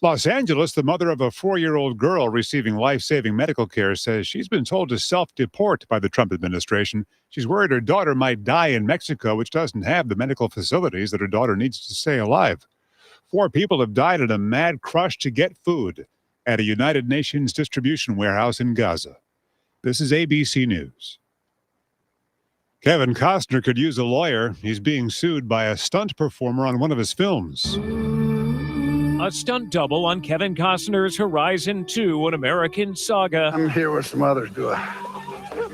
Los Angeles, the mother of a 4-year-old girl receiving life-saving medical care, says she's been told to self-deport by the Trump administration. She's worried her daughter might die in Mexico, which doesn't have the medical facilities that her daughter needs to stay alive. 4 people have died in a mad crush to get food at a United Nations distribution warehouse in Gaza. This is ABC News. Kevin Costner could use a lawyer. He's being sued by a stunt performer on one of his films. A stunt double on Kevin Costner's Horizon 2, an American saga. I'm here with some others,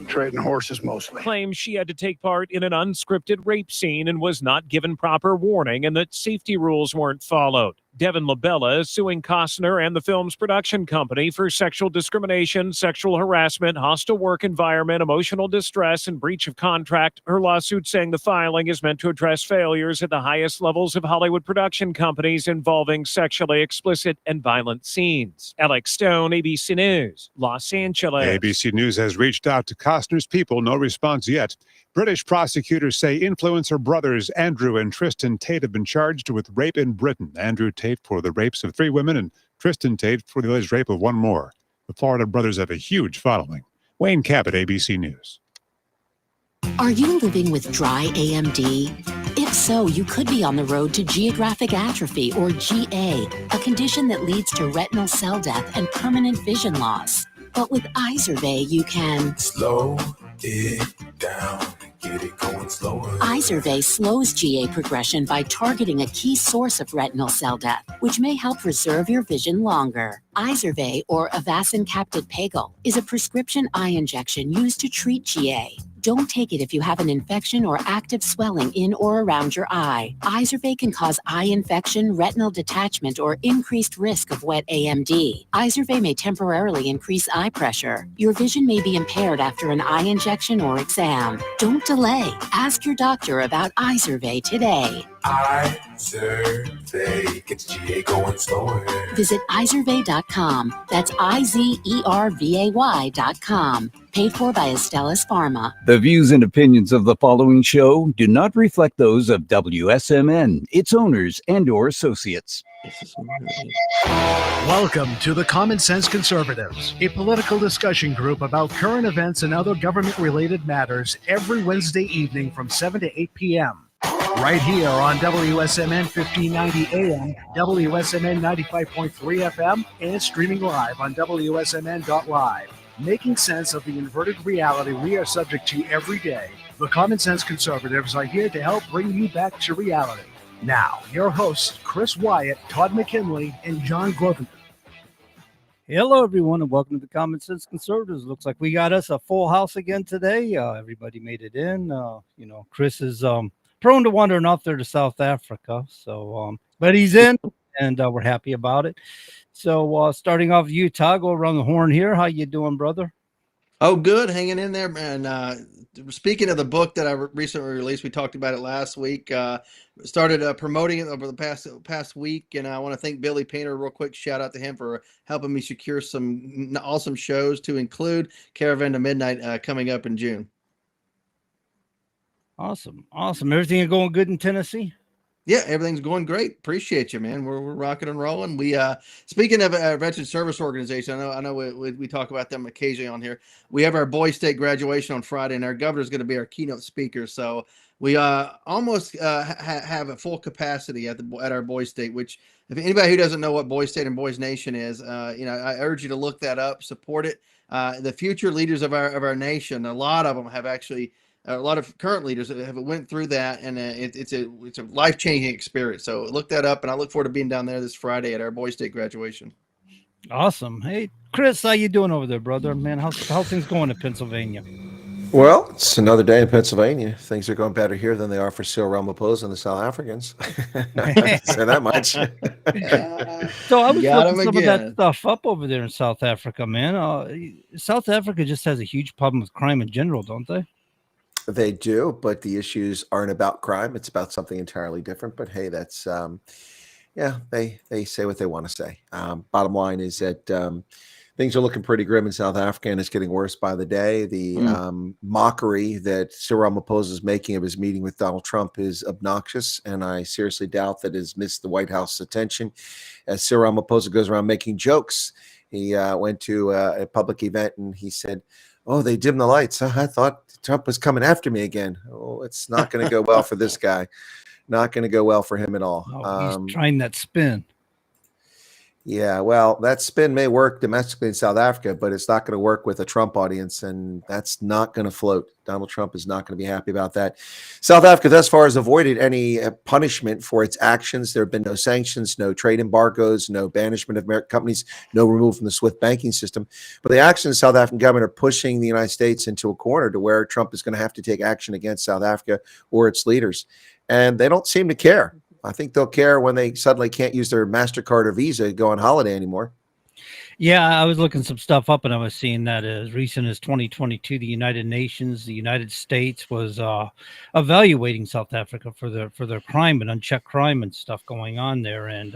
trading horses mostly. Claims she had to take part in an unscripted rape scene and was not given proper warning and that safety rules weren't followed. Devin Labella is suing Costner and the film's production company for sexual discrimination, sexual harassment, hostile work environment, emotional distress, and breach of contract. Her lawsuit saying the filing is meant to address failures at the highest levels of Hollywood production companies involving sexually explicit and violent scenes. Alex Stone, ABC News, Los Angeles. ABC News has reached out to Costner's people. No response yet. British prosecutors say influencer brothers Andrew and Tristan Tate have been charged with rape in Britain. Andrew Tate for the rapes of 3 women and Tristan Tate for the alleged rape of 1 more. The Florida brothers have a huge following. Wayne Cabot, ABC News. Are you living with dry AMD? If so, you could be on the road to geographic atrophy, or GA, a condition that leads to retinal cell death and permanent vision loss. But with Izervay, you can slow it down. Get it going slower. Izervay slows GA progression by targeting a key source of retinal cell death, which may help preserve your vision longer. Izervay, or Avastin Capted Pagel, is a prescription eye injection used to treat GA. Don't take it if you have an infection or active swelling in or around your eye. Izervay can cause eye infection, retinal detachment, or increased risk of wet AMD. Izervay may temporarily increase eye pressure. Your vision may be impaired after an eye injection or exam. Don't delay. Ask your doctor about Izervay today. Izervay gets GA going slower. Visit Izervay.com. That's IZERVAY.com. Paid for by Astellas Pharma. The views and opinions of the following show do not reflect those of WSMN, its owners, and/or associates. Welcome to the Common Sense Conservatives, a political discussion group about current events and other government-related matters every Wednesday evening from 7 to 8 p.m. Right here on WSMN 1590 AM, WSMN 95.3 FM, and streaming live on wsmn.live. Making sense of the inverted reality we are subject to every day, the Common Sense Conservatives are here to help bring you back to reality. Now, your hosts, Chris Wyatt, Todd McKinley, and John Grogan. Hello, everyone, and welcome to the Common Sense Conservatives. Looks like we got us a full house again today. Everybody made it in. Chris is prone to wandering off there to South Africa, but he's in, and we're happy about it. So starting off you, Todd, go around the horn here. How you doing, brother? Oh, good. Hanging in there. And speaking of the book that I recently released, we talked about it last week. Started promoting it over the past week. And I want to thank Billy Painter real quick. Shout out to him for helping me secure some awesome shows to include Caravan to Midnight coming up in June. Awesome. Everything going good in Tennessee? Yeah, everything's going great. Appreciate you, man. We're rocking and rolling. We speaking of a veteran service organization, I know we talk about them occasionally on here. We have our Boys State graduation on Friday, and our governor's going to be our keynote speaker. So we almost have a full capacity at our Boys State. Which, if anybody who doesn't know what Boys State and Boys Nation is, I urge you to look that up, support it. The future leaders of our nation, a lot of them have actually. A lot of current leaders have went through that, and it's a life-changing experience. So look that up, and I look forward to being down there this Friday at our Boys State graduation. Awesome. Hey, Chris, how you doing over there, brother? Man, how's things going in Pennsylvania? Well, it's another day in Pennsylvania. Things are going better here than they are for Cyril Ramaphosa and the South Africans. Say that much. So I was looking some of that stuff up over there in South Africa, man. South Africa just has a huge problem with crime in general, don't they? They do, but the issues aren't about crime. It's about something entirely different. But hey, that's they say what they want to say. Bottom line is that things are looking pretty grim in South Africa, and it's getting worse by the day. The mockery that Cyril Ramaphosa is making of his meeting with Donald Trump is obnoxious, and I seriously doubt that has missed the White House's attention. As Cyril Ramaphosa goes around making jokes, he went to a public event and he said, "Oh, they dimmed the lights. I thought Trump was coming after me again." Oh, it's not going to go well for this guy. Not going to go well for him at all. He's trying that spin. Yeah, well, that spin may work domestically in South Africa, but it's not going to work with a Trump audience, and that's not going to float. Donald Trump is not going to be happy about that. South Africa thus far has avoided any punishment for its actions. There have been no sanctions, no trade embargoes, no banishment of American companies, no removal from the SWIFT banking system. But the actions of the South African government are pushing the United States into a corner to where Trump is going to have to take action against South Africa or its leaders. And they don't seem to care. I think they'll care when they suddenly can't use their MasterCard or Visa to go on holiday anymore. Yeah, I was looking some stuff up, and I was seeing that as recent as 2022, the United Nations, the United States was evaluating South Africa for their crime and unchecked crime and stuff going on there. And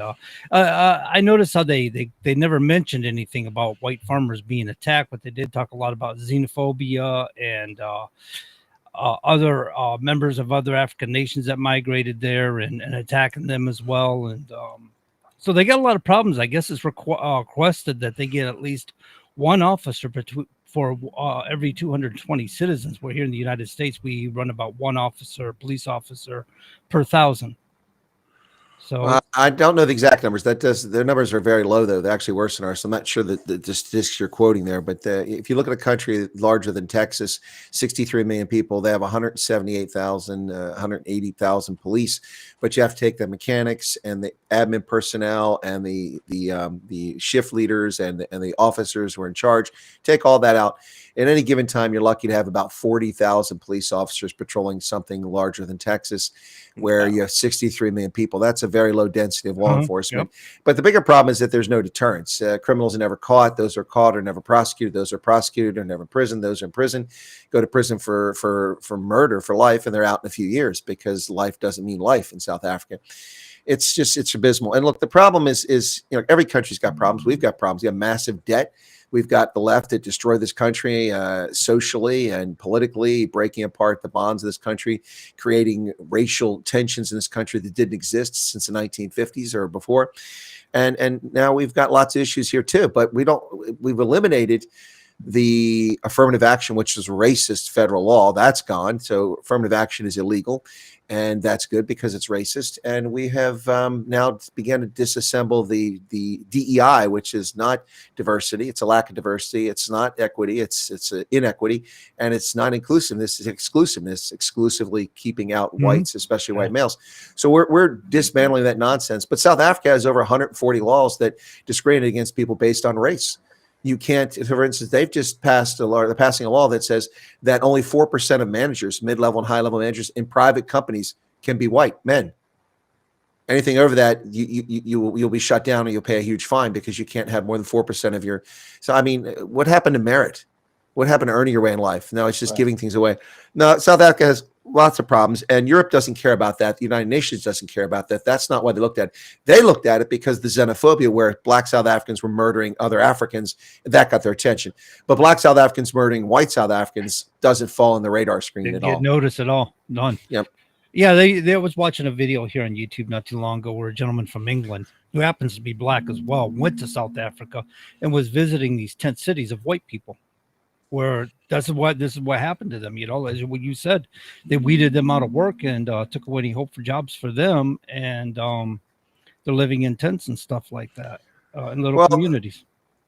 I noticed how they never mentioned anything about white farmers being attacked, but they did talk a lot about xenophobia and other members of other African nations that migrated there and attacking them as well. And so they got a lot of problems. I guess it's requested that they get at least one officer for every 220 citizens. We're here in the United States. We run about one police officer per 1,000. So I don't know the exact numbers. Their numbers are very low, though. They're actually worse than ours. So I'm not sure that the statistics you're quoting there. But if you look at a country larger than Texas, 63 million people, they have 178,000, 180,000 police. But you have to take the mechanics and the admin personnel and the shift leaders and the officers who are in charge. Take all that out. At any given time, you're lucky to have about 40,000 police officers patrolling something larger than Texas, where you have 63 million people. That's a very low density of law enforcement. Yep. But the bigger problem is that there's no deterrence. Criminals are never caught. Those are caught are never prosecuted. Those are prosecuted are never in prison. Those are in prison go to prison for murder for life, and they're out in a few years because life doesn't mean life in South Africa. It's abysmal. And look, the problem is every country's got problems. We've got problems. We have massive debt. We've got the left that destroyed this country socially and politically, breaking apart the bonds of this country, creating racial tensions in this country that didn't exist since the 1950s or before. And now we've got lots of issues here too, but we've eliminated the affirmative action, which is racist federal law. That's gone. So affirmative action is illegal. And that's good because it's racist. And we have now began to disassemble the DEI, which is not diversity. It's a lack of diversity. It's not equity. It's inequity. And it's not inclusiveness. It's exclusiveness, exclusively keeping out whites, especially white males. So we're dismantling that nonsense. But South Africa has over 140 laws that discriminate against people based on race. You can't, for instance, they've just passed they're passing a law that says that only 4% of managers, mid-level and high-level managers in private companies can be white men. Anything over that, you'll be shut down or you'll pay a huge fine because you can't have more than 4% of your. So, I mean, what happened to merit? What happened to earning your way in life? No, it's just giving things away. No, South Africa has lots of problems, and Europe doesn't care about that. The United Nations doesn't care about that. That's not why they looked at it. They looked at it because the xenophobia, where black South Africans were murdering other Africans, that got their attention. But black South Africans murdering white South Africans doesn't fall on the radar screen didn't at all. Get noticed at all. None. Yep. Yeah, they was watching a video here on YouTube not too long ago where a gentleman from England, who happens to be black as well, went to South Africa and was visiting these tent cities of white people, where this is what happened to them. As what you said, they weeded them out of work and took away any hope for jobs for them, and they're living in tents and stuff like that in little communities.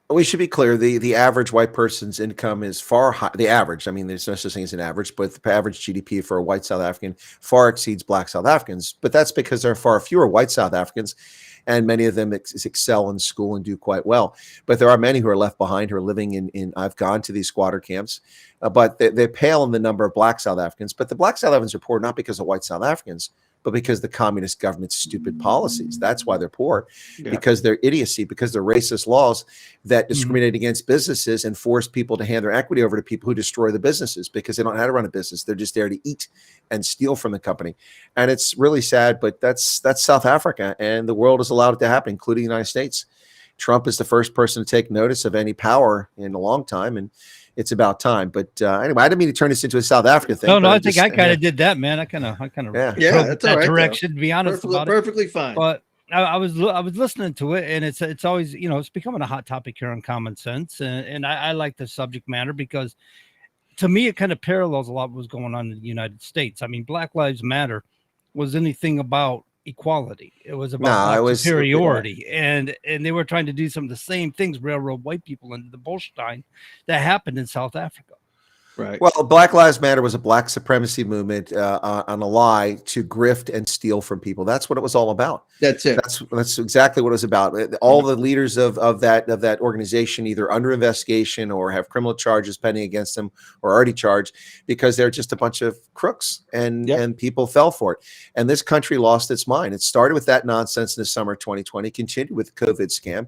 We should be clear. The average white person's income is far high. The average, I mean, there's no such thing as an average, but the average GDP for a white South African far exceeds black South Africans. But that's because there are far fewer white South Africans, and many of them excel in school and do quite well. But there are many who are left behind, who are living in I've gone to these squatter camps, but they pale in the number of black South Africans. But the black South Africans are poor not because of white South Africans, but because the communist government's stupid policies. That's why they're poor, because they're idiocy, because they're racist laws that discriminate against businesses and force people to hand their equity over to people who destroy the businesses because they don't know how to run a business. They're just there to eat and steal from the company. And it's really sad, but that's South Africa, and the world has allowed it to happen, including the United States. Trump is the first person to take notice of any power in a long time, and it's about time. But anyway, I didn't mean to turn this into a South Africa thing. No, I think I kind of did that, man. I kind of yeah, that's all right, direction, to be honest about it. Perfectly fine. But I was listening to it, and it's always, it's becoming a hot topic here on Common Sense, and I like the subject matter because to me it kind of parallels a lot of what's going on in the United States. I mean, Black Lives Matter was anything about equality. It was about superiority, and they were trying to do some of the same things, railroad white people into the Bullstein that happened in South Africa. Right. Well, Black Lives Matter was a black supremacy movement on a lie to grift and steal from people. That's what it was all about. That's it. That's exactly what it was about. All the leaders of that organization either under investigation or have criminal charges pending against them or already charged because they're just a bunch of crooks, and people fell for it. And this country lost its mind. It started with that nonsense in the summer of 2020, continued with the COVID scam.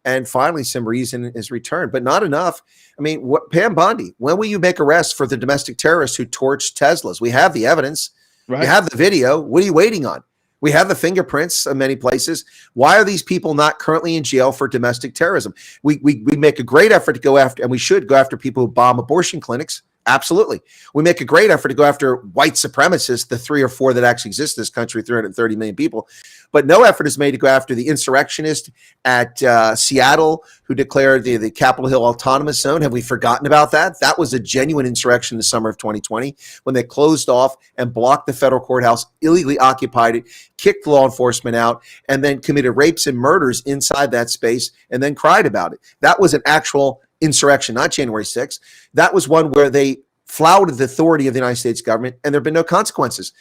And finally, some reason is returned, but not enough. I mean, Pam Bondi, when will you make arrests for the domestic terrorists who torched Teslas? We have the evidence. Right. We have the video. What are you waiting on? We have the fingerprints in many places. Why are these people not currently in jail for domestic terrorism? We make a great effort to go after, and we should go after people who bomb abortion clinics. Absolutely. We make a great effort to go after white supremacists, the 3 or 4 that actually exist in this country, 330 million people. But no effort is made to go after the insurrectionist at Seattle who declared the Capitol Hill Autonomous Zone. Have we forgotten about that? That was a genuine insurrection in the summer of 2020 when they closed off and blocked the federal courthouse, illegally occupied it, kicked law enforcement out, and then committed rapes and murders inside that space and then cried about it. That was an actual insurrection, not January 6th. That was one where they flouted the authority of the United States government, and there have been no consequences.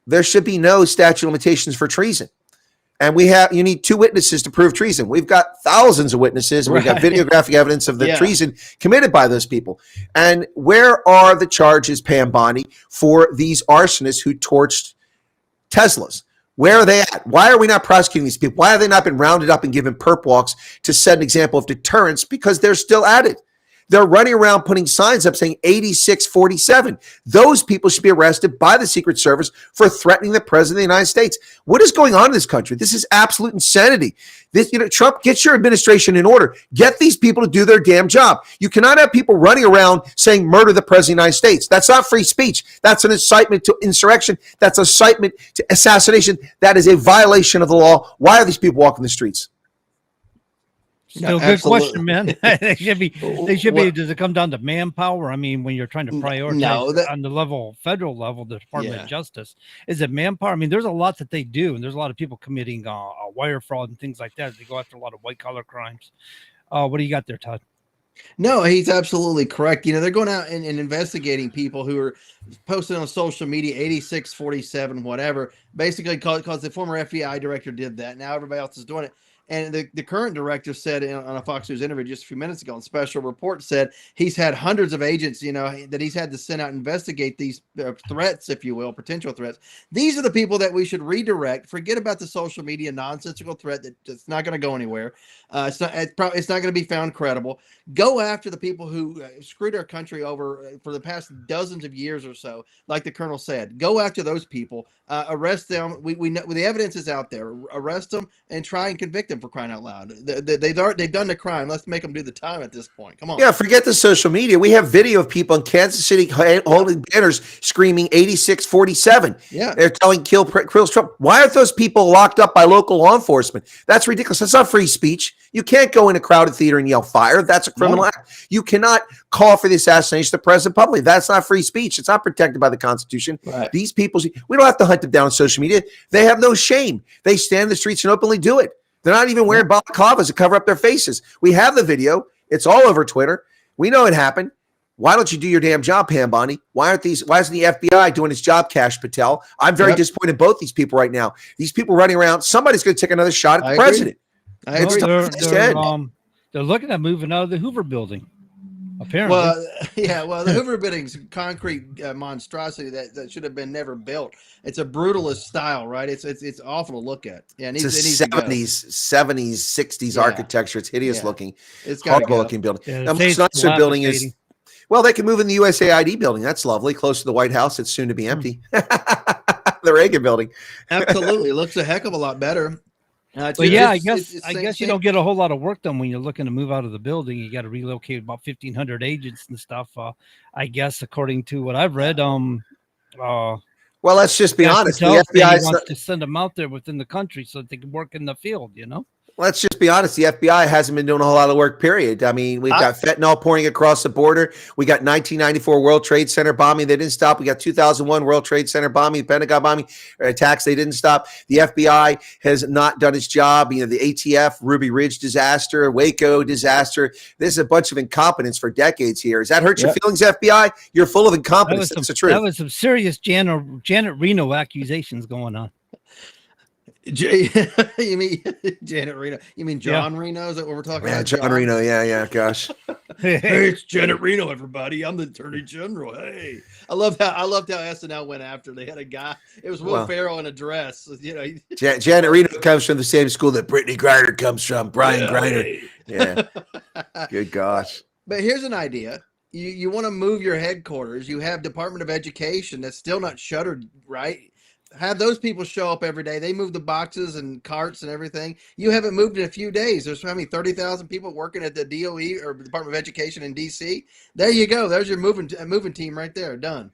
There should be no statute of limitations for treason. And you need 2 witnesses to prove treason. We've got thousands of witnesses, and we've got videographic evidence of the treason committed by those people. And where are the charges, Pam Bondi, for these arsonists who torched Teslas? Where are they at? Why are we not prosecuting these people? Why have they not been rounded up and given perp walks to set an example of deterrence? Because they're still at it. They're running around putting signs up saying 8647. Those people should be arrested by the Secret Service for threatening the president of the United States. What is going on in this country? This is absolute insanity. Trump, get your administration in order. Get these people to do their damn job. You cannot have people running around saying murder the president of the United States. That's not free speech. That's an incitement to insurrection. That's an incitement to assassination. That is a violation of the law. Why are these people walking the streets? Still good question, man. They should be. Does it come down to manpower? I mean, when you're trying to prioritize on the federal level, the Department of Justice, is it manpower? I mean, there's a lot that they do, and there's a lot of people committing wire fraud and things like that. They go after a lot of white collar crimes. What do you got there, Todd? No, he's absolutely correct. They're going out and investigating people who are posting on social media 8647, whatever, basically because the former FBI director did that. Now everybody else is doing it. And the current director said on a Fox News interview just a few minutes ago, on special report, said he's had hundreds of agents, that he's had to send out and investigate these threats, if you will, potential threats. These are the people that we should redirect. Forget about the social media nonsensical threat that's not going to go anywhere. It's not going to be found credible. Go after the people who screwed our country over for the past dozens of years or so, like the Colonel said. Go after those people. Arrest them. We know the evidence is out there. Arrest them and try and convict them, for crying out loud. They've done the crime. Let's make them do the time at this point. Come on. Yeah, forget the social media. We have video of people in Kansas City holding banners screaming 8647. Yeah. They're telling kill Trump. Why aren't those people locked up by local law enforcement? That's ridiculous. That's not free speech. You can't go in a crowded theater and yell fire. That's a criminal act. You cannot call for the assassination of the president publicly. That's not free speech. It's not protected by the Constitution. Right. These people, we don't have to hunt them down on social media. They have no shame. They stand in the streets and openly do it. They're not even wearing balaclavas to cover up their faces. We have the video. It's all over Twitter. We know it happened. Why don't you do your damn job, Pam Bondi? Why isn't the FBI doing its job, Kash Patel? I'm very disappointed in both these people right now. These people running around, somebody's going to take another shot at the president. I agree. They're looking at moving out of the Hoover building. Apparently. The Hoover building's a concrete monstrosity that should have been never built. It's a brutalist style, right? It's awful to look at. Yeah, it's a 70s, 60s architecture. It's hideous looking. It's horrible looking building. Yeah, the most nicer building is, well, they can move in the USAID building. That's lovely, close to the White House. It's soon to be empty. The Reagan building. Absolutely, it looks a heck of a lot better. But yeah, I guess you don't get a whole lot of work done when you're looking to move out of the building. You got to relocate about 1,500 agents and stuff. I guess according to what I've read, well, let's just be honest. The FBI wants to send them out there within the country so that they can work in the field. Let's just be honest. The FBI hasn't been doing a whole lot of work, period. I mean, we've got fentanyl pouring across the border. We got 1994 World Trade Center bombing. They didn't stop. We got 2001 World Trade Center bombing, Pentagon bombing, attacks. They didn't stop. The FBI has not done its job. The ATF, Ruby Ridge disaster, Waco disaster. There's a bunch of incompetence for decades here. Does that hurt your feelings, FBI? You're full of incompetence. That's the truth. That was some serious Janet Reno accusations going on. You mean Janet Reno? You mean John Reno? Is that what we're talking about? John Reno. Yeah. Gosh. Hey, it's Janet Reno, everybody. I'm the Attorney General. Hey, I loved how SNL went after. They had a guy. It was Will Ferrell in a dress. Janet Reno comes from the same school that Brittany Griner comes from. Brian Griner. Hey. Yeah. Good gosh. But here's an idea. You want to move your headquarters. You have Department of Education that's still not shuttered, right? Have those people show up every day. They move the boxes and carts and everything. You haven't moved in a few days. There's 30,000 people working at the DOE or Department of Education in DC. There you go. There's your moving team right there. Done.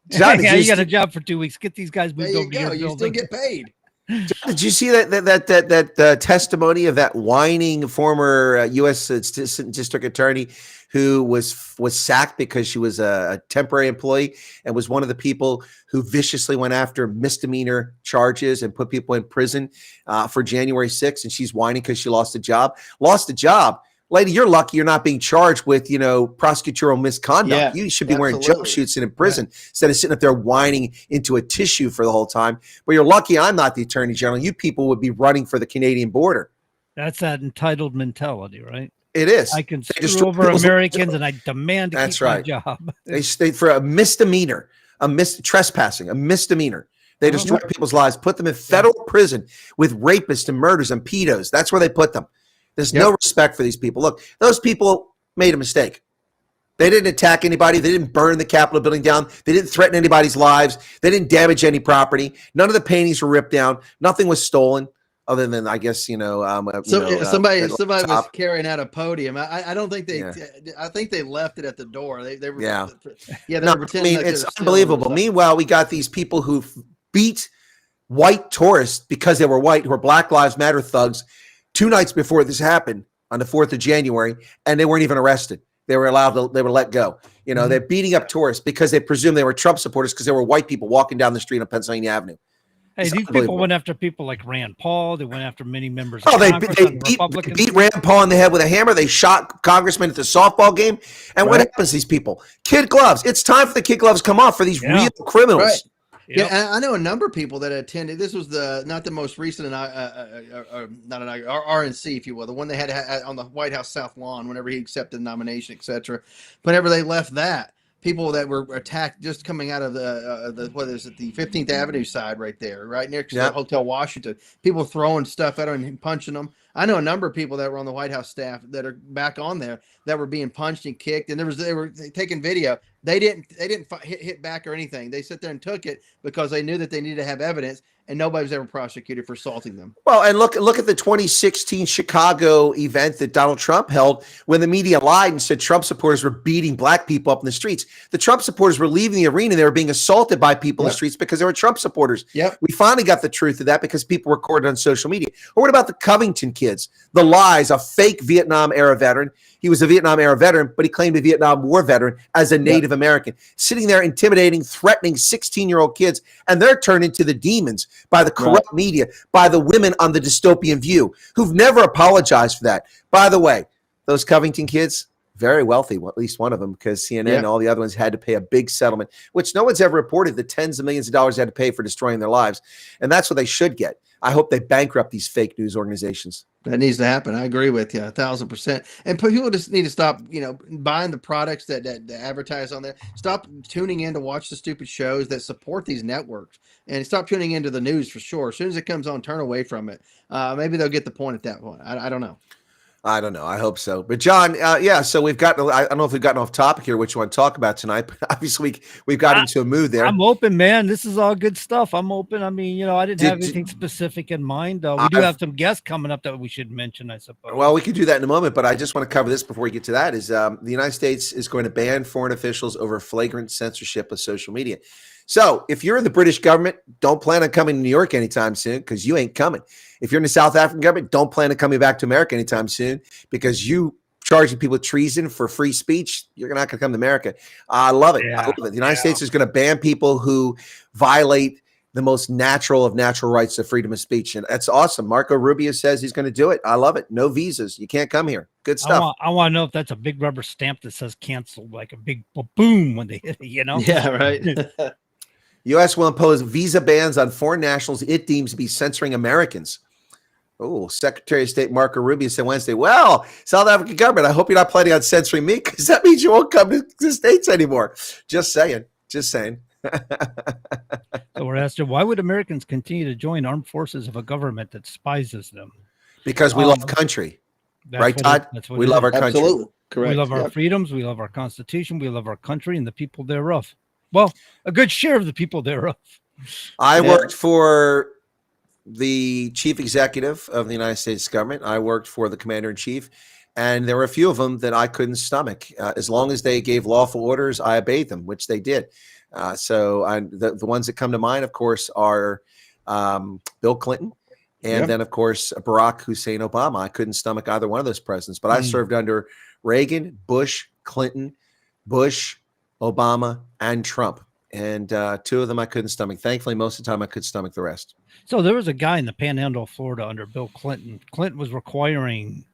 John, you got a job for 2 weeks. Get these guys moved over to your building. You still get paid. Did you see that testimony of that whining former U.S. Assistant District Attorney who was sacked because she was a temporary employee and was one of the people who viciously went after misdemeanor charges and put people in prison for January 6th, and she's whining because she lost a job. Lady, you're lucky you're not being charged with, prosecutorial misconduct. You should be wearing jumpsuits and in prison instead of sitting up there whining into a tissue for the whole time. But you're lucky I'm not the Attorney General. You people would be running for the Canadian border. That's that entitled mentality, right? It is. I can screw over Americans and I demand to keep my job. They for a misdemeanor, trespassing, a misdemeanor. They destroy people's lives, put them in federal prison with rapists and murders and pedos. That's where they put them. There's no respect for these people. Look, those people made a mistake. They didn't attack anybody. They didn't burn the Capitol building down. They didn't threaten anybody's lives. They didn't damage any property. None of the paintings were ripped down. Nothing was stolen, other than, I guess, somebody was carrying out a podium. I don't think they. I think they left it at the door. They were. They were pretending. It's unbelievable. Meanwhile, we got these people who beat white tourists because they were white, who were Black Lives Matter thugs, 2 nights before this happened on the 4th of January, and they weren't even arrested. They were let go. They're beating up tourists because they presume they were Trump supporters because they were white people walking down the street on Pennsylvania Avenue. Hey, these people went after people like Rand Paul. They went after many members of Congress. They beat Rand Paul in the head with a hammer. They shot congressmen at the softball game. And what happens to these people? Kid gloves. It's time for the kid gloves to come off for these real criminals. Right. Yep. Yeah, I know a number of people that attended. This was not the most recent, RNC, if you will, the one they had on the White House South Lawn whenever he accepted the nomination, etc. Whenever they left that, people that were attacked just coming out of the 15th Avenue side right there, right near the Hotel Washington. People throwing stuff at them and punching them. I know a number of people that were on the White House staff that are back on there that were being punched and kicked, and they were taking video. They didn't hit back or anything. They sat there and took it because they knew that they needed to have evidence, and nobody was ever prosecuted for assaulting them. Well, and look at the 2016 Chicago event that Donald Trump held when the media lied and said Trump supporters were beating black people up in the streets. The Trump supporters were leaving the arena. They were being assaulted by people in the streets because they were Trump supporters. Yep. We finally got the truth of that because people recorded on social media. Or what about the Covington kids? The lies, a fake Vietnam era veteran. He was a Vietnam era veteran, but he claimed a Vietnam War veteran as a Native American, sitting there intimidating, threatening 16-year-old kids, and they're turned into the demons by the corrupt media, by the women on the dystopian View, who've never apologized for that. By the way, those Covington kids, very wealthy, well, at least one of them, because CNN and all the other ones had to pay a big settlement, which no one's ever reported the tens of millions of dollars they had to pay for destroying their lives. And that's what they should get. I hope they bankrupt these fake news organizations. That needs to happen. I agree with you 1,000%. And people just need to stop, buying the products that advertise on there. Stop tuning in to watch the stupid shows that support these networks, and stop tuning into the news for sure. As soon as it comes on, turn away from it. Maybe they'll get the point at that point. I don't know. I don't know. I hope so. But John, yeah. So I don't know if we've gotten off topic here, which you want to talk about tonight. But obviously, we've got into a mood there. I'm open, man. This is all good stuff. I'm open. I mean, I didn't have anything specific in mind. We do have some guests coming up that we should mention, I suppose. Well, we can do that in a moment, but I just want to cover this before we get to that. Is the United States is going to ban foreign officials over flagrant censorship of social media. So if you're in the British government, don't plan on coming to New York anytime soon because you ain't coming. If you're in the South African government, don't plan on coming back to America anytime soon because you charging people with treason for free speech. You're not going to come to America. I love it. Yeah. I love it. The United States is going to ban people who violate the most natural of natural rights of freedom of speech. And that's awesome. Marco Rubio says he's going to do it. I love it. No visas. You can't come here. Good stuff. I want to know if that's a big rubber stamp that says canceled, like a big boom when they hit it, Yeah, right. U.S. will impose visa bans on foreign nationals it deems to be censoring Americans. Oh, Secretary of State Marco Rubio said Wednesday, well, South African government, I hope you're not planning on censoring me because that means you won't come to the States anymore. Just saying. Just saying. So we're asking, why would Americans continue to join armed forces of a government that despises them? Because we love country. Right, Todd? We love our country. Absolutely. Correct. We love our freedoms. We love our Constitution. We love our country and the people thereof. Well, a good share of the people thereof. I worked for the chief executive of the United States government. I worked for the commander in chief, and there were a few of them that I couldn't stomach. As long as they gave lawful orders, I obeyed them, which they did. The ones that come to mind, of course, are Bill Clinton, and then, of course, Barack Hussein Obama. I couldn't stomach either one of those presidents, but I served under Reagan, Bush, Clinton, Bush, Obama, and Trump. And two of them I couldn't stomach. Thankfully, most of the time I could stomach the rest. So there was a guy in the Panhandle of Florida under Bill Clinton. Clinton was requiring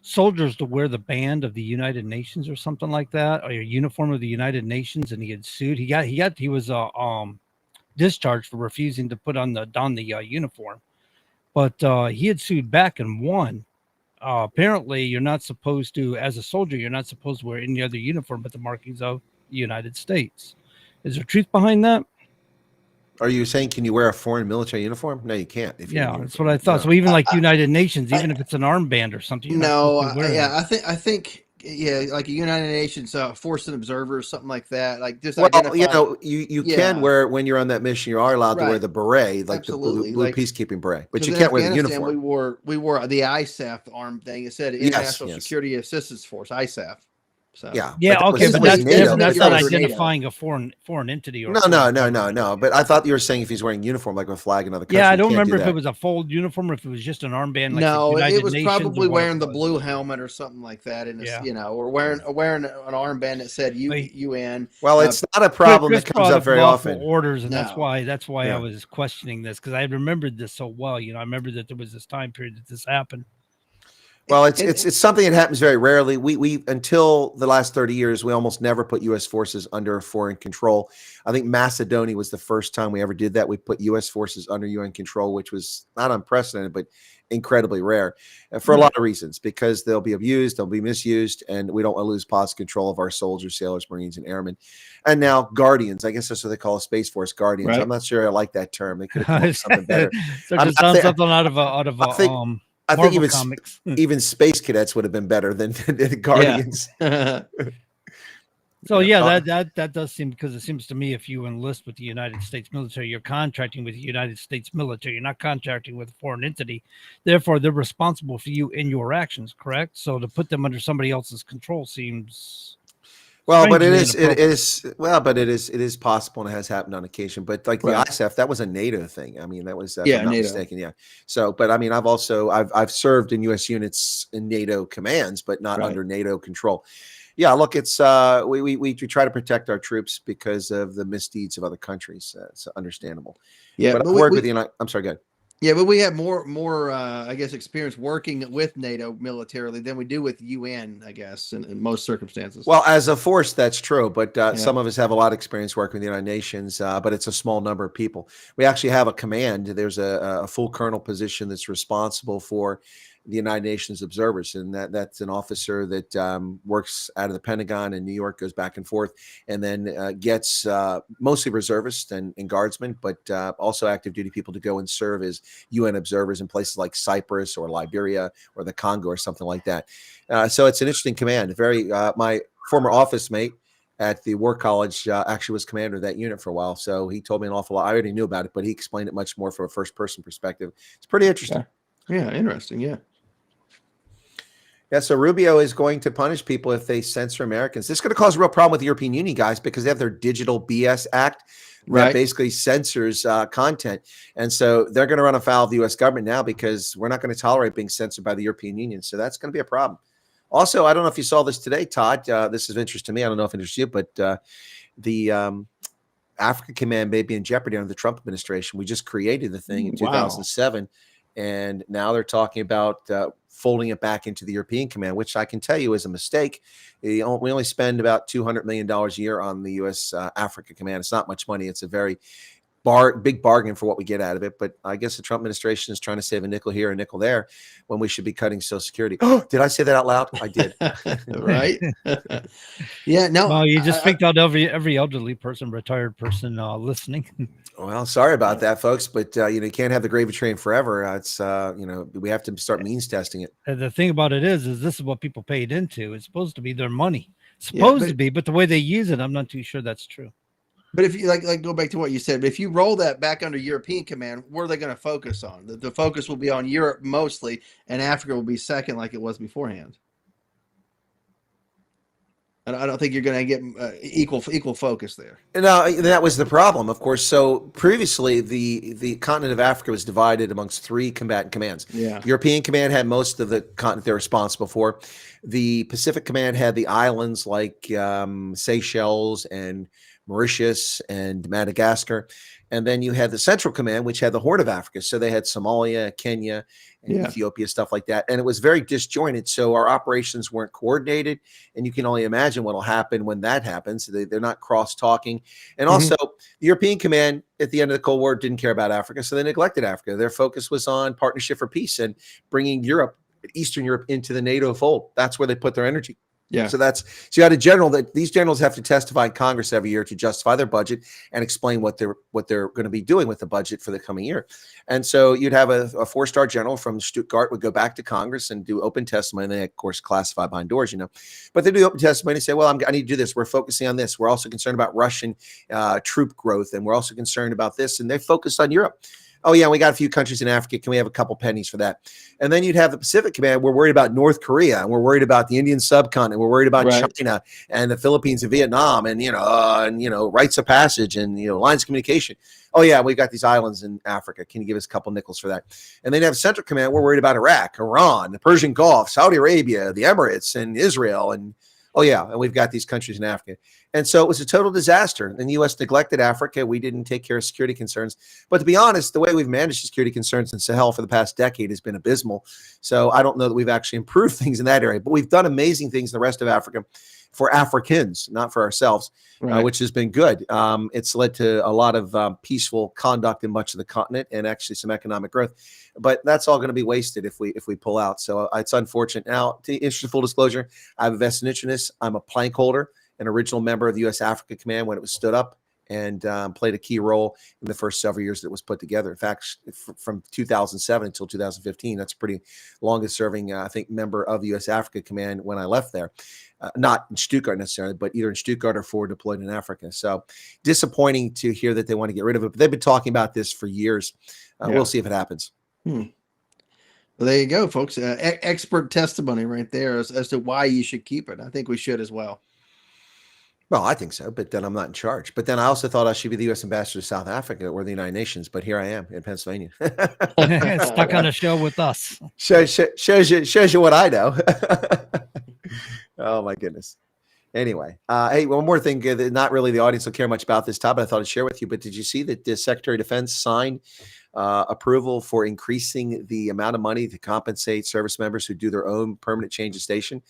soldiers to wear the band of the United Nations or something like that, or a uniform of the United Nations, and he had sued. He was discharged for refusing to put on the uniform, but he had sued back and won. Apparently, you're not supposed to, as a soldier, you're not supposed to wear any other uniform but the markings of the United States. Is there truth behind that? Are you saying, can you wear a foreign military uniform? No, you can't. That's what I thought. No. So even like United Nations, even if it's an armband or something. I think like a United Nations force and observer or something like that. Like just you can wear when you're on that mission. You are allowed to wear the beret, like absolutely. the blue peacekeeping beret, but you can't wear the uniform. We wore the ISAF arm thing. It said International Security Assistance Force, ISAF. So. Yeah, okay, but that's different. That's not identifying a foreign entity. Or no. But I thought you were saying if he's wearing uniform, like a flag in another country. Yeah, I don't remember if it was a full uniform or if it was just an armband. Like no, it was Nations probably wearing the blue helmet or something like that, and or wearing an armband that said UN. Well, it's not a problem that comes up very often. Orders, and that's why I was questioning this because I remembered this so well. I remember that there was this time period that this happened. Well, it's something that happens very rarely. We until the last 30 years, we almost never put U.S. forces under foreign control. I think Macedonia was the first time we ever did that. We put U.S. forces under UN control, which was not unprecedented, but incredibly rare for a lot of reasons, because they'll be abused, they'll be misused, and we don't want to lose positive control of our soldiers, sailors, Marines, and airmen. And now Guardians, I guess that's what they call a Space Force, Guardians. Right. I'm not sure I like that term. They could have come up with something better. So it sounds something out of I think even space cadets would have been better than Guardians. Yeah. So that does seem, because it seems to me if you enlist with the United States military, you're contracting with the United States military. You're not contracting with a foreign entity. Therefore, they're responsible for you in your actions, correct? So to put them under somebody else's control seems but it is possible, and it has happened on occasion. But like the ISAF, that was a NATO thing. I mean, that was if I'm not mistaken. Yeah. So, but I mean, I've served in U.S. units in NATO commands, but not under NATO control. Yeah, look, it's we try to protect our troops because of the misdeeds of other countries. It's understandable. Yeah, but I work with the United. I'm sorry, go ahead. Yeah, but we have more I guess, experience working with NATO militarily than we do with UN, I guess, in most circumstances. Well, as a force, that's true. But some of us have a lot of experience working with the United Nations, but it's a small number of people. We actually have a command. There's a full colonel position that's responsible for the United Nations observers, and that's an officer that works out of the Pentagon in New York, goes back and forth, and then gets mostly reservists and guardsmen, but also active duty people to go and serve as UN observers in places like Cyprus or Liberia or the Congo or something like that. So it's an interesting command. My former office mate at the War College actually was commander of that unit for a while, so he told me an awful lot. I already knew about it, but he explained it much more from a first-person perspective. It's pretty interesting. Yeah, interesting. Yeah. Yeah, so Rubio is going to punish people if they censor Americans. This is going to cause a real problem with the European Union, guys, because they have their Digital BS Act that basically censors content. And so they're going to run afoul of the U.S. government now because we're not going to tolerate being censored by the European Union. So that's going to be a problem. Also, I don't know if you saw this today, Todd. This is of interest to me. I don't know if it interests you, but the Africa Command may be in jeopardy under the Trump administration. We just created the thing in 2007, and now they're talking about folding it back into the European Command, which I can tell you is a mistake. We only spend about $200 million a year on the U.S. Africa Command. It's not much money. It's a very big bargain for what we get out of it. But I guess the Trump administration is trying to save a nickel here, a nickel there, when we should be cutting Social Security. Oh, did I say that out loud? I did. Right. Yeah. No. Well, you just picked out every elderly person, retired person listening. Well, sorry about that, folks, but you can't have the gravy train forever. It's we have to start means testing it. And the thing about it is this is what people paid into. It's supposed to be their money. It's supposed to be, but the way they use it, I'm not too sure that's true. But if you like go back to what you said, but if you roll that back under European Command, where are they going to focus on? The focus will be on Europe mostly, and Africa will be second, like it was beforehand. I don't think you're going to get equal focus there. No, that was the problem, of course. So previously, the continent of Africa was divided amongst 3 combatant commands. Yeah. European Command had most of the continent they're responsible for. The Pacific Command had the islands like Seychelles and Mauritius and Madagascar. And then you had the Central Command, which had the Horn of Africa. So they had Somalia, Kenya, and Ethiopia, stuff like that. And it was very disjointed. So our operations weren't coordinated. And you can only imagine what will happen when that happens. They're not cross-talking. And also, the European Command at the end of the Cold War didn't care about Africa. So they neglected Africa. Their focus was on Partnership for Peace and bringing Eastern Europe into the NATO fold. That's where they put their energy. Yeah. So you had a general that these generals have to testify in Congress every year to justify their budget and explain what they're going to be doing with the budget for the coming year. And so you'd have a 4-star general from Stuttgart would go back to Congress and do open testimony. And they, of course, classify behind doors, but they do open testimony and say, well, I need to do this. We're focusing on this. We're also concerned about Russian troop growth. And we're also concerned about this. And they focused on Europe. Oh, yeah, we got a few countries in Africa. Can we have a couple pennies for that? And then you'd have the Pacific Command. We're worried about North Korea, and we're worried about the Indian subcontinent. We're worried about China and the Philippines and Vietnam, and rites of passage and lines of communication. Oh, yeah, we've got these islands in Africa. Can you give us a couple nickels for that? And then you have Central Command. We're worried about Iraq, Iran, the Persian Gulf, Saudi Arabia, the Emirates, and Israel, and we've got these countries in Africa. And so it was a total disaster. And the U.S. neglected Africa. We didn't take care of security concerns. But to be honest, the way we've managed security concerns in Sahel for the past decade has been abysmal. So I don't know that we've actually improved things in that area. But we've done amazing things in the rest of Africa for Africans, not for ourselves, which has been good. It's led to a lot of peaceful conduct in much of the continent and actually some economic growth. But that's all going to be wasted if we pull out. So it's unfortunate. Now, to issue full disclosure, I have a vested interest in this. I'm a plank holder, an original member of the U.S. Africa Command when it was stood up, and played a key role in the first several years that it was put together. In fact, from 2007 until 2015, that's a pretty longest serving, I think, member of the U.S. Africa Command when I left there. Not in Stuttgart necessarily, but either in Stuttgart or forward deployed in Africa. So disappointing to hear that they want to get rid of it. But they've been talking about this for years. We'll see if it happens. Well, there you go, folks. Expert testimony right there as to why you should keep it. I think we should as well. Well, I think so, but then I'm not in charge. But then I also thought I should be the U.S. ambassador to South Africa or the United Nations. But here I am in Pennsylvania. Stuck on a show with us. Shows you what I know. Oh, my goodness. Anyway, hey, one more thing. Not really the audience will care much about this topic. I thought I'd share with you. But did you see that the Secretary of Defense signed approval for increasing the amount of money to compensate service members who do their own permanent change of station?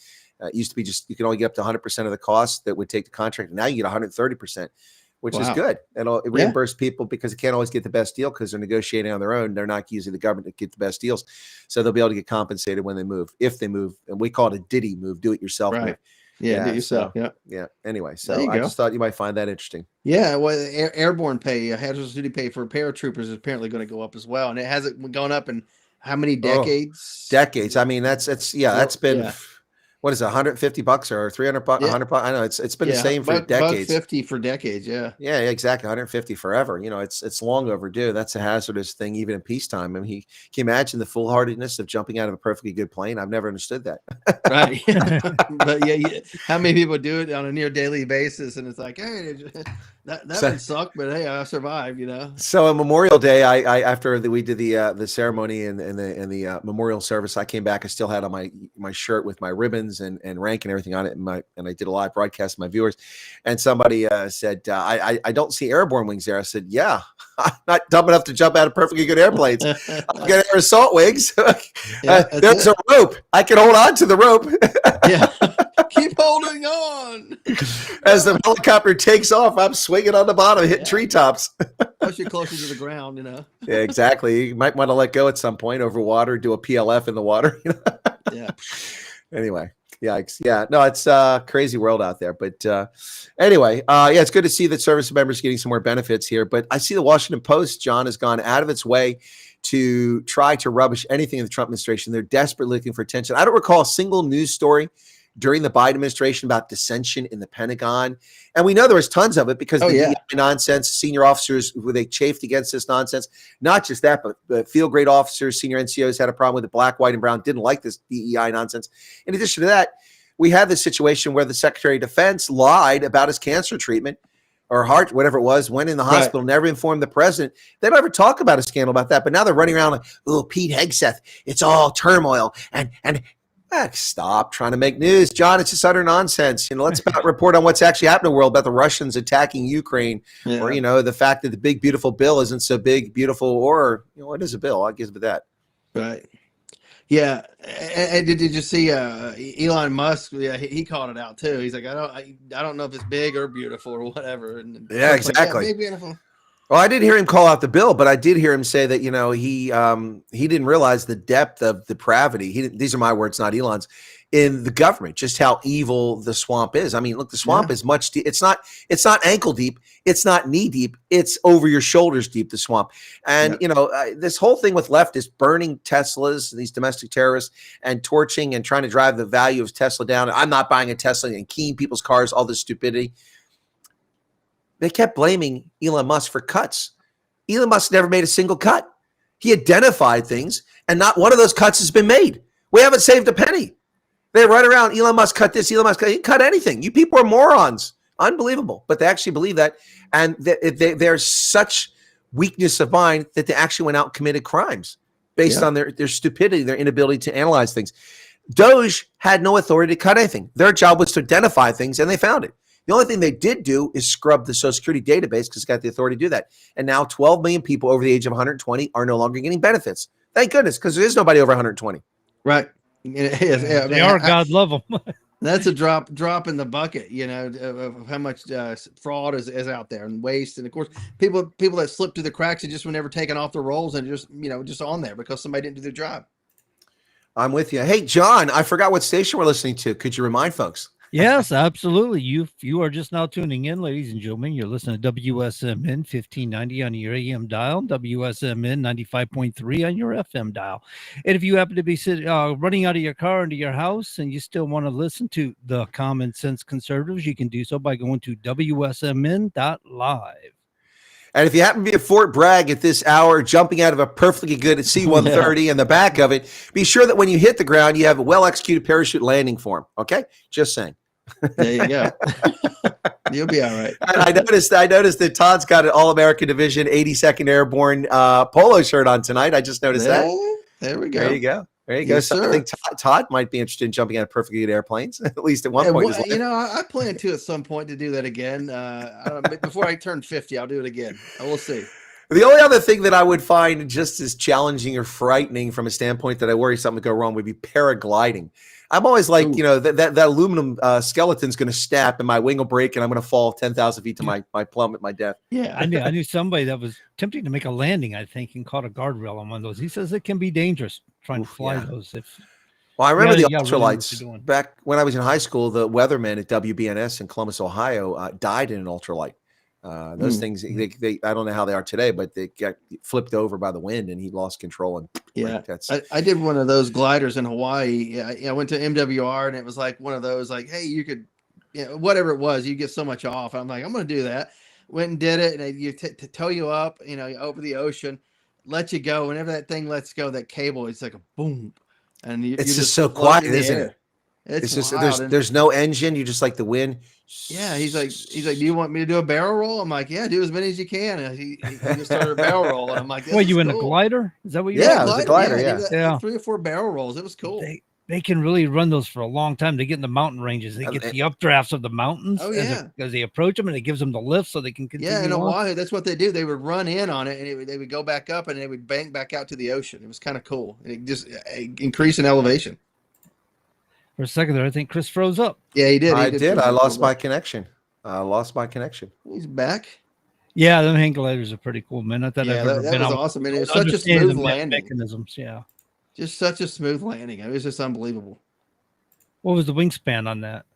It used to be you can only get up to 100% of the cost that would take the contract. Now you get 130%. which is good. It reimburse people because they can't always get the best deal because they're negotiating on their own. They're not using the government to get the best deals. So they'll be able to get compensated when they move, if they move. And we call it a DIDY move, do it yourself move. Yeah, do it yourself. So, yeah. Anyway, so I just thought you might find that interesting. Yeah, well, airborne pay, hazardous duty pay for paratroopers is apparently going to go up as well, and it hasn't gone up in how many decades? Decades. I mean, that's been. What is it, $150 or $300, $100? I know it's been the same for decades. $50 for decades, yeah. Yeah, exactly. 150 forever. You know, it's long overdue. That's a hazardous thing, even in peacetime. I mean, can you imagine the foolhardiness of jumping out of a perfectly good plane? I've never understood that. Right. But how many people do it on a near daily basis? And it's like, hey, that would suck, but hey, I survived, you know. So on Memorial Day, I after we did the ceremony and the memorial service, I came back. I still had on my shirt with my ribbons and rank and everything on it, and I did a live broadcast to my viewers, and somebody said, I don't see airborne wings there. I said, yeah, I'm not dumb enough to jump out of perfectly good airplanes. I've got air assault wings. There's a rope. I can hold on to the rope. Keep holding on. As the helicopter takes off, I'm swinging on the bottom, hitting treetops. Plus you're closer to the ground, you know. Yeah, exactly. You might want to let go at some point over water, do a PLF in the water. You know? Yeah. Anyway, yikes. Yeah, no, it's a crazy world out there. But anyway, it's good to see that service members getting some more benefits here. But I see the Washington Post, John, has gone out of its way to try to rubbish anything in the Trump administration. They're desperately looking for attention. I don't recall a single news story during the Biden administration about dissension in the Pentagon. And we know there was tons of it because DEI nonsense, senior officers, they chafed against this nonsense. Not just that, but the field grade officers, senior NCOs had a problem with it. Black, white, and brown didn't like this DEI nonsense. In addition to that, we had this situation where the Secretary of Defense lied about his cancer treatment or heart, whatever it was, went in the hospital, never informed the president. They don't ever talk about a scandal about that. But now they're running around like, oh, Pete Hegseth, it's all turmoil. And stop trying to make news, John. It's just utter nonsense. You know, let's report on what's actually happening in the world about the Russians attacking Ukraine, or the fact that the big beautiful bill isn't so big, beautiful, or what is a bill? I'll give it that. Right. Yeah. And did you see Elon Musk? Yeah, he called it out too. He's like, I don't know if it's big or beautiful or whatever. And yeah, exactly. Big, beautiful. Well, I didn't hear him call out the bill, but I did hear him say that, he didn't realize the depth of depravity. These are my words, not Elon's, in the government, just how evil the swamp is. I mean, look, the swamp is much deep. It's not ankle deep. It's not knee deep. It's over your shoulders deep, the swamp. And, this whole thing with leftists burning Teslas, these domestic terrorists, and torching and trying to drive the value of Tesla down. I'm not buying a Tesla, and keying people's cars, all this stupidity. They kept blaming Elon Musk for cuts. Elon Musk never made a single cut. He identified things, and not one of those cuts has been made. We haven't saved a penny. They run around, Elon Musk cut this, Elon Musk cut, he didn't cut anything. You people are morons. Unbelievable. But they actually believe that. And there's such weakness of mind that they actually went out and committed crimes based on their stupidity, their inability to analyze things. Doge had no authority to cut anything. Their job was to identify things, and they found it. The only thing they did do is scrub the Social Security database because it's got the authority to do that. And now 12 million people over the age of 120 are no longer getting benefits. Thank goodness, because there is nobody over 120. Right. They are. God love them. That's a drop in the bucket, of how much fraud is out there and waste. And of course, people that slip through the cracks and just were never taken off the rolls and just on there because somebody didn't do their job. I'm with you. Hey, John, I forgot what station we're listening to. Could you remind folks? Yes, absolutely. You are just now tuning in, ladies and gentlemen. You're listening to WSMN 1590 on your AM dial, WSMN 95.3 on your FM dial. And if you happen to be running out of your car into your house and you still want to listen to the Common Sense Conservatives, you can do so by going to wsmn.live. And if you happen to be at Fort Bragg at this hour, jumping out of a perfectly good C-130 in the back of it, be sure that when you hit the ground, you have a well-executed parachute landing form. Okay? Just saying. There you go. You'll be all right. And I noticed that Todd's got an All-American Division 82nd Airborne polo shirt on tonight. I just noticed that. There we go. There you go. There you go. Yes, so I think Todd might be interested in jumping out of perfectly good airplanes, at least at one point. I plan to at some point to do that again. Before I turn 50, I'll do it again. We'll see. The only other thing that I would find just as challenging or frightening from a standpoint that I worry something would go wrong would be paragliding. I'm always like, Ooh. you know, that aluminum skeleton's going to snap and my wing will break and I'm going to fall 10,000 feet to my plummet, my death. Yeah. I knew somebody that was attempting to make a landing, I think, and caught a guardrail on one of those. He says it can be dangerous trying to fly those. Well, I remember the really ultralights back when I was in high school. The weatherman at WBNS in Columbus, Ohio, died in an ultralight. Those things, they I don't know how they are today, but they got flipped over by the wind and he lost control. And I did one of those gliders in Hawaii. I went to MWR and it was like one of those, like, hey, you could, whatever it was, you get so much off. I'm like, I'm going to do that. Went and did it. And you to tow you up, over the ocean, let you go. Whenever that thing lets go, that cable, it's like a boom. And it's just so quiet, isn't it? It's just there's no engine. You just like the wind. Yeah, he's like, do you want me to do a barrel roll? I'm like, yeah, do as many as you can. And he just started a barrel roll. And I'm like, well, you in a glider? Is that what you? Yeah, it was a glider. Yeah, 3 or 4 barrel rolls. It was cool. They can really run those for a long time. They get in the mountain ranges. They get the updrafts of the mountains. Oh yeah, as they approach them, and it gives them the lift so they can continue. Yeah, in Oahu, that's what they do. They would run in on it, and they would go back up, and they would bank back out to the ocean. It was kind of cool. It just increased in elevation. For a second there, I think Chris froze up. Yeah, he did. I lost my connection. He's back. Yeah, them hang gliders are pretty cool, man. I thought that was awesome. And it was such a smooth landing. Mechanisms, yeah. Just such a smooth landing. It was just unbelievable. What was the wingspan on that?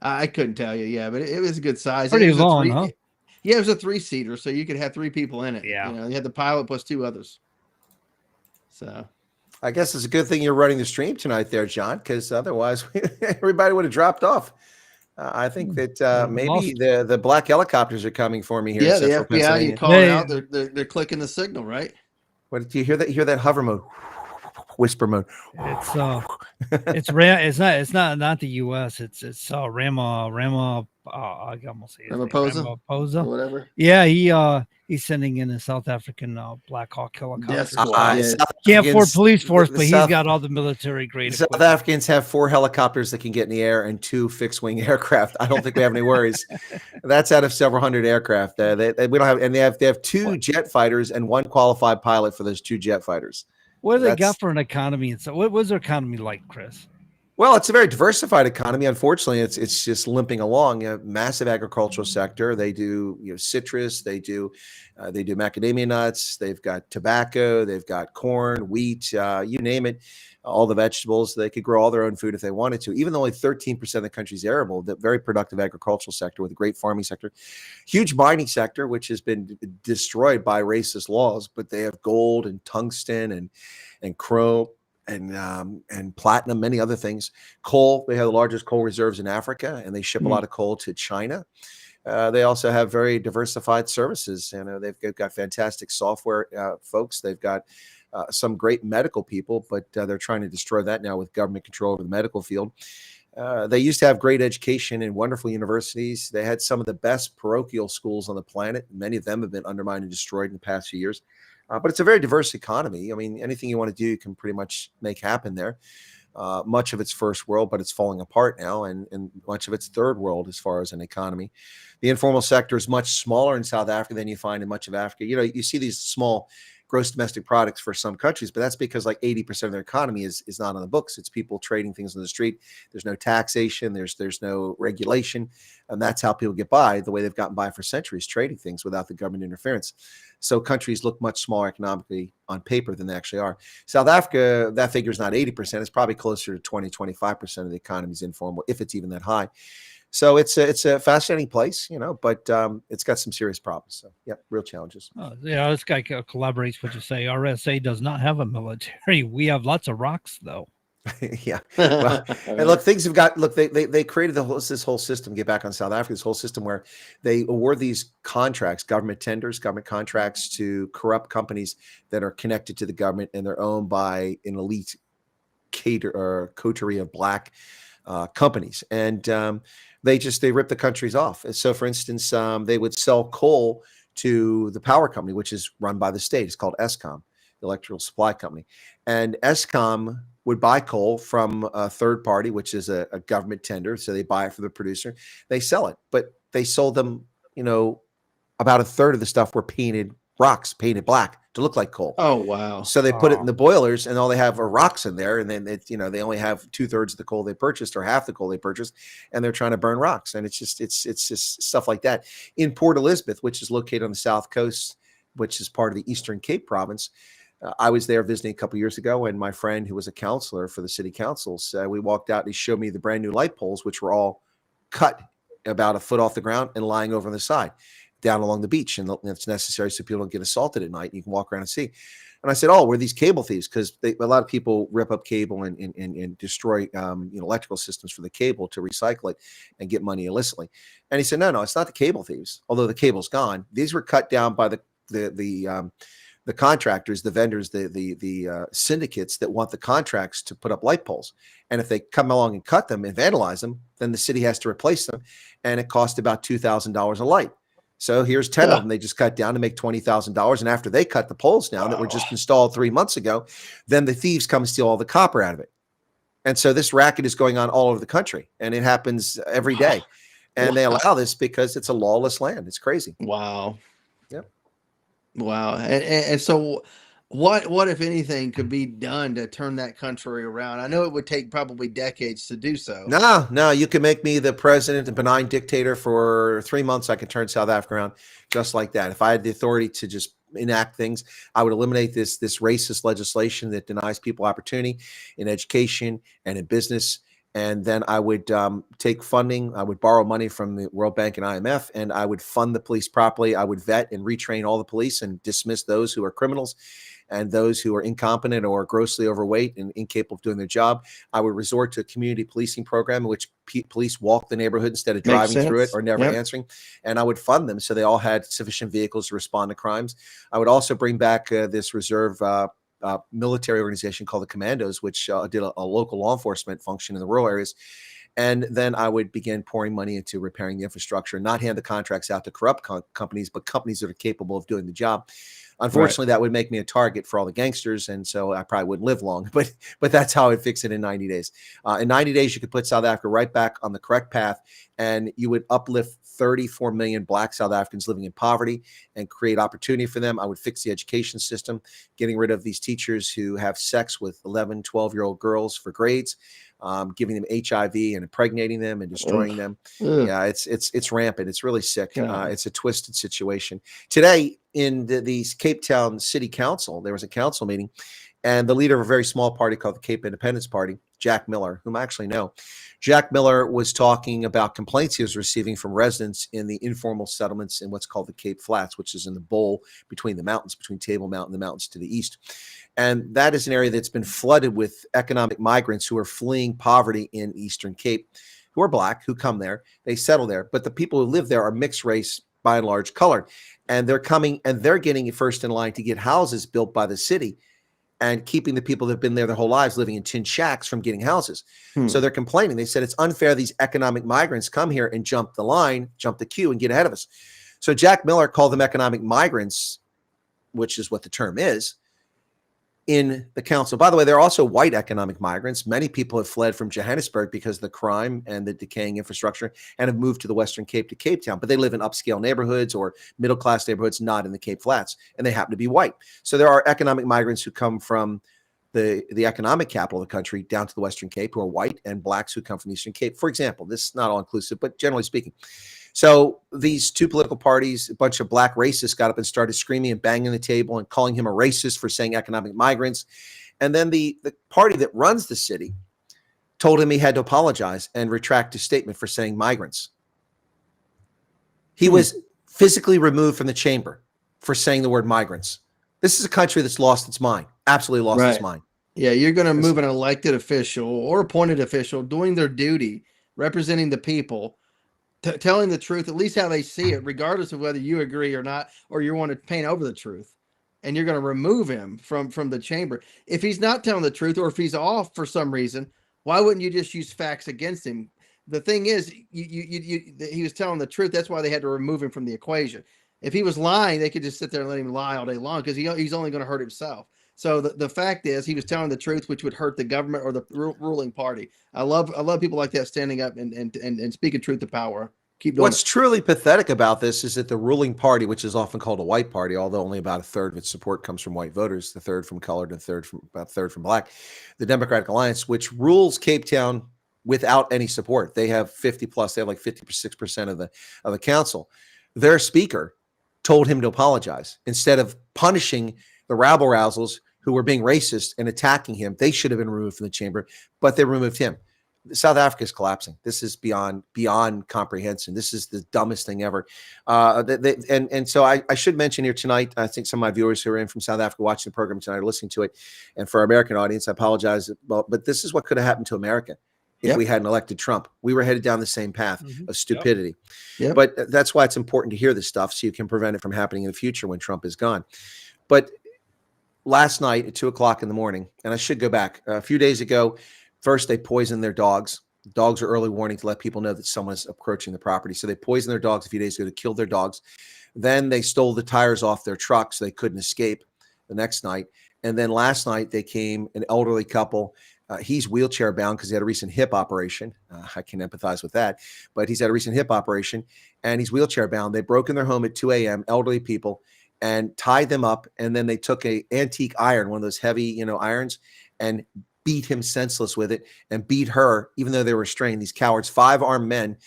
I couldn't tell you. Yeah, but it was a good size. Pretty long, huh? Yeah, it was a 3-seater, so you could have 3 people in it. Yeah. You had the pilot plus 2 others. So I guess it's a good thing you're running the stream tonight there, John, because otherwise everybody would have dropped off. I think that maybe the black helicopters are coming for me here. Yeah, in Central the FBI, you call it out, they're clicking the signal, right? What do you hear that? You hear that hover mode, whisper mode? It's it's not the U.S. It's Rama. I almost say Ramaphosa or whatever. Yeah, he's sending in a South African Black Hawk helicopter. Can't afford police force, but he's got all the military grade. South Africans have 4 helicopters that can get in the air and 2 fixed-wing aircraft. I don't think we have any worries. That's out of several hundred aircraft. We don't have, and they have 2 jet fighters and 1 qualified pilot for those 2 jet fighters. What do they got for an economy? And so, what was their economy like, Chris? Well, it's a very diversified economy. Unfortunately, it's just limping along. A massive agricultural sector. They do citrus. They do macadamia nuts. They've got tobacco. They've got corn, wheat. You name it. All the vegetables. They could grow all their own food if they wanted to. Even though only 13% of the country's arable, the very productive agricultural sector with a great farming sector, huge mining sector, which has been destroyed by racist laws. But they have gold and tungsten and chrome. And platinum, many other things. Coal, they have the largest coal reserves in Africa, and they ship a lot of coal to China. They also have very diversified services. They've got fantastic software folks. They've got some great medical people, but they're trying to destroy that now with government control over the medical field. They used to have great education and wonderful universities. They had some of the best parochial schools on the planet. Many of them have been undermined and destroyed in the past few years. But it's a very diverse economy. I mean, anything you want to do, you can pretty much make happen there. Much of it's first world, but it's falling apart now, and much of it's third world as far as an economy. The informal sector is much smaller in South Africa than you find in much of Africa. You see these small gross domestic products for some countries, but that's because like 80% of their economy is not on the books. It's people trading things on the street. There's no taxation. There's no regulation. And that's how people get by the way they've gotten by for centuries, trading things without the government interference. So countries look much smaller economically on paper than they actually are. South Africa, that figure is not 80%. It's probably closer to 20, 25% of the economy is informal, if it's even that high. So it's a fascinating place, but it's got some serious problems. So, yeah, real challenges. This guy collaborates what you say. RSA does not have a military. We have lots of rocks, though. Yeah. Well, and look, things have got, they created this whole system, get back on South Africa, this whole system where they award these contracts, government tenders, government contracts to corrupt companies that are connected to the government, and they're owned by an elite coterie of black companies. And they rip the countries off. And so, for instance, they would sell coal to the power company, which is run by the state. It's called Eskom, the electrical supply company. And Eskom would buy coal from a third party, which is a government tender. So they buy it from the producer. They sell it. But they sold them, about a third of the stuff were painted rocks painted black to look like coal. Oh, wow. So they put it in the boilers, and all they have are rocks in there. And then they only have 2/3 of the coal they purchased or half the coal they purchased, and they're trying to burn rocks. And it's just stuff like that. In Port Elizabeth, which is located on the south coast, which is part of the Eastern Cape province, I was there visiting a couple years ago, and my friend who was a counselor for the city councils, we walked out and he showed me the brand new light poles, which were all cut about a foot off the ground and lying over on the side down along the beach. And it's necessary so people don't get assaulted at night. And you can walk around and see. And I said, "Oh, we're these cable thieves," because a lot of people rip up cable and destroy electrical systems for the cable to recycle it and get money illicitly. And he said, "No, it's not the cable thieves. Although the cable's gone. These were cut down by the contractors, the vendors, the syndicates that want the contracts to put up light poles. And if they come along and cut them and vandalize them, then the city has to replace them. And it costs about $2,000 a light. So here's 10 of them they just cut down to make $20,000. And after they cut the poles down that were just installed 3 months ago, then the thieves come and steal all the copper out of it. And so this racket is going on all over the country, and it happens every day. And they allow this because it's a lawless land. It's crazy. Wow. Yep. Wow. And so what, if anything, could be done to turn that country around? I know it would take probably decades to do so. No, you can make me the president and benign dictator for 3 months. I can turn South Africa around just like that. If I had the authority to just enact things, I would eliminate this racist legislation that denies people opportunity in education and in business. And then I would take funding. I would borrow money from the World Bank and IMF, and I would fund the police properly. I would vet and retrain all the police and dismiss those who are criminals and those who are incompetent or grossly overweight and incapable of doing their job. I would resort to a community policing program in which police walk the neighborhood instead of driving through it or never answering. And I would fund them so they all had sufficient vehicles to respond to crimes. I would also bring back this reserve military organization called the Commandos, which did a local law enforcement function in the rural areas. And then I would begin pouring money into repairing the infrastructure, not hand the contracts out to corrupt companies, but companies that are capable of doing the job. Unfortunately, that would make me a target for all the gangsters, and so I probably wouldn't live long. But that's how I'd fix it in 90 days. In 90 days, you could put South Africa right back on the correct path, and you would uplift 34 million Black South Africans living in poverty and create opportunity for them. I would fix the education system, getting rid of these teachers who have sex with 11, 12-year-old girls for grades, giving them HIV and impregnating them and destroying them. Yeah, it's rampant. It's really sick. It's a twisted situation. Today in the Cape Town City Council, there was a council meeting, and the leader of a very small party called the Cape Independence Party, Jack Miller, whom I actually know. Jack Miller was talking about complaints he was receiving from residents in the informal settlements in what's called the Cape Flats, which is in the bowl between the mountains, between Table Mountain and the mountains to the east. And that is an area that's been flooded with economic migrants who are fleeing poverty in Eastern Cape, who are Black, who come there, they settle there. But the people who live there are mixed race, by and large colored. And they're coming and they're getting first in line to get houses built by the city and keeping the people that have been there their whole lives living in tin shacks from getting houses. So they're complaining. They said it's unfair these economic migrants come here and jump the line, jump the queue, and get ahead of us. So Jack Miller called them economic migrants, which is what the term is, in the council. By the way, there are also white economic migrants. Many people have fled from Johannesburg because of the crime and the decaying infrastructure and have moved to the Western Cape to Cape Town, but they live in upscale neighborhoods or middle-class neighborhoods, not in the Cape Flats, and they happen to be white. So there are economic migrants who come from the economic capital of the country down to the Western Cape who are white, and Blacks who come from the Eastern Cape, for example. This is not all inclusive, but generally speaking. So these two political parties, a bunch of Black racists got up and started screaming and banging the table and calling him a racist for saying economic migrants. And then the party that runs the city told him he had to apologize and retract his statement for saying migrants. He was physically removed from the chamber for saying the word migrants. This is a country that's lost its mind, absolutely lost its mind. Yeah, you're going to move an elected official or appointed official doing their duty, representing the people, telling the truth, at least how they see it, regardless of whether you agree or not, or you want to paint over the truth. And you're going to remove him from the chamber. If he's not telling the truth, or if he's off for some reason, why wouldn't you just use facts against him? The thing is, he was telling the truth. That's why they had to remove him from the equation. If he was lying, they could just sit there and let him lie all day long because he's only going to hurt himself. So the fact is, he was telling the truth, which would hurt the government or the ruling party. I love people like that standing up and speaking truth to power. Keep doing What's it. truly pathetic about this is that the ruling party, which is often called a white party, although only about a third of its support comes from white voters, the third from colored, and about a third from black, the Democratic Alliance, which rules Cape Town without any support. They have 50 plus. They have like 56% of the council. Their speaker told him to apologize instead of punishing the rabble rousers who were being racist and attacking him. They should have been removed from the chamber, but they removed him. South Africa is collapsing. This is beyond comprehension. This is the dumbest thing ever. And so I should mention here tonight, I think some of my viewers who are in from South Africa watching the program tonight are listening to it. And for our American audience, I apologize. But this is what could have happened to America if we hadn't elected Trump. We were headed down the same path of stupidity. Yep. But that's why it's important to hear this stuff so you can prevent it from happening in the future when Trump is gone. But last night at 2:00 in the morning, and I should go back a few days ago, first, they poisoned their dogs. Dogs are early warning to let people know that someone is approaching the property. So they poisoned their dogs a few days ago to kill their dogs. Then they stole the tires off their truck so they couldn't escape the next night. And then last night they came, an elderly couple. He's wheelchair bound because he had a recent hip operation. I can empathize with that. But he's had a recent hip operation and he's wheelchair bound. They broke in their home at 2 a.m., elderly people, and tied them up. And then they took a antique iron, one of those heavy, irons, and beat him senseless with it and beat her, even though they were restrained, these cowards, 5 armed men.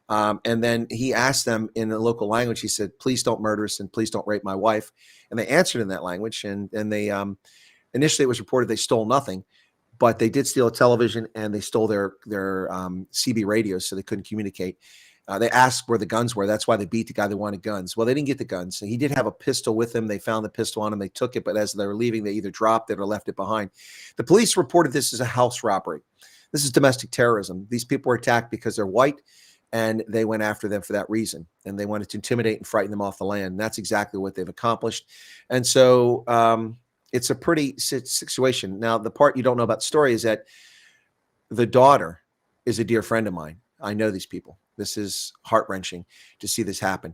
And then he asked them in the local language, he said, please don't murder us and please don't rape my wife. And they answered in that language. And they initially it was reported they stole nothing, but they did steal a television and they stole their CB radios so they couldn't communicate. They asked where the guns were. That's why they beat the guy that wanted guns. Well, they didn't get the guns. So he did have a pistol with him. They found the pistol on him. They took it, but as they were leaving, they either dropped it or left it behind. The police reported this as a house robbery. This is domestic terrorism. These people were attacked because they're white, and they went after them for that reason. And they wanted to intimidate and frighten them off the land. And that's exactly what they've accomplished. And so it's a pretty situation. Now, the part you don't know about the story is that the daughter is a dear friend of mine. I know these people. This is heart-wrenching to see this happen.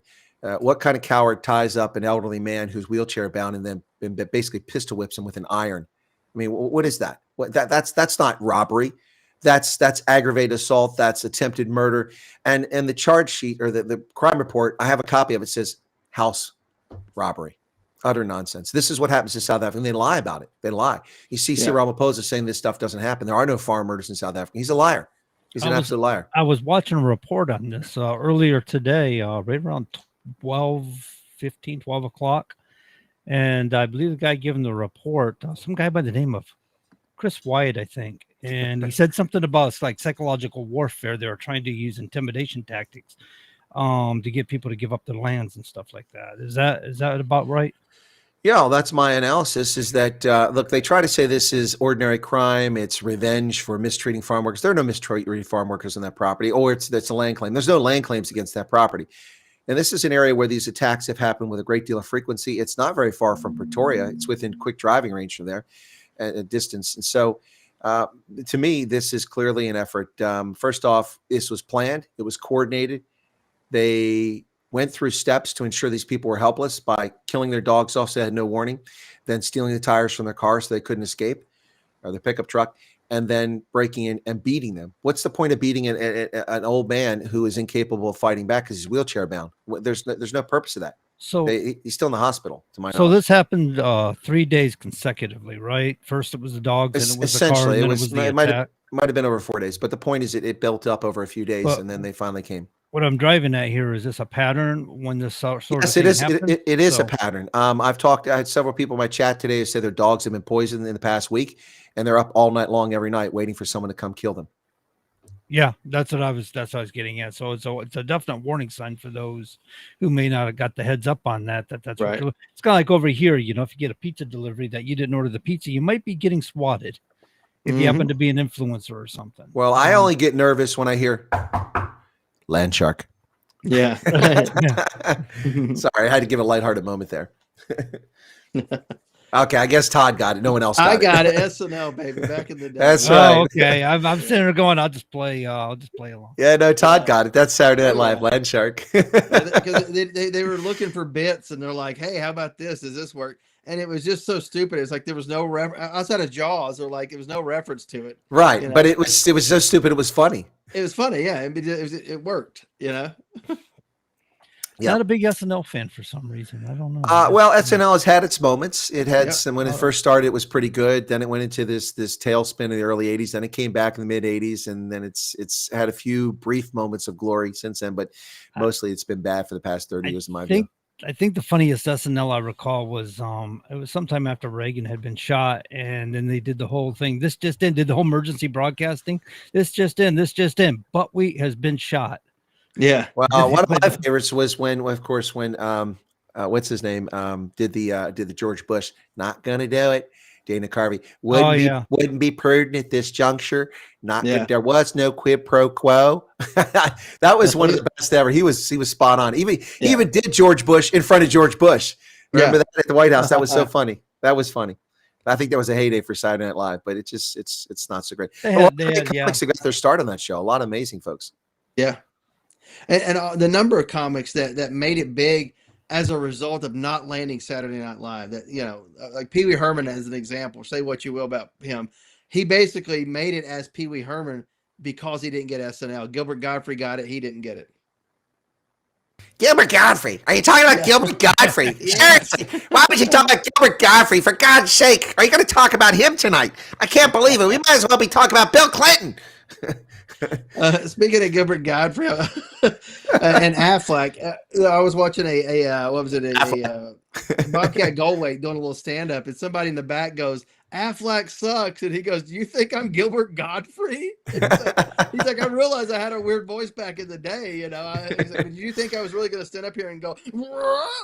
What kind of coward ties up an elderly man who's wheelchair bound and then basically pistol whips him with an iron? I mean, what is that? That's not robbery. That's aggravated assault. That's attempted murder. And the charge sheet or the crime report, I have a copy of it, says house robbery. Utter nonsense. This is what happens in South Africa. And they lie about it. They lie. You see Cyril Ramaphosa saying this stuff doesn't happen. There are no farm murders in South Africa. He's a liar. He's an absolute liar. I was watching a report on this earlier today, right around 12 o'clock. And I believe the guy giving the report, some guy by the name of Chris Wyatt, I think. And he said something about it's like psychological warfare. They were trying to use intimidation tactics to get people to give up their lands and stuff like that. Is that about right? Yeah, that's my analysis is that, look, they try to say this is ordinary crime. It's revenge for mistreating farm workers. There are no mistreating farm workers on that property, or that's a land claim. There's no land claims against that property. And this is an area where these attacks have happened with a great deal of frequency. It's not very far from Pretoria. It's within quick driving range from there, a distance. And so to me, this is clearly an effort. First off, this was planned. It was coordinated. They went through steps to ensure these people were helpless by killing their dogs off so they had no warning, then stealing the tires from their car so they couldn't escape, or their pickup truck, and then breaking in and beating them. What's the point of beating an old man who is incapable of fighting back because he's wheelchair bound? There's no purpose to that. So he's still in the hospital, to my knowledge. So this happened 3 days consecutively, right? First it was the dogs, and it was the car, and then it was the attack. Might have been over 4 days, but the point is it built up over a few days, and then they finally came. What I'm driving at here, is this a pattern when this sort of thing happens? It is a pattern. I had several people in my chat today who said their dogs have been poisoned in the past week, and they're up all night long every night waiting for someone to come kill them. Yeah, that's what I was getting at. So it's a definite warning sign for those who may not have got the heads up on that. That's right. It's kind of like over here, if you get a pizza delivery that you didn't order the pizza, you might be getting swatted if you happen to be an influencer or something. Well, I only get nervous when I hear land shark. Yeah. Sorry, I had to give a lighthearted moment there. Okay, I guess Todd got it. No one else got I it. got it. SNL, baby, back in the day. That's Oh, right. okay. I'm sitting there going, I'll just play along. Yeah, no, Todd got it. That's Saturday Night Oh, Live, yeah. Land Shark. Because they were looking for bits, and they're like, "Hey, how about this? Does this work?" And it was just so stupid. It's like there was no outside of Jaws, or like it was no reference to it. Right, You know? but it was so stupid. It was funny. It was funny, yeah. It worked, you know. Yeah. Not a big SNL fan for some reason. I don't know. Well, SNL has had its moments. It had Yep. some when it first started. It was pretty good. Then it went into this tailspin in the early '80s. Then it came back in the mid '80s, and then it's had a few brief moments of glory since then. But mostly, it's been bad for the past 30 years in my view. I think the funniest SNL I recall was it was sometime after Reagan had been shot, and then they did the whole thing. This just in, did the whole emergency broadcasting. This just in, Buckwheat has been shot. Yeah. Well, one of my favorites was when what's his name did the George Bush "Not Gonna Do It." Dana Carvey wouldn't be prudent at this juncture. There was no quid pro quo. That was one of the best ever. He was spot on. He even did George Bush in front of George Bush. Remember that at the White House? That was so funny. That was funny. I think that was a heyday for Saturday Night Live, but it's not so great. Comics got their start on that show. A lot of amazing folks. Yeah. And the number of comics that made it big as a result of not landing Saturday Night Live, that, you know, like Pee Wee Herman as an example, say what you will about him. He basically made it as Pee Wee Herman because he didn't get SNL. Gilbert Gottfried got it. He didn't get it. Gilbert Gottfried. Are you talking about Gilbert Gottfried? Seriously, why would you talk about Gilbert Gottfried? For God's sake, are you going to talk about him tonight? I can't believe it. We might as well be talking about Bill Clinton. Speaking of Gilbert Gottfried and Affleck, I was watching a Bobcat Goldthwait doing a little stand up, and somebody in the back goes, "Affleck sucks," and he goes, "Do you think I'm Gilbert Gottfried?" He's like, "I realized I had a weird voice back in the day, you know. He's like, "Do you think I was really going to stand up here and go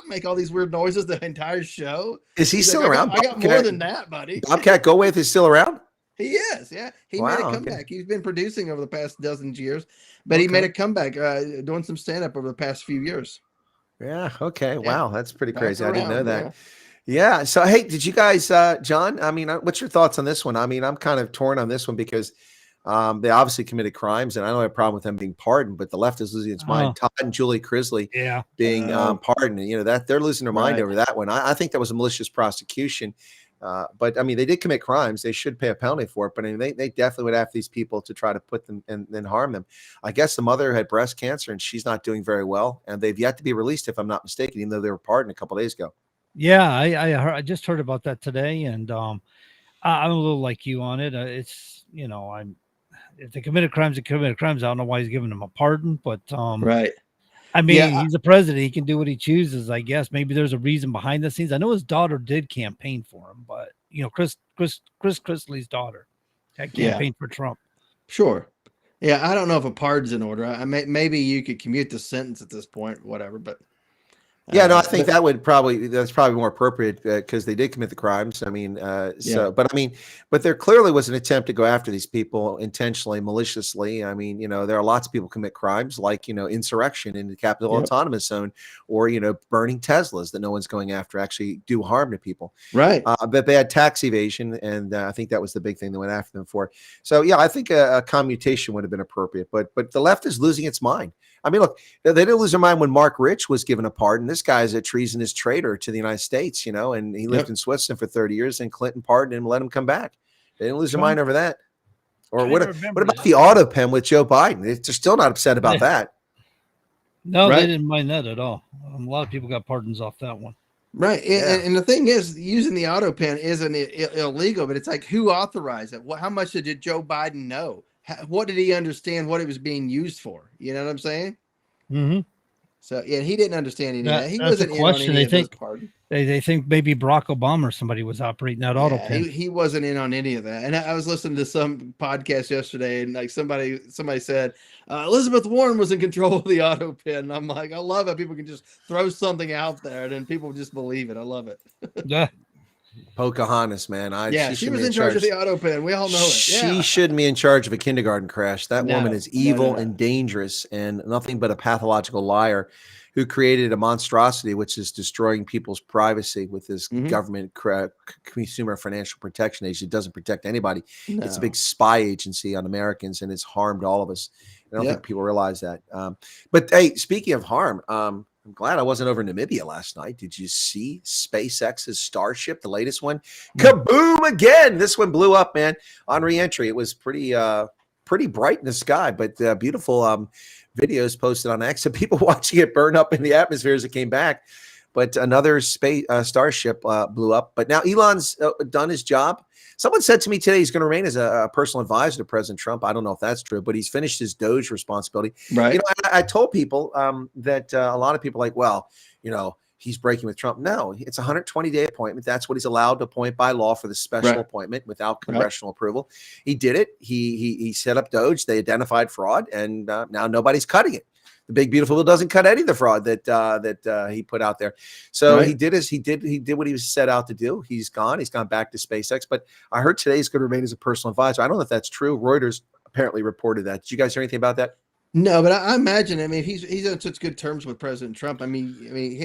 make all these weird noises the entire show?" Is he still around? I got more than that, buddy. Bobcat Goldthwait is still around? He is, yeah. He made a comeback. Okay. He's been producing over the past dozen years, but he made a comeback doing some stand-up over the past few years. Yeah, okay. Yeah. Wow, that's pretty crazy. I didn't know that. Yeah. Yeah. So, hey, did you guys, John, I mean, what's your thoughts on this one? I mean, I'm kind of torn on this one because they obviously committed crimes, and I don't have a problem with them being pardoned, but the left is losing its mind. Todd and Julie Crisley being pardoned, and, you know, that they're losing their mind over that one. I think that was a malicious prosecution. But I mean, they did commit crimes. They should pay a penalty for it. But I mean, they definitely would have these people to try to put them and then harm them. I guess the mother had breast cancer and she's not doing very well. And they've yet to be released, if I'm not mistaken, even though they were pardoned a couple of days ago. Yeah, I just heard about that today, and I'm a little like you on it. It's, you know, if they committed crimes, they committed crimes. I don't know why he's giving them a pardon, but right. I mean, he's the president. He can do what he chooses, I guess. Maybe there's a reason behind the scenes. I know his daughter did campaign for him, but, you know, Chris Chrisley's daughter had campaigned for Trump. Sure. Yeah, I don't know if a pardon's in order. Maybe you could commute the sentence at this point, whatever, but. Yeah, no, I think that's probably more appropriate because they did commit the crimes. I mean, but there clearly was an attempt to go after these people intentionally, maliciously. I mean, you know, there are lots of people commit crimes like, you know, insurrection in the Capitol Autonomous Zone, or, you know, burning Teslas that no one's going after actually do harm to people. Right. But they had tax evasion, and I think that was the big thing they went after them for. So, yeah, I think a commutation would have been appropriate. But the left is losing its mind. I mean, look, they didn't lose their mind when Mark Rich was given a pardon. This guy's a treasonous traitor to the United States, you know, and he lived in Switzerland for 30 years, and Clinton pardoned him and let him come back. They didn't lose their mind over that. Or what about the auto pen with Joe Biden? They're still not upset about that. No, they didn't mind that at all. A lot of people got pardons off that one. Right. And the thing is, using the auto pen isn't illegal, but it's like, who authorized it? How much did Joe Biden know? What did he understand what it was being used for? You know what I'm saying? Mm-hmm. So, yeah, he didn't understand any of that. He wasn't in on any of those pardons. They think maybe Barack Obama or somebody was operating that auto pen. He wasn't in on any of that. And I was listening to some podcast yesterday, and like somebody said, Elizabeth Warren was in control of the auto pen. And I'm like, I love it. People can just throw something out there, and then people just believe it. I love it. Yeah. Pocahontas, man. She was in charge of the auto pen. We all know it. She shouldn't be in charge of a kindergarten crash. That woman is evil no. and dangerous and nothing but a pathological liar who created a monstrosity, which is destroying people's privacy with this government consumer financial protection agency. It doesn't protect anybody. No. It's a big spy agency on Americans, and it's harmed all of us. I don't think people realize that. But hey, speaking of harm, I'm glad I wasn't over in Namibia last night. Did you see SpaceX's Starship, the latest one? Kaboom again. This one blew up, man, on re-entry. It was pretty bright in the sky, but beautiful videos posted on X of people watching it burn up in the atmosphere as it came back. But another Starship blew up. But now Elon's done his job. Someone said to me today he's going to remain as a personal advisor to President Trump. I don't know if that's true, but he's finished his Doge responsibility. Right. You know, I told people that a lot of people are like, well, you know, he's breaking with Trump. No, it's a 120-day appointment. That's what he's allowed to appoint by law for the special appointment without congressional approval. He did it. He set up Doge. They identified fraud, and now nobody's cutting it. The big beautiful bill doesn't cut any of the fraud that he put out there. So he did what he was set out to do. He's gone. He's gone back to SpaceX. But I heard today he's going to remain as a personal advisor. I don't know if that's true. Reuters apparently reported that. Did you guys hear anything about that? No, but I imagine. I mean, he's on such good terms with President Trump. I mean,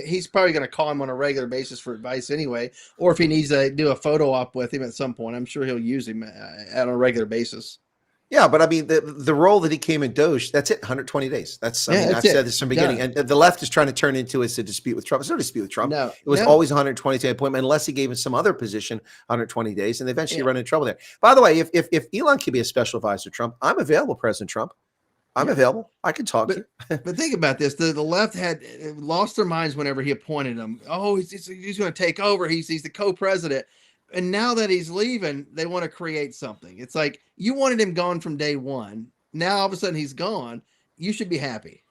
he's probably going to call him on a regular basis for advice anyway. Or if he needs to do a photo op with him at some point, I'm sure he'll use him on a regular basis. Yeah, but I mean, the role that he came in Doge, that's it, 120 days. I've said this from the beginning. And the left is trying to turn into a dispute with Trump. It's no dispute with Trump. No, it was always a 120-day appointment, unless he gave him some other position 120 days, and eventually run into trouble there. By the way, if Elon can be a special advisor to Trump, I'm available, President Trump. I'm available. I can talk to you. But think about this. The left had lost their minds whenever he appointed him. Oh, he's going to take over. He's the co-president. And now that he's leaving, they want to create something. It's like you wanted him gone from day one. Now all of a sudden he's gone. You should be happy.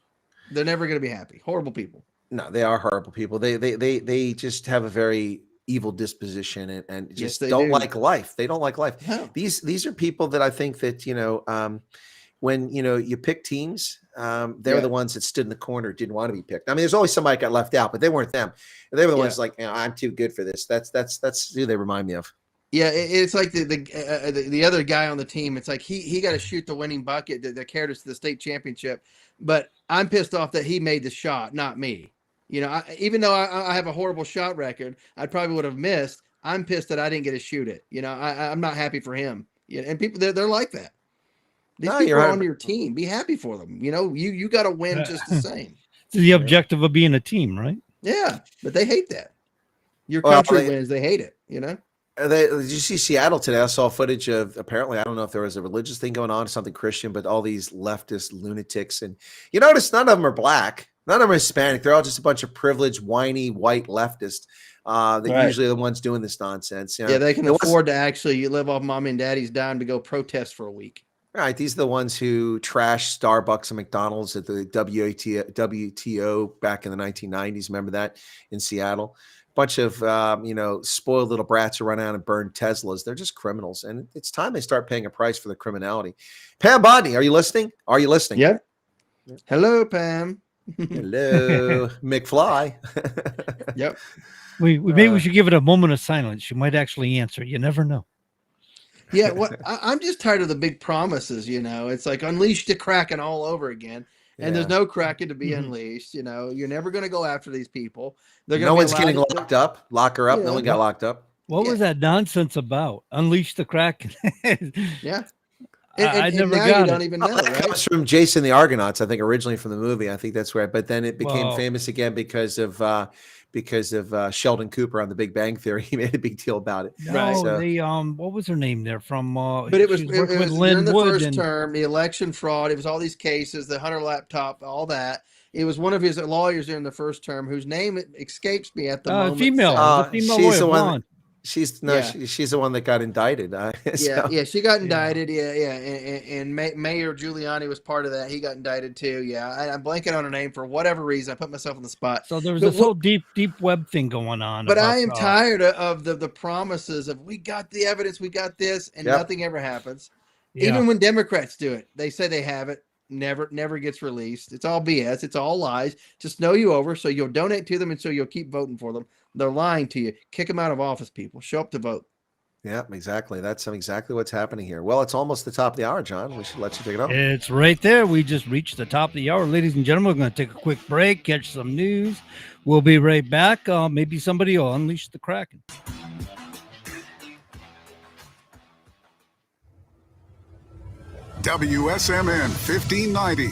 They're never going to be happy. Horrible people. No, they are horrible people. They just have a very evil disposition and just don't like life. They don't like life. No. These are people that I think that, you know, when, you know, you pick teams, they're the ones that stood in the corner, didn't want to be picked. I mean, there's always somebody that got left out, but they weren't them. They were the ones like, you know, I'm too good for this. That's who they remind me of. Yeah, it's like the other guy on the team. It's like he got to shoot the winning bucket that carried us to the state championship. But I'm pissed off that he made the shot, not me. You know, even though I have a horrible shot record, I probably would have missed. I'm pissed that I didn't get to shoot it. You know, I'm not happy for him. Yeah, and people they're like that. These people are on your team. Be happy for them. You know, you got to win just the same. It's the objective of being a team, right? Yeah, but they hate that. Your country wins. They hate it, you know? Did you see Seattle today? I saw footage of, apparently, I don't know if there was a religious thing going on or something Christian, but all these leftist lunatics. And you notice none of them are black. None of them are Hispanic. They're all just a bunch of privileged, whiny, white leftists. They're usually the ones doing this nonsense. You know? Yeah, they can afford to actually live off mommy and daddy's dime to go protest for a week. Right. These are the ones who trashed Starbucks and McDonald's at the WTO back in the 1990s. Remember that in Seattle? Bunch of, spoiled little brats who run out and burn Teslas. They're just criminals. And it's time they start paying a price for the criminality. Pam Bodney, are you listening? Are you listening? Yep. Hello, Pam. Hello, McFly. Yep. Maybe we should give it a moment of silence. You might actually answer. You never know. Yeah, I'm just tired of the big promises, you know. It's like unleash the Kraken all over again. And there's no Kraken to be unleashed, you know. You're never going to go after these people. No one's getting locked up. Lock her up. Yeah, no one got locked up. What was that nonsense about? Unleash the Kraken. Yeah. I never got it. Don't even know, that right? comes from Jason the Argonauts, I think, originally from the movie. I think that's right. But then it became famous again because of Sheldon Cooper on The Big Bang Theory. He made a big deal about it. Right. So, what was her name there from? But it was during the first term, the election fraud. It was all these cases, the Hunter laptop, all that. It was one of his lawyers during the first term whose name escapes me at the moment. Female. She's the one. She's the one that got indicted. She got indicted. And Mayor Giuliani was part of that. He got indicted too. Yeah, I'm blanking on her name for whatever reason. I put myself on the spot. So there was this whole deep web thing going on. But I am tired of the promises of we got the evidence, we got this, and nothing ever happens. Yeah. Even when Democrats do it, they say they have it. never gets released. It's all BS. It's all lies. Just know you over, so you'll donate to them, and so you'll keep voting for them. They're lying to you. Kick them out of office, people. Show up to vote. Yeah, exactly. That's exactly what's happening here. Well, it's almost the top of the hour, John. We should let you take it off. It's right there. We just reached the top of the hour. Ladies and gentlemen, we're going to take a quick break, catch some news. We'll be right back. Maybe somebody will unleash the Kraken. WSMN 1590,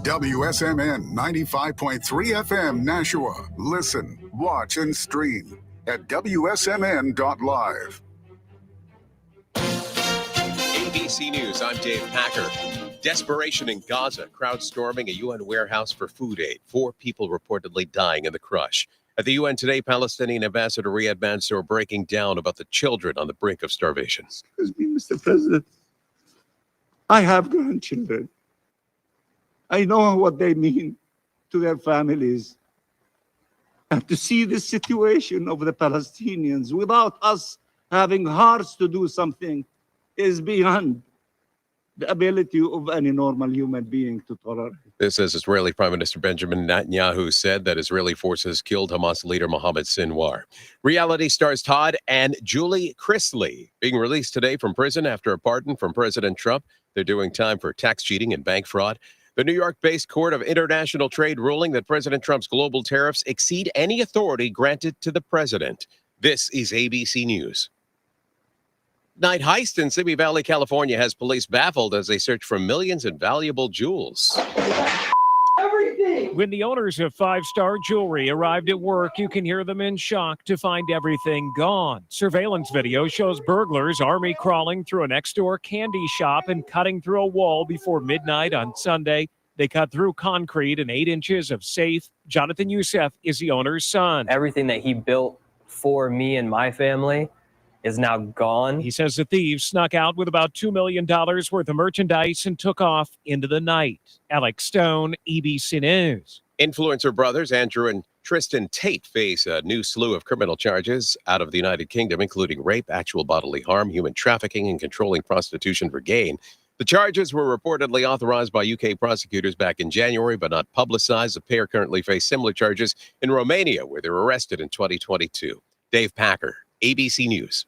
WSMN 95.3 FM Nashua. Listen, watch, and stream at wsmn.live. ABC News, I'm Dave Packer. Desperation in Gaza, crowd storming a UN warehouse for food aid. 4 people reportedly dying in the crush. At the UN today, Palestinian Ambassador Riyad Mansour breaking down about the children on the brink of starvation. Excuse me, Mr. President. I have grandchildren. I know what they mean to their families. And to see the situation of the Palestinians without us having hearts to do something is beyond the ability of any normal human being to tolerate. This as Israeli Prime Minister Benjamin Netanyahu said that Israeli forces killed Hamas leader Mohammed Sinwar. Reality stars Todd and Julie Chrisley being released today from prison after a pardon from President Trump. They're doing time for tax cheating and bank fraud. The New York-based Court of International Trade ruling that President Trump's global tariffs exceed any authority granted to the president. This is ABC News. Night heist in Simi Valley, California has police baffled as they search for millions in valuable jewels. When the owners of 5-Star Jewelry arrived at work, you can hear them in shock to find everything gone. Surveillance video shows burglars army crawling through a next-door candy shop and cutting through a wall before midnight on Sunday. They cut through concrete and 8 inches of safe. Jonathan Youssef is the owner's son. Everything that he built for me and my family is now gone. He says the thieves snuck out with about $2 million worth of merchandise and took off into the night. Alex Stone, ABC News. Influencer brothers Andrew and Tristan Tate face a new slew of criminal charges out of the United Kingdom, including rape, actual bodily harm, human trafficking, and controlling prostitution for gain. The charges were reportedly authorized by UK prosecutors back in January, but not publicized. The pair currently face similar charges in Romania, where they were arrested in 2022. Dave Packer, ABC News.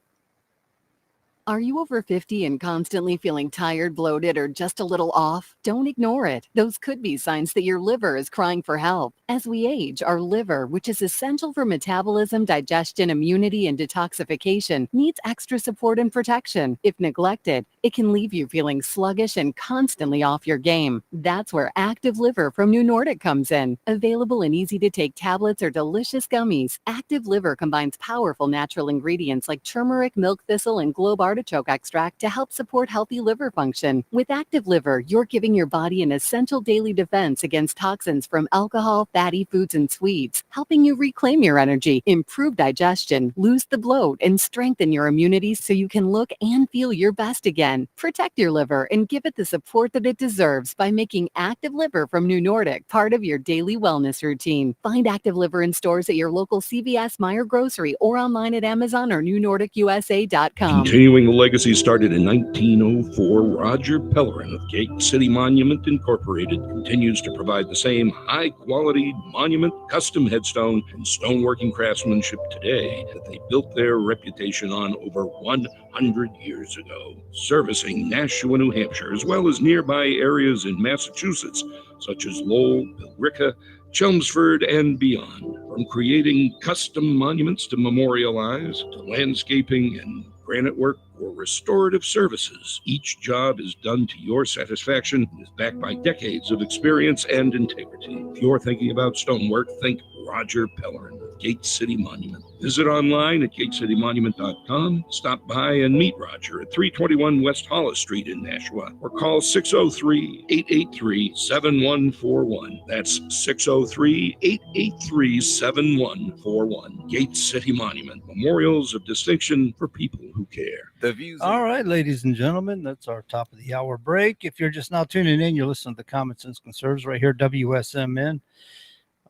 Are you over 50 and constantly feeling tired, bloated, or just a little off? Don't ignore it. Those could be signs that your liver is crying for help. As we age, our liver, which is essential for metabolism, digestion, immunity, and detoxification, needs extra support and protection. If neglected, it can leave you feeling sluggish and constantly off your game. That's where Active Liver from New Nordic comes in. Available in easy-to-take tablets or delicious gummies, Active Liver combines powerful natural ingredients like turmeric, milk thistle, and globe artichoke extract to help support healthy liver function. With Active Liver, you're giving your body an essential daily defense against toxins from alcohol, fatty foods, and sweets, helping you reclaim your energy, improve digestion, lose the bloat, and strengthen your immunity so you can look and feel your best again. Protect your liver and give it the support that it deserves by making Active Liver from New Nordic part of your daily wellness routine. Find Active Liver in stores at your local CVS, Meijer Grocery, or online at Amazon or NewNordicUSA.com. Continuing the legacy started in 1904, Roger Pellerin of Gate City Monument Incorporated continues to provide the same high-quality monument, custom headstone, and stoneworking craftsmanship today that they built their reputation on over 100 years ago, servicing Nashua, New Hampshire, as well as nearby areas in Massachusetts, such as Lowell, Billerica, Chelmsford, and beyond. From creating custom monuments to memorialize, to landscaping and granite work or restorative services, each job is done to your satisfaction and is backed by decades of experience and integrity. If you're thinking about stonework, think Roger Pellerin of Gate City Monument. Visit online at gatecitymonument.com. Stop by and meet Roger at 321 West Hollis Street in Nashua, or call 603-883-7141. That's 603-883-7141. Gate City Monument, memorials of distinction for people who care. All right, ladies and gentlemen, that's our top of the hour break. If you're just now tuning in, you're listening to the Common Sense Conservatives right here, WSMN.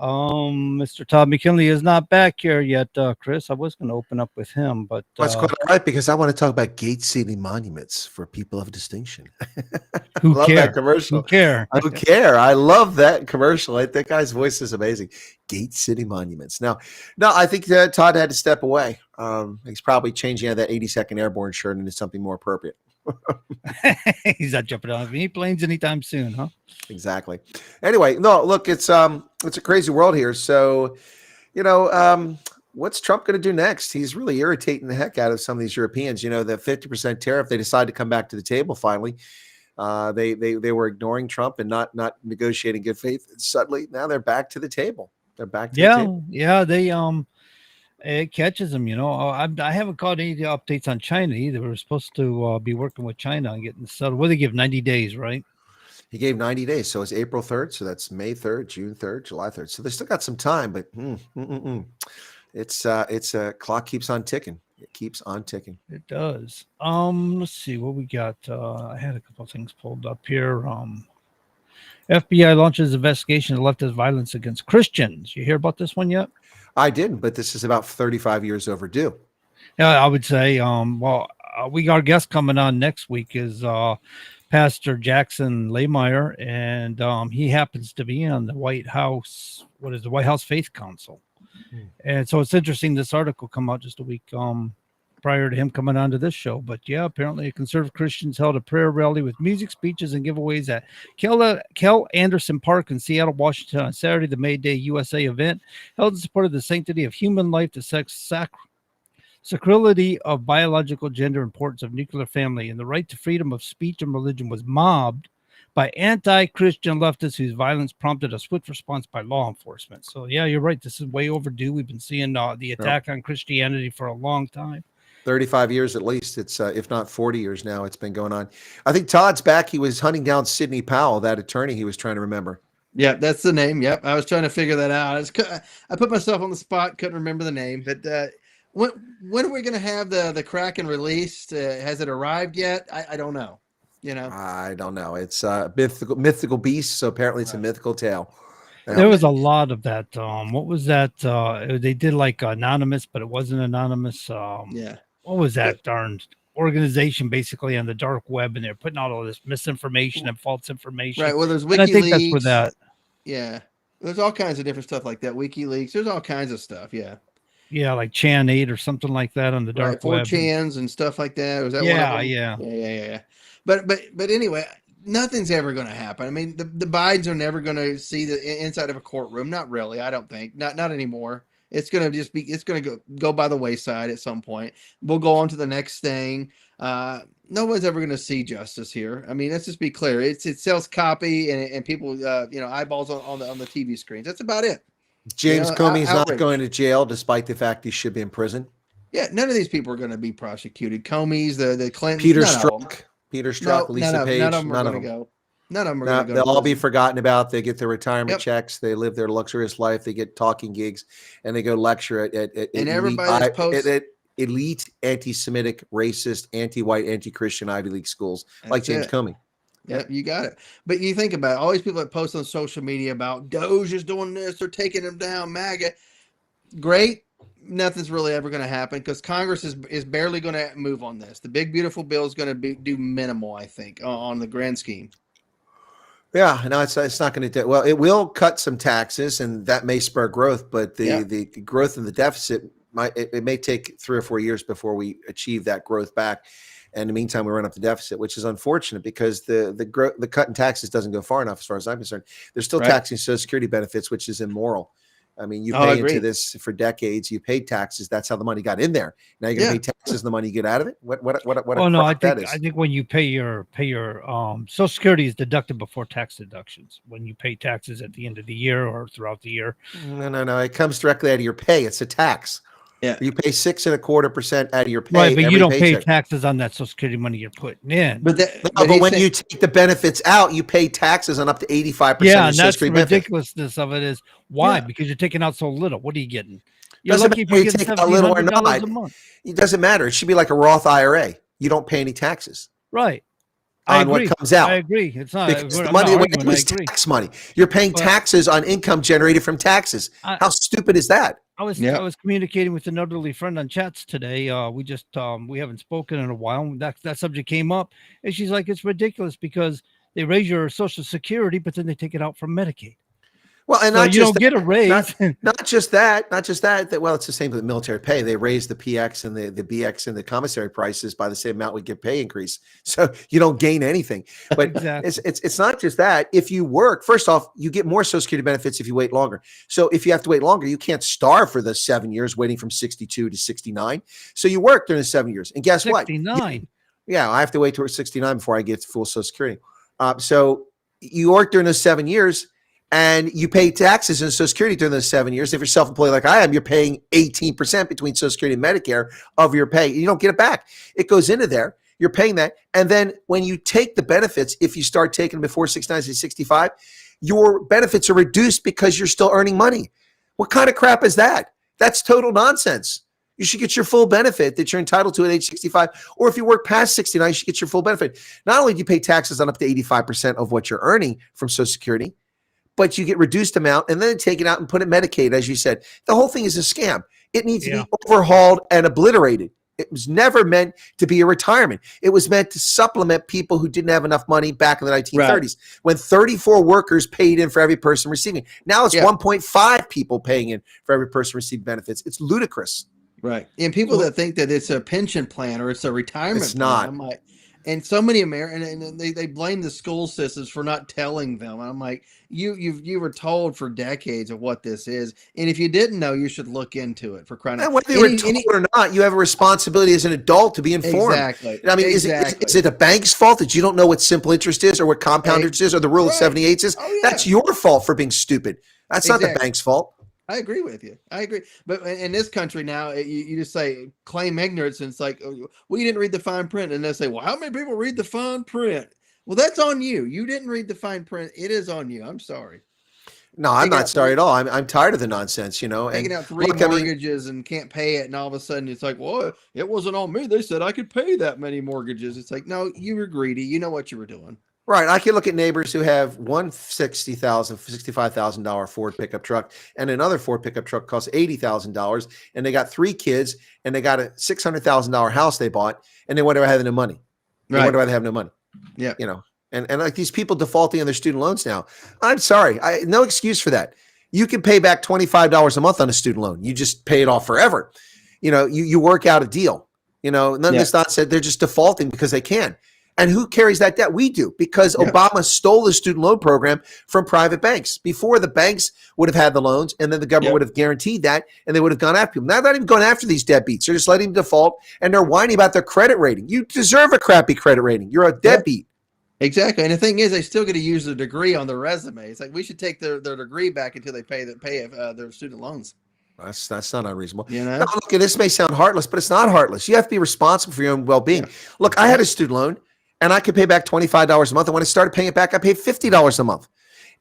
Mr. Todd McKinley is not back here yet, Chris. I was going to open up with him, but Well, it's quite all right because I want to talk about gate-city monuments for people of distinction. who Love care? that commercial. Who care? I don't care. I love that commercial. That guy's voice is amazing. Gate City Monuments. Now, no, I think that Todd had to step away. He's probably changing out of that 82nd Airborne shirt into something more appropriate. He's not jumping on any planes anytime soon, huh? Exactly. Anyway, no, look, it's a crazy world here. So, what's Trump going to do next? He's really irritating the heck out of some of these Europeans. The 50% tariff, they decided to come back to the table finally. They were ignoring Trump and not negotiating good faith. And suddenly now they're back to the table. They're back to the table. Yeah, they it catches them, I haven't caught any updates on China either. We're supposed to be working with China and getting settled. What do they give, 90 days, right? He gave 90 days. So it's April 3rd. So that's May 3rd, June 3rd, July 3rd. So they still got some time, but it's clock keeps on ticking. It keeps on ticking. It does. Let's see what we got. I had a couple of things pulled up here. FBI launches investigation of leftist violence against Christians. You hear about this one yet? I didn't, but this is about 35 years overdue. Yeah, I would say. We got our guest coming on next week is Pastor Jackson Lehmeyer, and he happens to be on the White House. What is the White House Faith Council? And so it's interesting. This article come out just a week prior to him coming on to this show. But yeah, apparently conservative Christians held a prayer rally with music, speeches, and giveaways at Kel Anderson Park in Seattle, Washington on Saturday. The May Day USA event held in support of the sanctity of human life, the sacrality of biological gender, importance of nuclear family, and the right to freedom of speech and religion was mobbed by anti-Christian leftists whose violence prompted a swift response by law enforcement. So yeah, you're right. This is way overdue. We've been seeing the attack on Christianity for a long time. 35 years at least. It's if not 40 years now, it's been going on. I think Todd's back. He was hunting down Sidney Powell, that attorney he was trying to remember. Yeah, that's the name. Yep. I was trying to figure that out. I put myself on the spot, couldn't remember the name. But when are we going to have the Kraken released? Has it arrived yet? I don't know. I don't know. It's mythical beast. So apparently it's a mythical tale. There was a lot of that. What was that? They did like anonymous, but it wasn't anonymous. Yeah. What was that darn organization basically on the dark web, and they're putting out all this misinformation and false information. Right. Well, there's WikiLeaks. And I think that's where that. Yeah. There's all kinds of different stuff like that. WikiLeaks. There's all kinds of stuff. Yeah. Yeah, like Chan 8 or something like that on the dark web. 4chans and stuff like that. Was that yeah, one of them? Yeah. But anyway, nothing's ever going to happen. I mean, the Bidens are never going to see the inside of a courtroom. Not really. I don't think. Not anymore. It's going to just be. It's going to go by the wayside at some point. We'll go on to the next thing. No one's ever going to see justice here. I mean, let's just be clear. It sells copy and people, eyeballs on the TV screens. That's about it. James Comey's not going to jail, despite the fact he should be in prison. Yeah, none of these people are going to be prosecuted. Comey's, the Clintons, Peter Strzok, Lisa Page, none of them are going to go. None of them are going to go. They'll all be forgotten about. They get their retirement checks. They live their luxurious life. They get talking gigs, and they go lecture at elite anti-Semitic, racist, anti-white, anti-Christian Ivy League schools like James Comey. Yep, you got it. But you think about it, all these people that post on social media about Doge is doing this, they're taking him down, MAGA. Great. Nothing's really ever going to happen because Congress is barely going to move on this. The big, beautiful bill is going to do minimal, I think, on the grand scheme. Yeah, no, it's not going to do well. It will cut some taxes, and that may spur growth, but the growth in the deficit it may take 3 or 4 years before we achieve that growth back. And in the meantime, we run up the deficit, which is unfortunate because the cut in taxes doesn't go far enough, as far as I'm concerned. They're still taxing Social Security benefits, which is immoral. I mean, you pay into this for decades. You paid taxes. That's how the money got in there. Now you're going to pay taxes on the money you get out of it. I think when you pay your Social Security is deducted before tax deductions. When you pay taxes at the end of the year or throughout the year. No. It comes directly out of your pay. It's a tax. Yeah, you pay 6.25% out of your pay. Right, but you don't pay taxes on that Social Security money you're putting in. But when you take the benefits out, you pay taxes on up to 85%. Yeah, and that's the ridiculousness of it. Is why? Because you're taking out so little. What are you getting? You're lucky if you get a little or not. It doesn't matter. It should be like a Roth IRA. You don't pay any taxes. Right. on what comes out. I agree. It's not Because the I'm money not it arguing, I was agree. tax money. You're paying But- taxes on income generated from taxes. How stupid is that? I was communicating with an elderly friend on chats today. We just we haven't spoken in a while. That subject came up, and she's like, "It's ridiculous because they raise your Social Security, but then they take it out from Medicaid." Well, and So not you just don't get a raise. Not just that. Well, it's the same with the military pay. They raise the PX and the BX and the commissary prices by the same amount we get pay increase. So you don't gain anything. But Exactly. it's not just that. If you work, first off, you get more Social Security benefits if you wait longer. So if you have to wait longer, you can't starve for the 7 years waiting from 62 to 69. So you work during the 7 years, and guess what? 69. Yeah, I have to wait till 69 before I get full Social Security. So you work during those 7 years. And you pay taxes and Social Security during those 7 years. If you're self-employed like I am, you're paying 18% between Social Security and Medicare of your pay. You don't get it back. It goes into there. You're paying that. And then when you take the benefits, if you start taking them before 69 to 65, your benefits are reduced because you're still earning money. What kind of crap is that? That's total nonsense. You should get your full benefit that you're entitled to at age 65. Or if you work past 69, you should get your full benefit. Not only do you pay taxes on up to 85% of what you're earning from Social Security, but you get reduced amount and then take it out and put it Medicaid, as you said. The whole thing is a scam. It needs to be overhauled and obliterated. It was never meant to be a retirement. It was meant to supplement people who didn't have enough money back in the 1930s when 34 workers paid in for every person receiving. Now it's 1.5 people paying in for every person receiving benefits. It's ludicrous. Right. And people that think that it's a pension plan or it's a retirement It's plan, not. I'm like, and so many Americans, and they blame the school systems for not telling them. I'm like, you were told for decades of what this is, and if you didn't know, you should look into it for crying out. And whether you were told or not, you have a responsibility as an adult to be informed. Exactly. I mean, is it a bank's fault that you don't know what simple interest is or what compound interest is or the rule of 78 is? That's your fault for being stupid. That's not the bank's fault. I agree with you. I agree. But in this country now, you just say claim ignorance, and it's like, well, you didn't read the fine print. And they say, well, how many people read the fine print? Well, that's on you. You didn't read the fine print. It is on you. I'm sorry. No, I'm not sorry at all. I'm tired of the nonsense, Taking out three mortgages and can't pay it, and all of a sudden it's like, well, it wasn't on me. They said I could pay that many mortgages. It's like, no, you were greedy. You know what you were doing. Right. I can look at neighbors who have one $65,000 Ford pickup truck and another Ford pickup truck costs $80,000, and they got 3 kids and they got a $600,000 house they bought, and they wonder why they have no money. They wonder why they have no money. Yeah. And like these people defaulting on their student loans now. I'm sorry. No excuse for that. You can pay back $25 a month on a student loan. You just pay it off forever. You work out a deal. None of this nonsense. They're just defaulting because they can. And who carries that debt? We do, because Obama stole the student loan program from private banks. Before, the banks would have had the loans, and then the government would have guaranteed that, and they would have gone after people. Now they're not even going after these deadbeats. They're just letting them default, and they're whining about their credit rating. You deserve a crappy credit rating. You're a deadbeat. Exactly. And the thing is, they still get to use the degree on their resume. It's like, we should take their degree back until they pay their student loans. That's not unreasonable. Now, look, this may sound heartless, but it's not heartless. You have to be responsible for your own well-being. Look, I had a student loan, and I could pay back $25 a month. And when I started paying it back, I paid $50 a month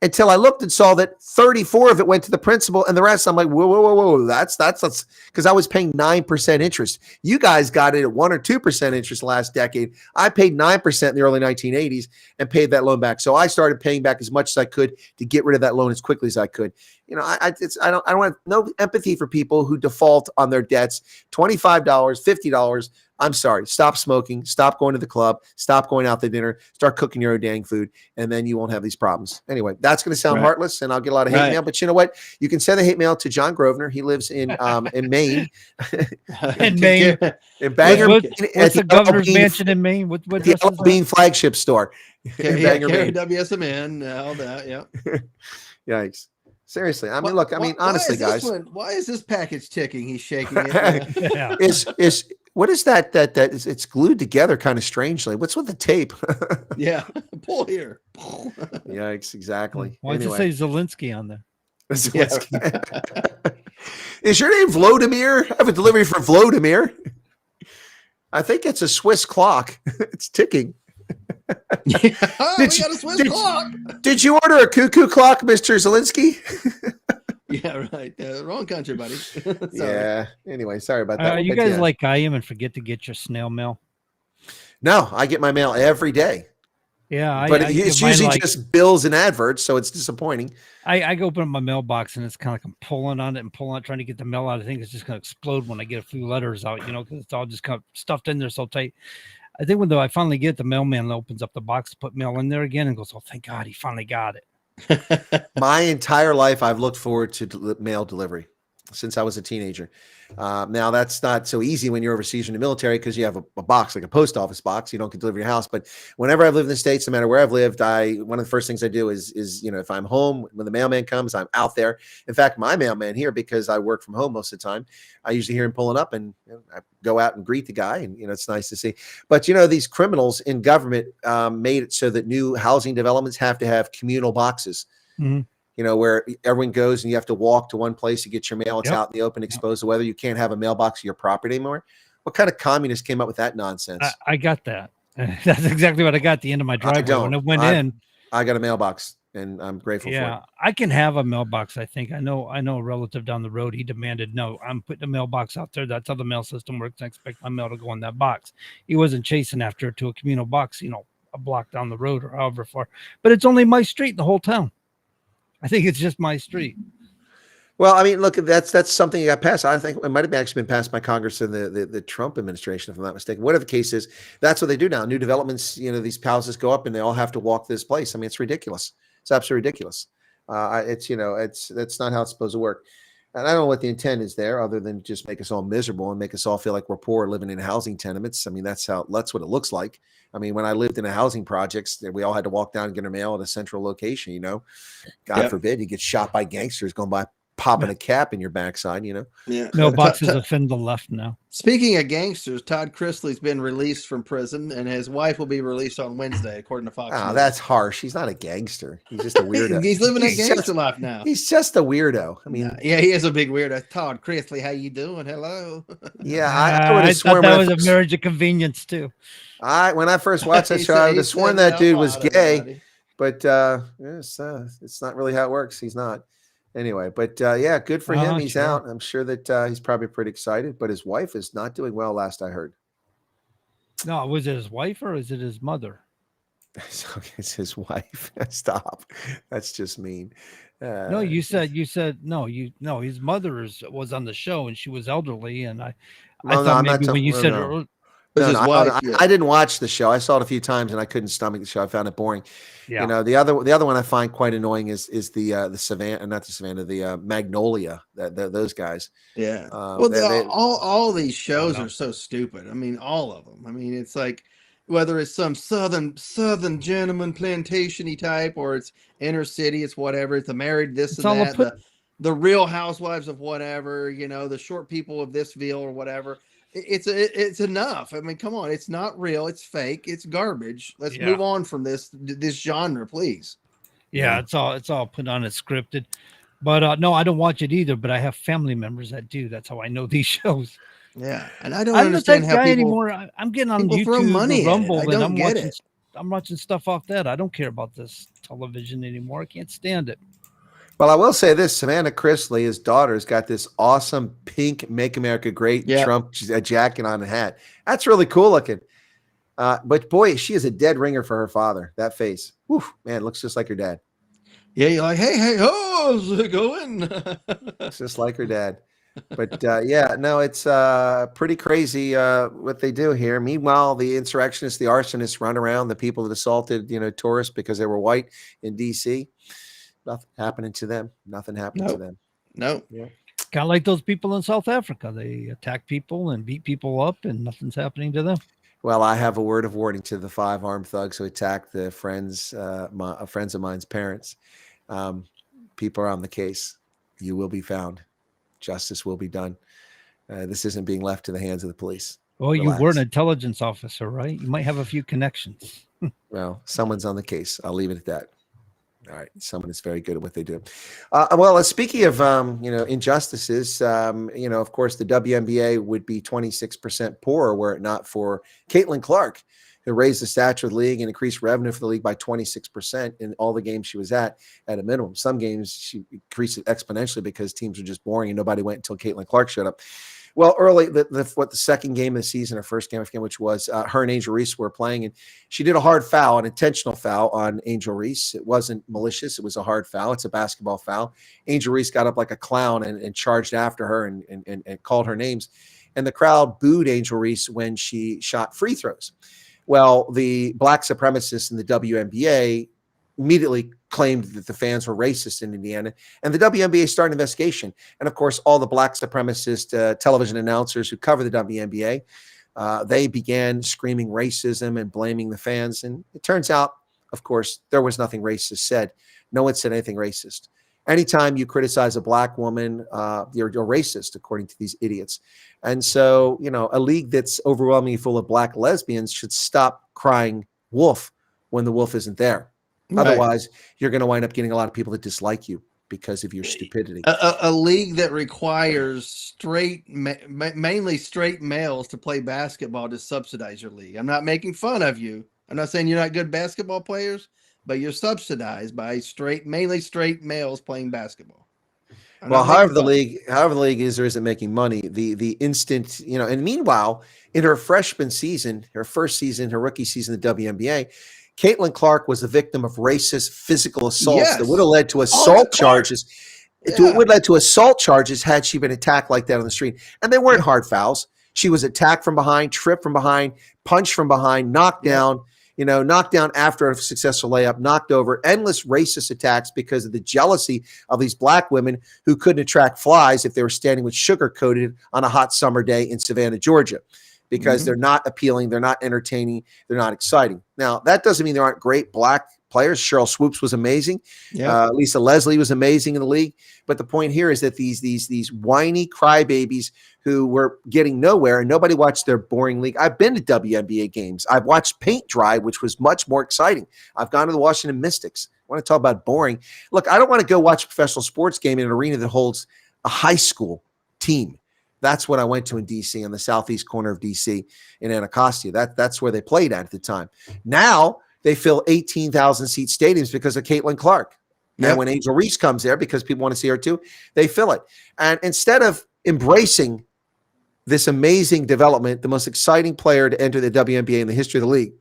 until I looked and saw that 34 of it went to the principal, and the rest, I'm like, whoa. That's because I was paying 9% interest. You guys got it at 1 or 2% interest last decade. I paid 9% in the early 1980s and paid that loan back. So I started paying back as much as I could to get rid of that loan as quickly as I could. I don't have no empathy for people who default on their debts. $25, $50. I'm sorry. Stop smoking. Stop going to the club. Stop going out to dinner. Start cooking your own dang food, and then you won't have these problems. Anyway, that's going to sound heartless, and I'll get a lot of hate mail. But you know what? You can send the hate mail to John Grosvenor. He lives in Maine. In Maine. In Bangor. What's the governor's mansion in Maine? What the L Bean flagship store. Carry WSMN, all that. Yeah. Yikes. Seriously, I mean, look, honestly, guys. Why is this package ticking? He's shaking it. What is that? It's glued together kind of strangely. What's with the tape? Pull here. Yikes! Exactly. Why does it say Zelensky on there? Is your name Vladimir? I have a delivery for Vladimir. I think it's a Swiss clock. It's ticking. We got a Swiss clock. Did you order a cuckoo clock, Mr. Zelensky? Yeah, right. Wrong country, buddy. Yeah. Anyway, sorry about that. You guys like I am and forget to get your snail mail? No, I get my mail every day. Yeah, but I it's give mine usually like just bills and adverts, so it's disappointing. I go open up my mailbox and it's kind of like I'm pulling on it and pulling on it, trying to get the mail out. I think it's just going to explode when I get a few letters out, because it's all just kind of stuffed in there so tight. I think when I finally get it, the mailman opens up the box to put mail in there again and goes, "Oh, thank God, he finally got it." My entire life, I've looked forward to mail delivery since I was a teenager. Now that's not so easy when you're overseas in the military because you have a box, like a post office box. You don't get delivered to your house. But whenever I've lived in the States, no matter where I've lived, one of the first things I do is if I'm home, when the mailman comes, I'm out there. In fact, my mailman here, because I work from home most of the time, I usually hear him pulling up and I go out and greet the guy. And, it's nice to see. But, these criminals in government made it so that new housing developments have to have communal boxes. Mm-hmm. Where everyone goes and you have to walk to one place to get your mail. It's Yep. out in the open, exposed to weather. You can't have a mailbox at your property anymore. What kind of communist came up with that nonsense? I got that. That's exactly what I got at the end of my driveway when I went in. I got a mailbox, and I'm grateful for it. I can have a mailbox. I think I know a relative down the road. He demanded, no, I'm putting a mailbox out there. That's how the mail system works. I expect my mail to go in that box. He wasn't chasing after it to a communal box, a block down the road or however far. But it's only my street in the whole town. I think it's just my street. Well, I mean, look, that's something that got passed. I think it might have actually been passed by Congress in the Trump administration, if I'm not mistaken. Whatever the case is, that's what they do now. New developments, these houses go up and they all have to walk this place. I mean, it's ridiculous. It's absolutely ridiculous. That's not how it's supposed to work. And I don't know what the intent is there, other than just make us all miserable and make us all feel like we're poor living in housing tenements. I mean, that's what it looks like. I mean, when I lived in a housing projects, we all had to walk down and get our mail at a central location. God forbid you get shot by gangsters going by popping a cap in your backside. Yeah. Mailboxes offend the left now. Speaking of gangsters, Todd Chrisley's been released from prison, and his wife will be released on Wednesday, according to Fox. Oh, that's harsh. He's not a gangster. He's just a weirdo. He's living a gangster life now. He's just a weirdo. I mean, yeah, he is a big weirdo. Todd Chrisley, how you doing? Hello. Yeah, I would have sworn that was a marriage of convenience too. When I first watched that show, I would have sworn that dude was gay, but it's not really how it works. He's not. Anyway, but good for him. He's out. I'm sure that he's probably pretty excited, but his wife is not doing well, last I heard. No, was it his wife or is it his mother? It's his wife. Stop. That's just mean. No, you said no. His mother was on the show and she was elderly, and I thought maybe when you said no. I didn't watch the show. I saw it a few times and I couldn't stomach the show. I found it boring. Yeah. The other one I find quite annoying is the Savannah, not the Savannah, the Magnolia. Those guys. Yeah. All these shows are so stupid. I mean, all of them. I mean, it's like whether it's some southern gentleman plantation-y type or it's inner city, it's whatever. It's the married this and that. The Real Housewives of whatever. The short people of thisville or whatever. It's enough. I mean, come on. It's not real. It's fake. It's garbage. Let's move on from this genre, please. Yeah, it's all put on. It's scripted. But no, I don't watch it either. But I have family members that do. That's how I know these shows. Yeah, and I don't understand how people anymore. I'm getting on YouTube, throw money Rumble, at it. I don't get it. it. I'm watching stuff off that. I don't care about this television anymore. I can't stand it. Well, I will say this: Savannah Chrisley, his daughter's got this awesome pink "Make America Great" Trump jacket on and hat. That's really cool looking. But boy, she is a dead ringer for her father. That face, whew, man, looks just like her dad. Yeah, you're like, hey, how's it going? It's just like her dad. But it's pretty crazy what they do here. Meanwhile, the insurrectionists, the arsonists run around, the people that assaulted, tourists because they were white in D.C. Nothing happening to them. Nothing happening to them. No. Yeah. Kind of like those people in South Africa. They attack people and beat people up, and nothing's happening to them. Well, I have a word of warning to the 5 armed thugs who attacked the friends of mine's parents. People are on the case. You will be found. Justice will be done. This isn't being left to the hands of the police. Well, you were an intelligence officer, right? You might have a few connections. Well, someone's on the case. I'll leave it at that. All right. Someone is very good at what they do. Well, speaking of, injustices, of course, the WNBA would be 26% poorer were it not for Caitlin Clark. It raised the stature of the league and increased revenue for the league by 26% in all the games she was at a minimum. Some games she increased it exponentially because teams were just boring and nobody went until Caitlin Clark showed up. Well, early, the second game of the season, or first game, I forget which was, her and Angel Reese were playing, and she did a hard foul, an intentional foul on Angel Reese. It wasn't malicious. It was a hard foul. It's a basketball foul. Angel Reese got up like a clown and charged after her and called her names. And the crowd booed Angel Reese when she shot free throws. Well, the black supremacists in the WNBA immediately claimed that the fans were racist in Indiana, and the WNBA started an investigation. And of course, all the black supremacist television announcers who cover the WNBA, they began screaming racism and blaming the fans. And it turns out, of course, there was nothing racist said. No one said anything racist. Anytime you criticize a black woman, you're racist, according to these idiots. And so, a league that's overwhelmingly full of black lesbians should stop crying wolf when the wolf isn't there. Right. Otherwise, you're going to wind up getting a lot of people that dislike you because of your stupidity. A league that requires mainly straight males to play basketball to subsidize your league. I'm not making fun of you. I'm not saying you're not good basketball players, but you're subsidized by mainly straight males playing basketball. Well, however the league is or isn't making money, the instant, and meanwhile, in her freshman season, her first season, her rookie season in the WNBA, Caitlin Clark was the victim of racist physical assaults that would have led to assault charges. It would have led to assault charges had she been attacked like that on the street. And they weren't hard fouls. She was attacked from behind, tripped from behind, punched from behind, knocked down, knocked down after a successful layup, knocked over, endless racist attacks because of the jealousy of these black women who couldn't attract flies if they were standing with sugar coated on a hot summer day in Savannah, Georgia. Because they're not appealing, they're not entertaining, they're not exciting. Now, that doesn't mean there aren't great black players. Cheryl Swoops was amazing. Lisa Leslie was amazing in the league. But the point here is that these whiny crybabies who were getting nowhere and nobody watched their boring league. I've been to WNBA games. I've watched paint dry, which was much more exciting. I've gone to the Washington Mystics. I want to talk about boring. Look, I don't want to go watch a professional sports game in an arena that holds a high school team. That's what I went to in D.C., on the southeast corner of D.C. in Anacostia. That's where they played at the time. Now they fill 18,000-seat stadiums because of Caitlin Clark. And when Angel Reese comes there, because people want to see her too, they fill it. And instead of embracing this amazing development, the most exciting player to enter the WNBA in the history of the league,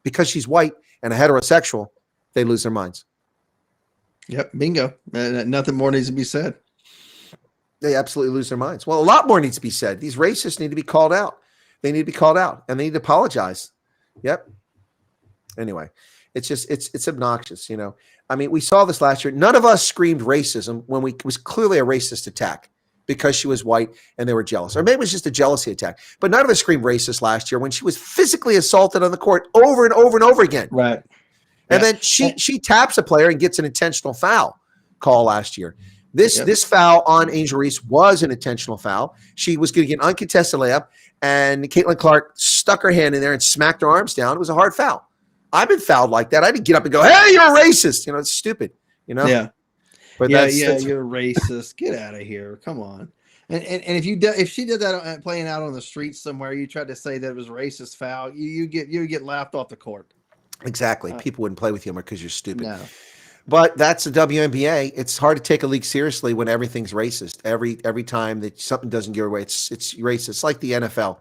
because she's white and a heterosexual, they lose their minds. Yep, bingo. Nothing more needs to be said. They absolutely lose their minds. Well, a lot more needs to be said. These racists need to be called out. They need to be called out, and they need to apologize. Yep. Anyway, it's obnoxious. I mean, we saw this last year. None of us screamed racism when it was clearly a racist attack because she was white and they were jealous, or maybe it was just a jealousy attack. But none of us screamed racist last year when she was physically assaulted on the court over and over and over again. Right. And then she taps a player and gets an intentional foul call last year. This foul on Angel Reese was an intentional foul. She was going to get an uncontested layup, and Caitlin Clark stuck her hand in there and smacked her arms down. It was a hard foul. I've been fouled like that. I didn't get up and go, "Hey, you're a racist." It's stupid. Yeah. But that's you're racist. Get out of here. Come on. And if she did that playing out on the street somewhere, you tried to say that it was a racist foul, you get laughed off the court. Exactly. People wouldn't play with you because you're stupid. No. But that's the WNBA. It's hard to take a league seriously when everything's racist. Every time that something doesn't give away, it's racist. It's like the NFL.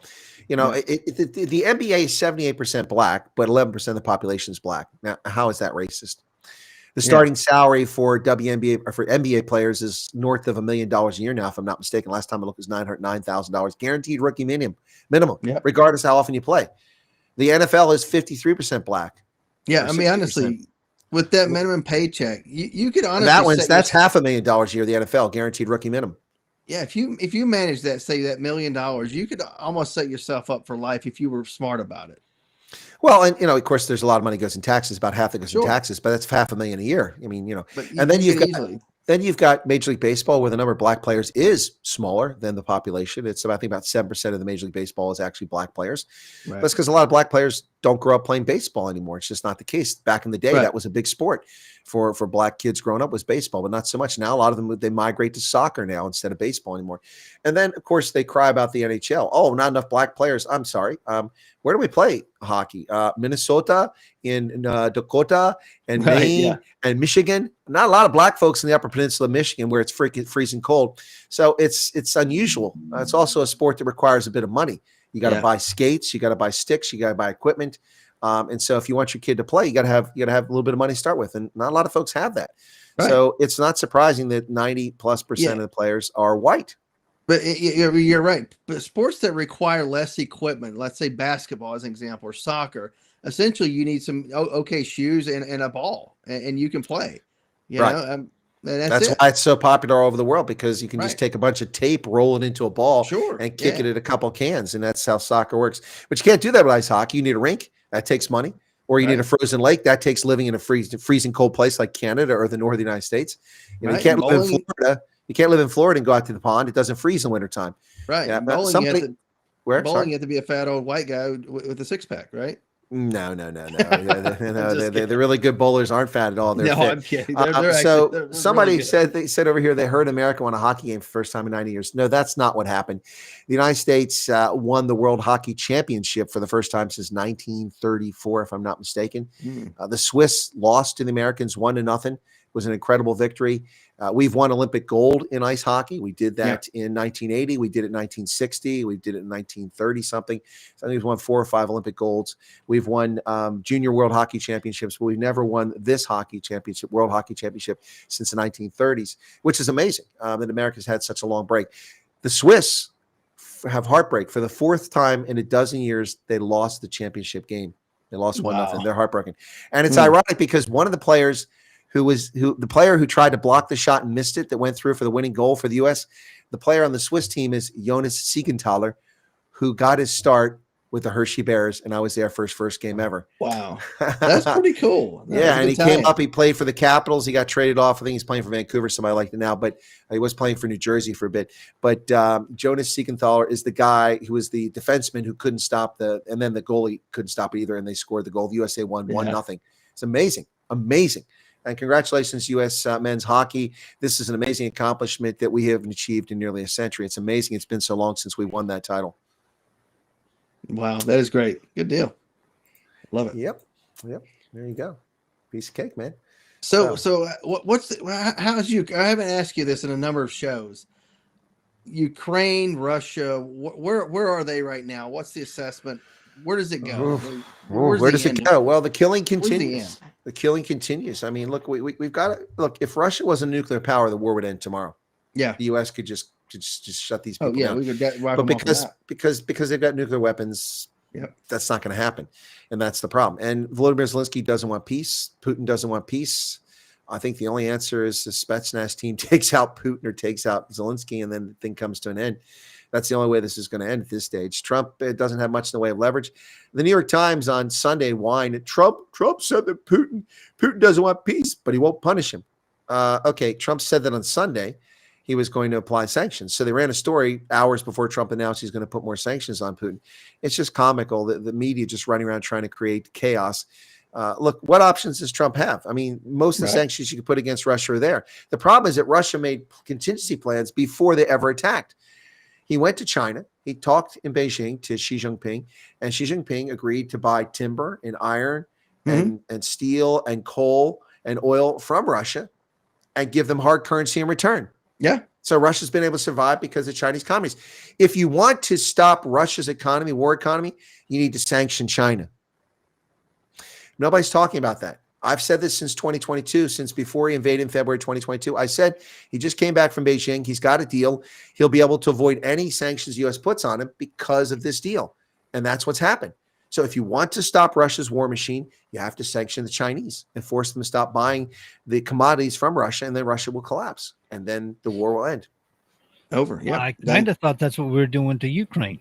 The NBA is 78% black, but 11% of the population is black. Now, how is that racist? The starting salary for WNBA or for NBA players is north of $1 million a year now, if I'm not mistaken. Last time I looked, it was $909,000 guaranteed rookie minimum, regardless of how often you play. The NFL is 53% black. Yeah, I mean, honestly, with that minimum paycheck, you could honestly that's $500,000 a year. The NFL guaranteed rookie minimum. Yeah, if you manage that, say that $1 million, you could almost set yourself up for life if you were smart about it. Well, and of course, there's a lot of money goes in taxes. About half that goes in taxes, but that's $500,000 a year. I mean, and then you've got Major League Baseball, where the number of black players is smaller than the population. It's I think about 7% of the Major League Baseball is actually black players. Right. That's because a lot of black players don't grow up playing baseball anymore. It's just not the case. Back in the day, Right. that was a big sport for black kids growing up, was baseball, but not so much. Now a lot of them, they migrate to soccer now instead of baseball anymore. And then of course they cry about the NHL. Oh, not enough black players. I'm sorry. Where do we play hockey? Minnesota, in Dakota, and Right, Maine, yeah. and Michigan. Not a lot of black folks in the Upper Peninsula of Michigan, where it's freezing cold. So it's unusual. It's also a sport that requires a bit of money. You got to Yeah. buy skates, you got to buy sticks, you got to buy equipment. And so if you want your kid to play, you got to have a little bit of money to start with, and not a lot of folks have that. Right. So it's not surprising that 90+% of the players are white. But you're right. But sports that require less equipment, let's say basketball as an example, or soccer, essentially you need some okay shoes and a ball, and you can play. You Right. know, and That's it. why it's so popular all over the world, because you can just Right. take a bunch of tape, roll it into a ball, Sure, and kick yeah. it at a couple cans, and that's how soccer works. But you can't do that with ice hockey. You need a rink. That takes money. Or you need a frozen lake. That takes living in a freezing cold place like Canada or the north of the United States. You know, Right. you can't live in Bowling- Florida. You can't live in Florida and go out to the pond. It doesn't freeze in wintertime. Right. Yeah, but Bowling, somebody, you have to, where? bowling, Sorry? you have to be a fat old white guy with a six pack, right? No. just The really good bowlers aren't fat at all. They're No, fit. I'm kidding. So they're somebody really good. they said over here they heard America won a hockey game for the first time in 90 years. No, that's not what happened. The United States won the World Hockey Championship for the first time since 1934, if I'm not mistaken. The Swiss lost to the Americans 1-0. It was an incredible victory. We've won Olympic gold in ice hockey. We did that in 1980. We did it in 1960. We did it in 1930 something. So I think we've won 4 or 5 Olympic golds. We've won junior World Hockey Championships, but we've never won this hockey championship, World Hockey Championship, since the 1930s, which is amazing that America's had such a long break. The Swiss have heartbreak. For the 4th time in a dozen years, they lost the championship game. They lost 1-0. They're heartbroken. And it's ironic because one of the players the player who tried to block the shot and missed it, that went through for the winning goal for the U.S., the player on the Swiss team is Jonas Siegenthaler, who got his start with the Hershey Bears, and I was there for his first game ever. Wow. That's pretty cool. Yeah, and he came up, he played for the Capitals. He got traded off. I think he's playing for Vancouver, somebody like it now, but he was playing for New Jersey for a bit. But Jonas Siegenthaler is the guy who was the defenseman who couldn't stop and then the goalie couldn't stop it either, and they scored the goal. The USA won 1-0. It's amazing. Amazing. And congratulations, U.S. Men's hockey. This is an amazing accomplishment that we haven't achieved in nearly a century. It's amazing. It's been so long since we won that title. Wow, that is great. Good deal. Love it. Yep. There you go. Piece of cake, man. So how's you? I haven't asked you this in a number of shows. Ukraine, Russia, where are they right now? What's the assessment? Where does it go? Where does it go? Well, the killing Where's the continues. The killing continues. I mean, look, we've got to look. If Russia was a nuclear power, the war would end tomorrow. Yeah, the U.S. could just shut these people down. we could get but because they've got nuclear weapons, that's not going to happen, and that's the problem. And Volodymyr Zelensky doesn't want peace. Putin doesn't want peace. I think the only answer is the Spetsnaz team takes out Putin or takes out Zelensky, and then the thing comes to an end. That's the only way this is going to end at this stage. Trump doesn't have much in the way of leverage. The New York Times on Sunday whined, Trump said that Putin doesn't want peace, but he won't punish him. Okay, Trump said that on Sunday he was going to apply sanctions. So they ran a story hours before Trump announced he's going to put more sanctions on Putin. It's just comical that the media just running around trying to create chaos. Look, what options does Trump have? I mean, most of the sanctions you could put against Russia are there. The problem is that Russia made contingency plans before they ever attacked. He went to China. He talked in Beijing to Xi Jinping, and Xi Jinping agreed to buy timber and iron and steel and coal and oil from Russia and give them hard currency in return. Yeah. So Russia's been able to survive because of Chinese communists. If you want to stop Russia's economy, war economy, you need to sanction China. Nobody's talking about that. I've said this since 2022, since before he invaded in February 2022. I said he just came back from Beijing. He's got a deal. He'll be able to avoid any sanctions the U.S. puts on him because of this deal. And that's what's happened. So if you want to stop Russia's war machine, you have to sanction the Chinese and force them to stop buying the commodities from Russia, and then Russia will collapse. And then the war will end. Over. Yeah. I kind of thought that's what we were doing to Ukraine.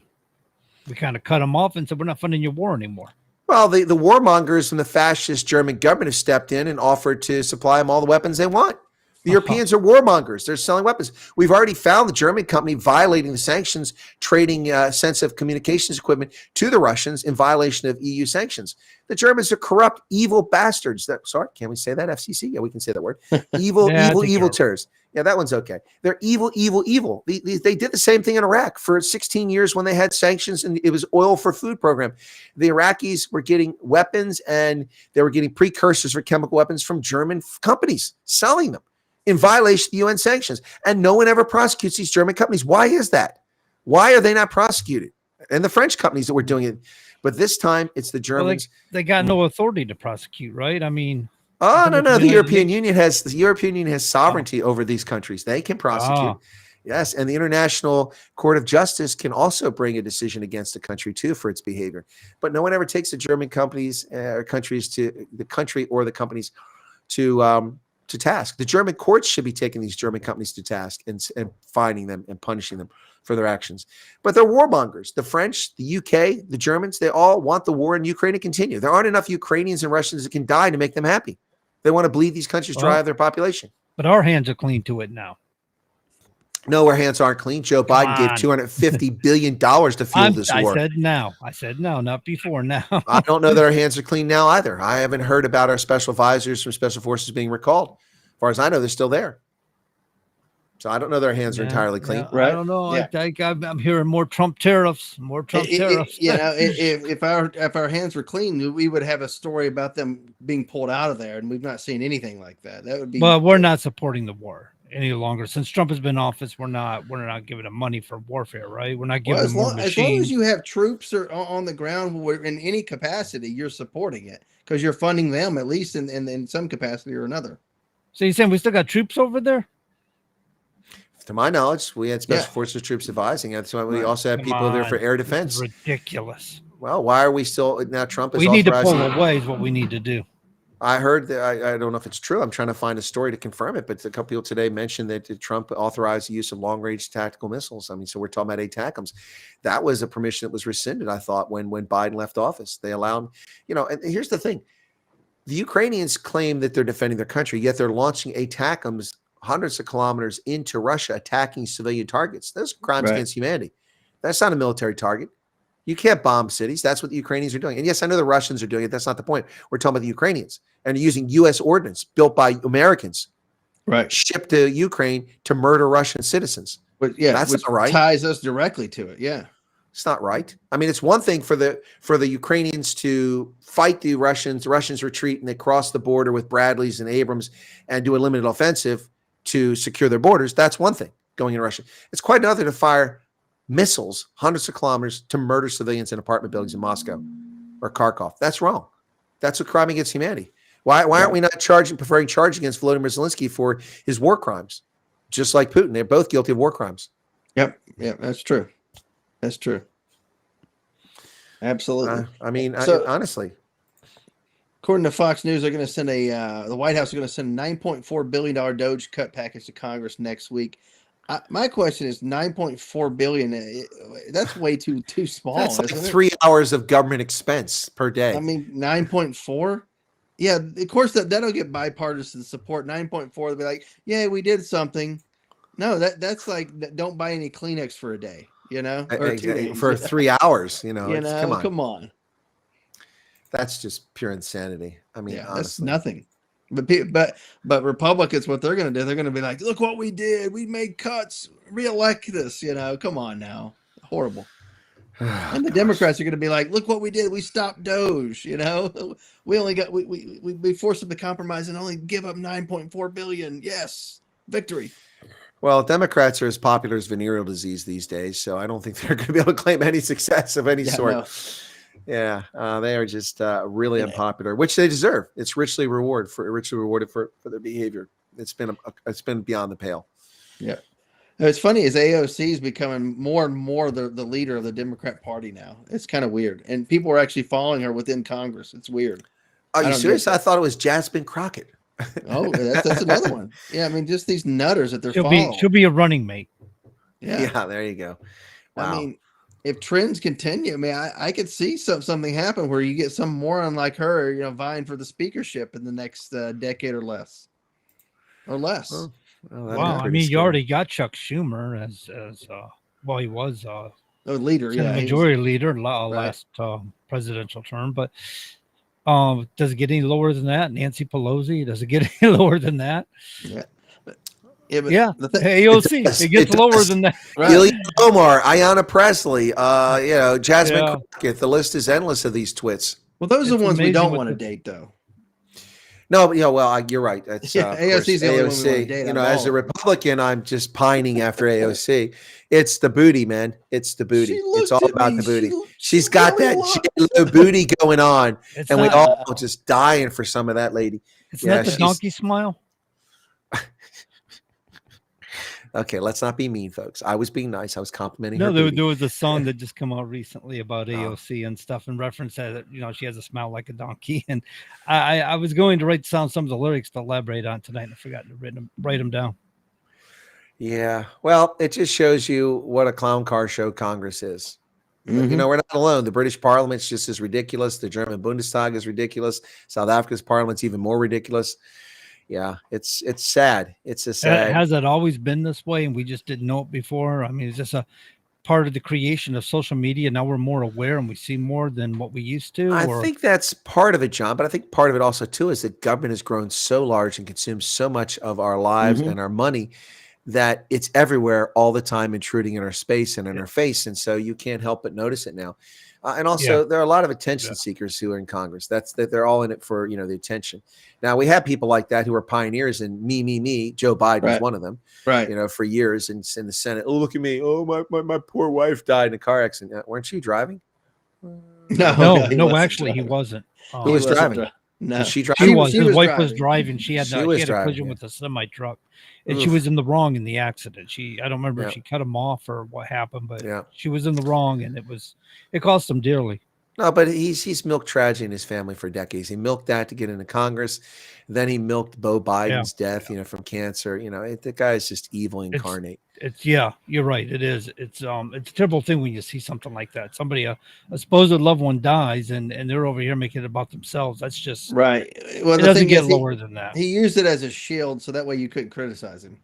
We kind of cut them off and said, we're not funding your war anymore. Well, the warmongers from the fascist German government have stepped in and offered to supply them all the weapons they want. The Europeans are warmongers. They're selling weapons. We've already found the German company violating the sanctions, trading sensitive communications equipment to the Russians in violation of EU sanctions. The Germans are corrupt, evil bastards. Sorry, can we say that, FCC? Yeah, we can say that word. Evil, evil terrorists. Yeah, that one's okay. They're evil, evil, evil. They did the same thing in Iraq for 16 years when they had sanctions and it was oil for food program. The Iraqis were getting weapons and they were getting precursors for chemical weapons from German companies, selling them in violation of the UN sanctions. And no one ever prosecutes these German companies. Why is that? Why are they not prosecuted? And the French companies that were doing it. But this time it's the Germans. Well, they got no authority to prosecute, right? I mean, oh no, the European Union has sovereignty over these countries. They can prosecute. Yes, and the International Court of Justice can also bring a decision against a country too for its behavior. But no one ever takes the German companies or countries to the country or the companies to task. The German courts should be taking these German companies to task and fining them and punishing them for their actions. But they're warmongers. The French, the UK, the Germans, they all want the war in Ukraine to continue. There aren't enough Ukrainians and Russians that can die to make them happy. They want to bleed these countries dry of their population. But our hands are clean to it now. No, our hands aren't clean. Joe Biden gave $250 billion to fuel this war. I said now, not before now. I don't know that our hands are clean now either. I haven't heard about our special advisors from special forces being recalled. As far as I know, they're still there. So I don't know their hands are entirely clean. Right? I don't know. Yeah. I'm hearing more Trump tariffs. If our hands were clean, we would have a story about them being pulled out of there, and we've not seen anything like that. That would be. Well, we're not supporting the war any longer since Trump has been in office. We're not giving them money for warfare, right? We're not giving them more machines. As long as you have troops on the ground in any capacity, you're supporting it because you're funding them at least in some capacity or another. So you're saying we still got troops over there? To my knowledge, we had special forces troops advising. That's why we also had people there for air defense. Ridiculous. Well, why are we still now? Trump is. We need to pull away. Is what we need to do. I heard that. I don't know if it's true. I'm trying to find a story to confirm it, but a couple people today mentioned that Trump authorized the use of long-range tactical missiles. I mean, so we're talking about ATACMS. That was a permission that was rescinded, I thought, when Biden left office. They allowed, and here's the thing: the Ukrainians claim that they're defending their country, yet they're launching ATACMS hundreds of kilometers into Russia, attacking civilian targets. Those are crimes against humanity. That's not a military target. You can't bomb cities. That's what the Ukrainians are doing. And yes, I know the Russians are doing it. That's not the point. We're talking about the Ukrainians and using U.S. ordnance built by Americans, shipped to Ukraine to murder Russian citizens. But yeah, that's not right. Ties us directly to it. Yeah, it's not right. I mean, it's one thing for the Ukrainians to fight the Russians. The Russians retreat and they cross the border with Bradleys and Abrams and do a limited offensive to secure their borders. That's one thing going into Russia. It's quite another to fire missiles hundreds of kilometers to murder civilians in apartment buildings in Moscow or Kharkov. That's wrong. That's a crime against humanity. Why aren't we not preferring charge against Volodymyr Zelensky for his war crimes? Just like Putin. They're both guilty of war crimes. Yep. Yeah, that's true. That's true. Absolutely. Honestly. According to Fox News, they're going to send the White House is going to send a $9.4 billion Doge cut package to Congress next week. My question is $9.4 billion. That's way too small. That's like 3 hours of government expense per day. I mean, 9.4. Yeah, of course that'll get bipartisan support. 9.4. They'll be like, yeah, we did something. No, that's like don't buy any Kleenex for a day. For 3 hours. Come on. That's just pure insanity. I mean, honestly. That's nothing. But Republicans, what they're going to do, they're going to be like, look what we did. We made cuts. Reelect this. Come on now. Horrible. And the Democrats are going to be like, look what we did. We stopped Doge. We only got we forced them to compromise and only give up $9.4 billion. Yes, victory. Well, Democrats are as popular as venereal disease these days, so I don't think they're going to be able to claim any success of any sort. No. Yeah, they are just really unpopular, which they deserve. It's richly rewarded for their behavior. It's been beyond the pale. Yeah, it's funny as AOC is becoming more and more the leader of the Democrat Party now. It's kind of weird, and people are actually following her within Congress. It's weird. Are you serious? I thought it was Jasmine Crockett. Oh, that's another one. Yeah, I mean, just these nutters that they're following. She'll be a running mate. Yeah, there you go. Wow. I mean, if trends continue, I mean, I could see something happen where you get some moron like her, vying for the speakership in the next decade or less. or less. Wow, I mean, you already got Chuck Schumer as well. He was a leader, Senate Majority Leader last presidential term. But does it get any lower than that? Nancy Pelosi, does it get any lower than that? Yeah. AOC, it gets lower than that. Ilya Omar, Ayanna Presley, Jasmine Crockett. The list is endless of these twits. Well, those are the ones we don't want to date, though. No, you're right. That's AOC is the only one we want to date. As a Republican, I'm just pining after AOC. It's the booty, man. It's the booty. It's all about the booty. She's got that J-Lo booty going on, and we all just dying for some of that lady. It's not the donkey smile. Okay, let's not be mean, folks. I was being nice. I was complimenting her. No, there was a song that just come out recently about AOC and stuff, and reference that she has a smile like a donkey. And I was going to write down some of the lyrics to elaborate on tonight, and I forgot to write them down. Yeah, well, it just shows you what a clown car show Congress is. Mm-hmm. We're not alone. The British Parliament's just as ridiculous. The German Bundestag is ridiculous. South Africa's Parliament's even more ridiculous. Yeah, it's sad. It's a sad. Has it always been this way, and we just didn't know it before? I mean, is this a part of the creation of social media? Now we're more aware and we see more than what we used to. I think that's part of it, John. But I think part of it also too is that government has grown so large and consumes so much of our lives and our money that it's everywhere all the time, intruding in our space and in our face, and so you can't help but notice it now. And also, there are a lot of attention seekers who are in Congress. They're all in it for the attention. Now we have people like that who are pioneers in me. Joe Biden is one of them. Right. For years in the Senate. Oh, look at me. Oh, my poor wife died in a car accident. Weren't you driving? No, actually, he wasn't. He was driving. No, was she driving? She was. His wife driving. was driving. She had a collision with a semi truck, and she was in the wrong in the accident. I don't remember if she cut him off or what happened, but she was in the wrong, and it cost him dearly. No, but he's milked tragedy in his family for decades. He milked that to get into Congress. Then he milked Beau Biden's death, from cancer. The guy is just evil incarnate. You're right. It is. It's a terrible thing when you see something like that. Somebody, a supposed loved one dies, and they're over here making it about themselves. That's just right. Well, it doesn't get lower than that. He used it as a shield, so that way you couldn't criticize him.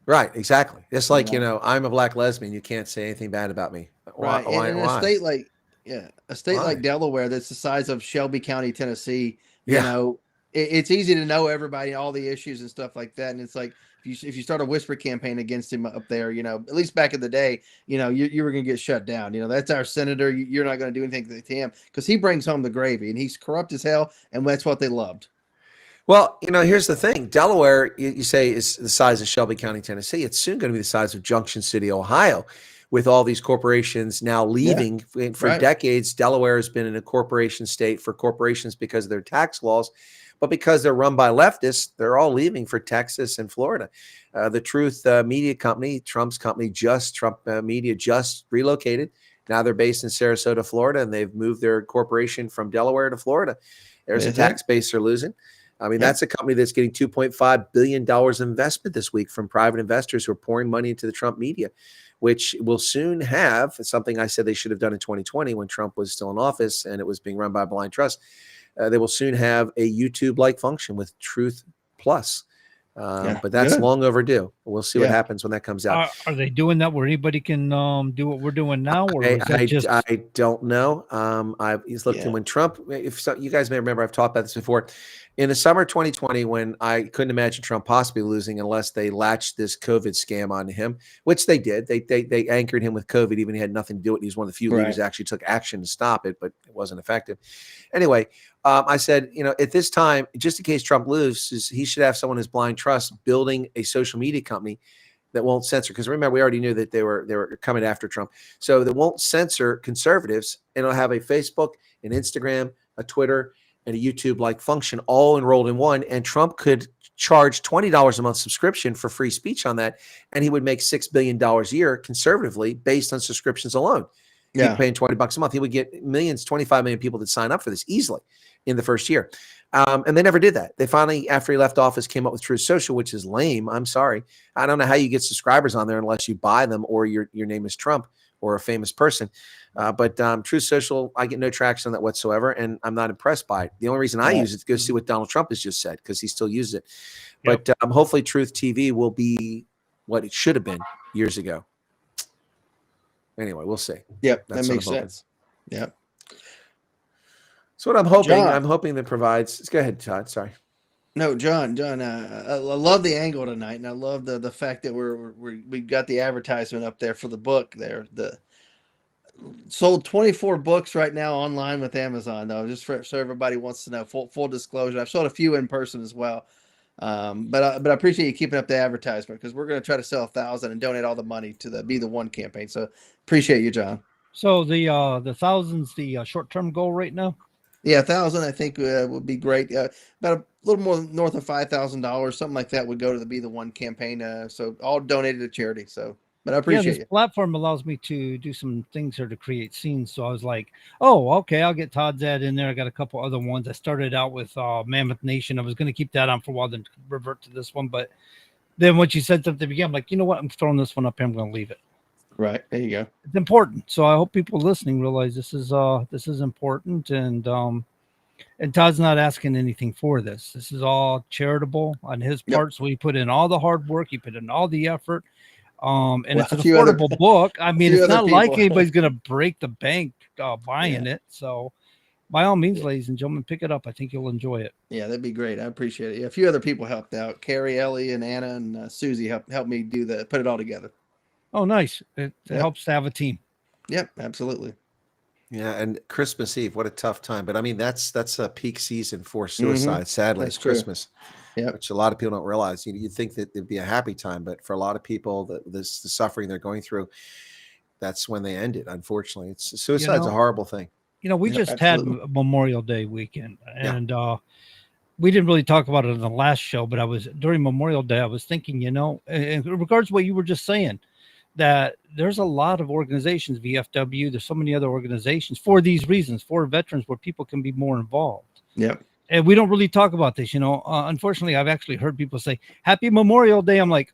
Right. Exactly. It's like I'm a black lesbian. You can't say anything bad about me. Right. Why? And in a state like like Delaware, that's the size of Shelby County, Tennessee. It's easy to know everybody, all the issues and stuff like that. And it's like if you start a whisper campaign against him up there, at least back in the day, you were going to get shut down. That's our senator. You're not going to do anything to him because he brings home the gravy and he's corrupt as hell. And that's what they loved. Well, here's the thing. Delaware, you say, is the size of Shelby County, Tennessee. It's soon going to be the size of Junction City, Ohio. With all these corporations now leaving for decades, Delaware has been in a corporation state for corporations because of their tax laws, but because they're run by leftists, they're all leaving for Texas and Florida. The Truth Media Company, Trump's company, Trump Media, just relocated. Now they're based in Sarasota, Florida, and they've moved their corporation from Delaware to Florida. There's a tax base they're losing. I mean, that's a company that's getting $2.5 billion in investment this week from private investors who are pouring money into the Trump media, which will soon have something I said they should have done in 2020 when Trump was still in office and it was being run by blind trust. They will soon have a YouTube-like function with Truth Plus. But that's long overdue. We'll see what happens when that comes out. Are they doing that where anybody can do what we're doing now? Or I don't know. He's looking when Trump, you guys may remember, I've talked about this before. In the summer of 2020, when I couldn't imagine Trump possibly losing unless they latched this COVID scam onto him, which they did. They anchored him with COVID, even he had nothing to do with it. He's one of the few leaders that actually took action to stop it, but it wasn't effective. Anyway, I said, at this time, just in case Trump loses, he should have someone as blind trust building a social media company that won't censor. Because remember, we already knew that they were coming after Trump. So that won't censor conservatives, and it'll have a Facebook, an Instagram, a Twitter, and a YouTube-like function all enrolled in one. And Trump could charge $20 a month subscription for free speech on that, and he would make $6 billion a year conservatively based on subscriptions alone. He'd paying $20 a month. He would get 25 million people that sign up for this easily in the first year. And they never did that. They finally, after he left office, came up with Truth Social, which is lame. I'm sorry. I don't know how you get subscribers on there unless you buy them or your name is Trump, or a famous person. But Truth Social, I get no traction on that whatsoever, and I'm not impressed by it. The only reason I use it is to go see what Donald Trump has just said, because he still uses it. But hopefully Truth TV will be what it should have been years ago. Anyway, we'll see. Yep, That's that what makes I'm hoping. sense. Yep. So what I'm hoping, John. that provides. Go ahead, Todd. Sorry. No, John. I love the angle tonight, and I love the fact that we got the advertisement up there for the book. There, the sold 24 books right now online with Amazon, though. Just so everybody wants to know, full disclosure, I've sold a few in person as well. But I appreciate you keeping up the advertisement, because we're going to try to sell 1,000 and donate all the money to the Be the One campaign. So appreciate you, John. So the 1,000's the short-term goal right now. Yeah, 1,000 I think would be great. About a little more north of $5,000, something like that, would go to the Be the One campaign. So all donated to charity. So, but I appreciate this platform allows me to do some things here to create scenes. So I was like, oh, okay, I'll get Todd's ad in there. I got a couple other ones. I started out with Mammoth Nation. I was going to keep that on for a while, then revert to this one. But then once you said something at the beginning, I'm like, you know what? I'm throwing this one up here. I'm going to leave it. Right. There you go. It's important. So I hope people listening realize this is important. And Todd's not asking anything for this. This is all charitable on his part. So he put in all the hard work. He put in all the effort. And it's an affordable book. I mean, it's not like anybody's going to break the bank buying it. So by all means, ladies and gentlemen, pick it up. I think you'll enjoy it. Yeah, that'd be great. I appreciate it. Yeah, a few other people helped out. Carrie, Ellie, and Anna, and Susie helped me put it all together. Oh, nice. It helps to have a team. Yep, absolutely. Yeah, and Christmas Eve, what a tough time. But I mean, that's a peak season for suicide. Sadly, That's it's Christmas. Yeah, which a lot of people don't realize. You'd think that it'd be a happy time, but for a lot of people, the suffering they're going through, that's when they end it. Unfortunately, suicide's a horrible thing. We just had Memorial Day weekend, and we didn't really talk about it in the last show. But during Memorial Day, I was thinking, in regards to what you were just saying, that there's a lot of organizations, VFW, there's so many other organizations for these reasons, for veterans, where people can be more involved. Yep. And we don't really talk about this, unfortunately, I've actually heard people say Happy Memorial Day. I'm like,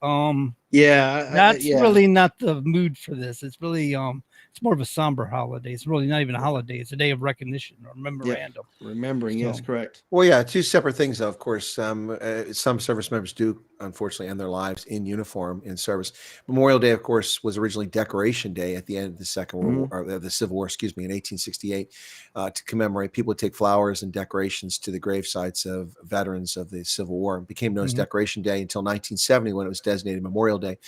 that's really not the mood for this. It's really, it's more of a somber holiday. It's really not even a holiday. It's a day of recognition or memorandum. Yeah. Remembering, yes, correct. Well, yeah, two separate things, though, of course. Some service members do, unfortunately, end their lives in uniform in service. Memorial Day, of course, was originally Decoration Day at the end of the Second World War, or the Civil War, in 1868, to commemorate. People would take flowers and decorations to the grave sites of veterans of the Civil War. It became known as Decoration Day until 1970, when it was designated Memorial Day.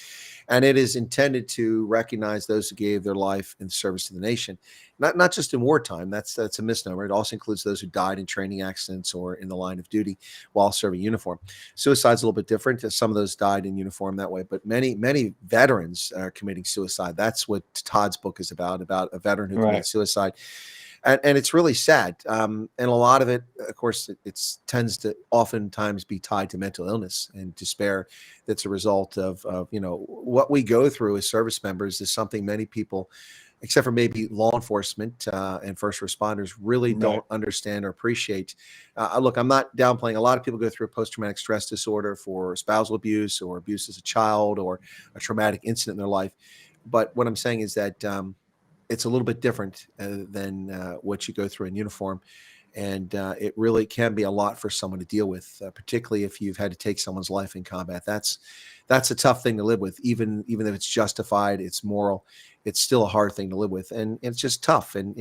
And it is intended to recognize those who gave their life in service to the nation, not just in wartime. That's a misnomer. It also includes those who died in training accidents or in the line of duty while serving uniform. Suicide's a little bit different. Some of those died in uniform that way, but many veterans are committing suicide. That's what Todd's book is about a veteran who committed suicide. And it's really sad. And a lot of it, of course, it tends to oftentimes be tied to mental illness and despair. That's a result of what we go through as service members is something many people, except for maybe law enforcement and first responders, really don't understand or appreciate. Look, I'm not downplaying. A lot of people go through a post-traumatic stress disorder for spousal abuse or abuse as a child or a traumatic incident in their life. But what I'm saying is that it's a little bit different than what you go through in uniform. And it really can be a lot for someone to deal with, particularly if you've had to take someone's life in combat. That's a tough thing to live with, even if it's justified, it's moral. It's still a hard thing to live with, and it's just tough. And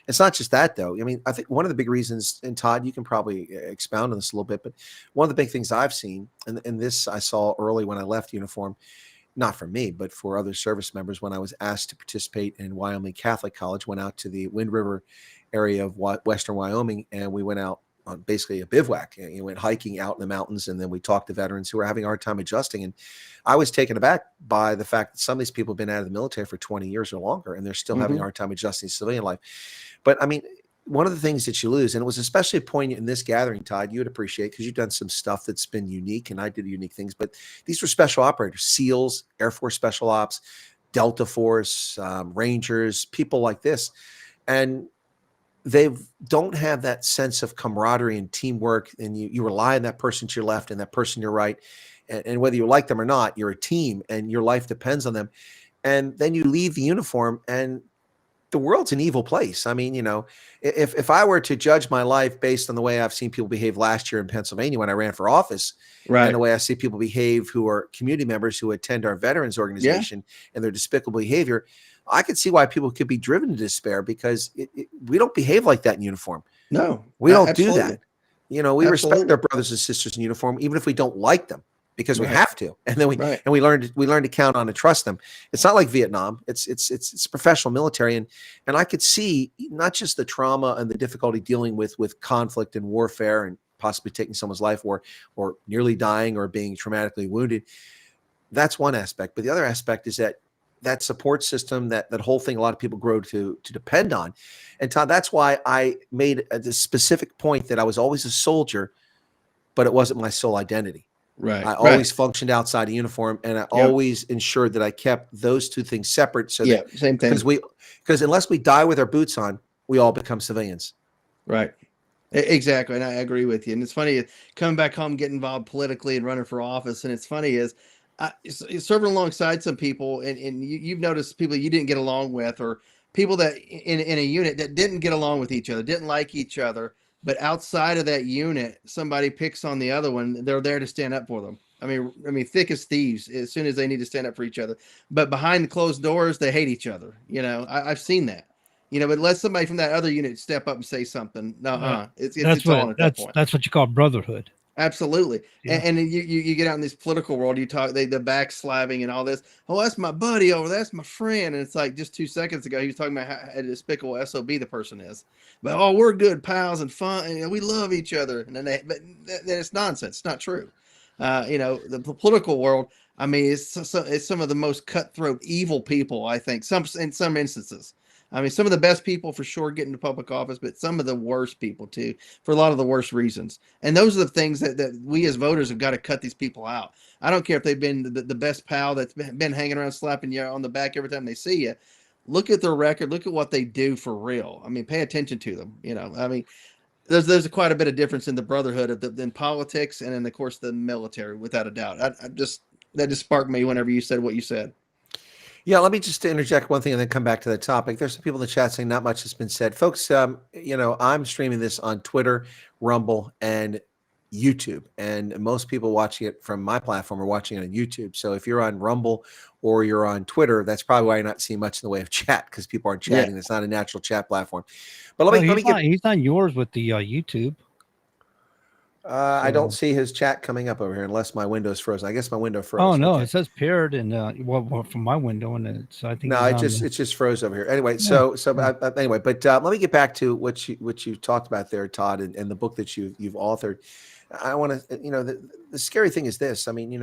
it's not just that, though. I mean, I think one of the big reasons, and Todd, you can probably expound on this a little bit, but one of the big things I've seen, and this I saw early when I left uniform, not for me, but for other service members, when I was asked to participate in Wyoming Catholic College, went out to the Wind River area of western Wyoming, and we went out on basically a bivouac. And went hiking out in the mountains, and then we talked to veterans who were having a hard time adjusting. And I was taken aback by the fact that some of these people have been out of the military for 20 years or longer, and they're still having a hard time adjusting to civilian life. But I mean, one of the things that you lose, and it was especially poignant in this gathering, Todd, you would appreciate, because you've done some stuff that's been unique, and I did unique things, but these were special operators, SEALs, Air Force Special Ops, Delta Force, Rangers, people like this. And they don't have that sense of camaraderie and teamwork, and you rely on that person to your left and that person to your right. And whether you like them or not, you're a team and your life depends on them. and then you leave the uniform, and the world's an evil place. I mean, if I were to judge my life based on the way I've seen people behave last year in Pennsylvania when I ran for office, and the way I see people behave who are community members who attend our veterans organization and their despicable behavior, I could see why people could be driven to despair, because we don't behave like that in uniform. No, we don't absolutely. do that. We respect our brothers and sisters in uniform, even if we don't like them, because we have to. And then we learn to count on and trust them. It's not like Vietnam. It's professional military. And I could see not just the trauma and the difficulty dealing with conflict and warfare and possibly taking someone's life or nearly dying or being traumatically wounded. That's one aspect. But the other aspect is that support system, that whole thing a lot of people grow to depend on. And Todd, that's why I made the specific point that I was always a soldier, but it wasn't my sole identity. Right. I always functioned outside of uniform, and I always ensured that I kept those two things separate. So that same thing. Because unless we die with our boots on, we all become civilians. Right. Exactly. And I agree with you. And it's funny coming back home, getting involved politically and running for office. And it's funny is serving alongside some people, and you've noticed people you didn't get along with, or people that in a unit that didn't get along with each other, didn't like each other, but outside of that unit, somebody picks on the other one. They're there to stand up for them. I mean, thick as thieves as soon as they need to stand up for each other. But behind the closed doors, they hate each other. I've seen that. But let somebody from that other unit step up and say something. It's on at that point. That's what you call brotherhood. Absolutely. Yeah. And then you get out in this political world, you talk the backslapping and all this. Oh, that's my buddy over there. That's my friend. And it's like just 2 seconds ago, he was talking about how despicable SOB the person is. But, we're good pals and fun. And, we love each other. And then it's nonsense. It's not true. The political world, I mean, it's some of the most cutthroat, evil people, I think, in some instances. I mean, some of the best people for sure get into public office, but some of the worst people too, for a lot of the worst reasons. And those are the things that we as voters have got to cut these people out. I don't care if they've been the best pal that's been hanging around slapping you on the back every time they see you. Look at their record. Look at what they do for real. I mean, pay attention to them. I mean, there's quite a bit of difference in the brotherhood in politics and in, of course, the military, without a doubt. That just sparked me whenever you said what you said. Yeah, let me just interject one thing and then come back to the topic. There's some people in the chat saying not much has been said. Folks, I'm streaming this on Twitter, Rumble, and YouTube. And most people watching it from my platform are watching it on YouTube. So if you're on Rumble or you're on Twitter, that's probably why you're not seeing much in the way of chat, because people aren't chatting. It's not a natural chat platform. But he's on yours with the YouTube. I don't see his chat coming up over here unless my window's frozen. I guess my window froze. Oh no, it says paired, and from my window, and it's I think no, it just froze over here. Anyway, anyway, but let me get back to what you talked about there, Todd, and the book that you've authored. I want to, the scary thing is this. I mean,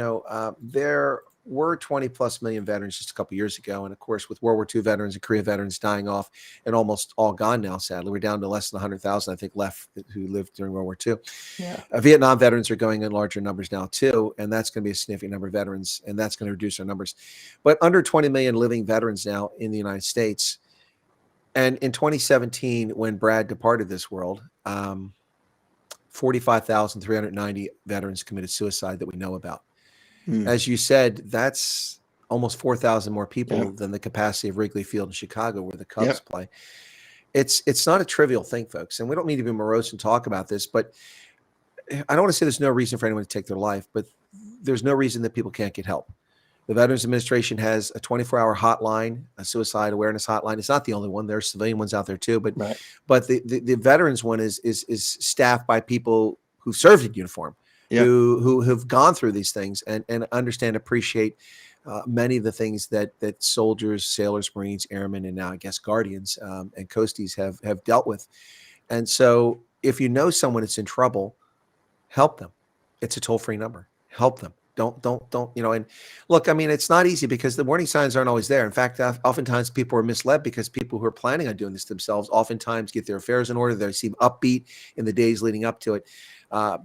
there were 20 plus million veterans just a couple years ago. And of course, with World War II veterans and Korea veterans dying off and almost all gone now, sadly, we're down to less than 100,000, I think, left who lived during World War II. Yeah. Vietnam veterans are going in larger numbers now too. And that's going to be a significant number of veterans, and that's going to reduce our numbers. But under 20 million living veterans now in the United States. And in 2017, when Brad departed this world, 45,390 veterans committed suicide that we know about. As you said, that's almost 4,000 more people than the capacity of Wrigley Field in Chicago, where the Cubs play. It's not a trivial thing, folks. And we don't need to be morose and talk about this, but I don't want to say there's no reason for anyone to take their life, but there's no reason that people can't get help. The Veterans Administration has a 24-hour hotline, a suicide awareness hotline. It's not the only one. There's civilian ones out there too, but the veterans one is staffed by people who served in uniform. Who have gone through these things and understand, appreciate many of the things that soldiers, sailors, Marines, airmen, and now I guess guardians and coasties have dealt with. And so if you know someone that's in trouble, help them. It's a toll-free number. Help them. Don't, and look, I mean, it's not easy because the warning signs aren't always there. In fact, oftentimes people are misled because people who are planning on doing this themselves oftentimes get their affairs in order. They seem upbeat in the days leading up to it.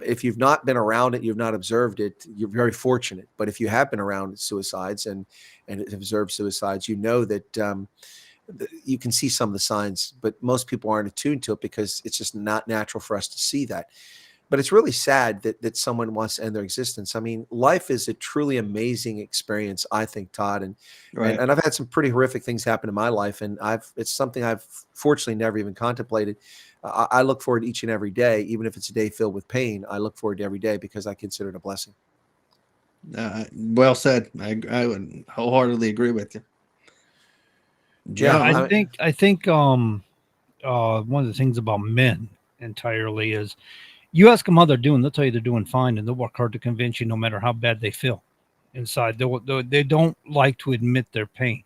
If you've not been around it, you've not observed it, you're very fortunate. But if you have been around suicides and observed suicides, you know that you can see some of the signs, but most people aren't attuned to it because it's just not natural for us to see that. but it's really sad that someone wants to end their existence. I mean, life is a truly amazing experience, I think, Todd, and I've had some pretty horrific things happen in my life, and it's something I've fortunately never even contemplated. I look forward to each and every day, even if it's a day filled with pain. I look forward to every day because I consider it a blessing. Well said. I would wholeheartedly agree with you. Yeah, I think one of the things about men entirely is you ask them how they're doing, they'll tell you they're doing fine, and they'll work hard to convince you no matter how bad they feel inside. They don't like to admit their pain.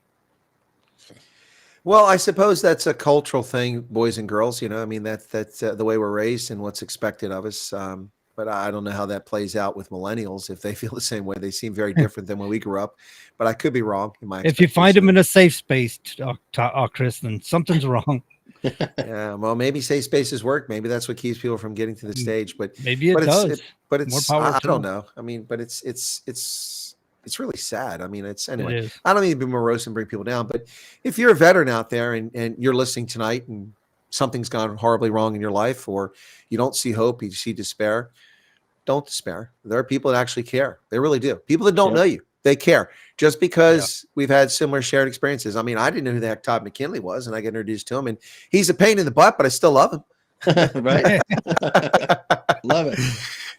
Well, I suppose that's a cultural thing, boys and girls. I mean, that's the way we're raised and what's expected of us. But I don't know how that plays out with millennials if they feel the same way. They seem very different than when we grew up, but I could be wrong in my. If you find them in a safe space, Chris, then something's wrong. Yeah, well, maybe safe spaces work. Maybe that's what keeps people from getting to the stage. But maybe it does. But it's More power I to don't them. know. I mean, but it's really sad. I mean, it's anyway. It is. I don't mean to be morose and bring people down, but if you're a veteran out there and you're listening tonight and something's gone horribly wrong in your life, or you don't see hope, you see despair, don't despair. There are people that actually care. They really do. People that don't know you, they care. Just because we've had similar shared experiences. I mean, I didn't know who the heck Todd McKinley was, and I got introduced to him, and he's a pain in the butt, but I still love him. Right. Love it.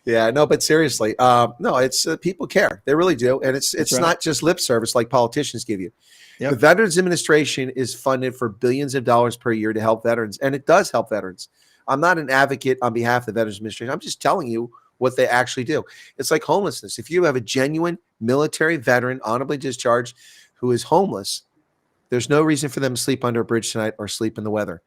Yeah, no, but seriously, no, it's people care. They really do. And it's right. not just lip service like politicians give you. Yep. The Veterans Administration is funded for billions of dollars per year to help veterans, and it does help veterans. I'm not an advocate on behalf of the Veterans Administration. I'm just telling you what they actually do. It's like homelessness. If you have a genuine military veteran, honorably discharged, who is homeless, there's no reason for them to sleep under a bridge tonight or sleep in the weather.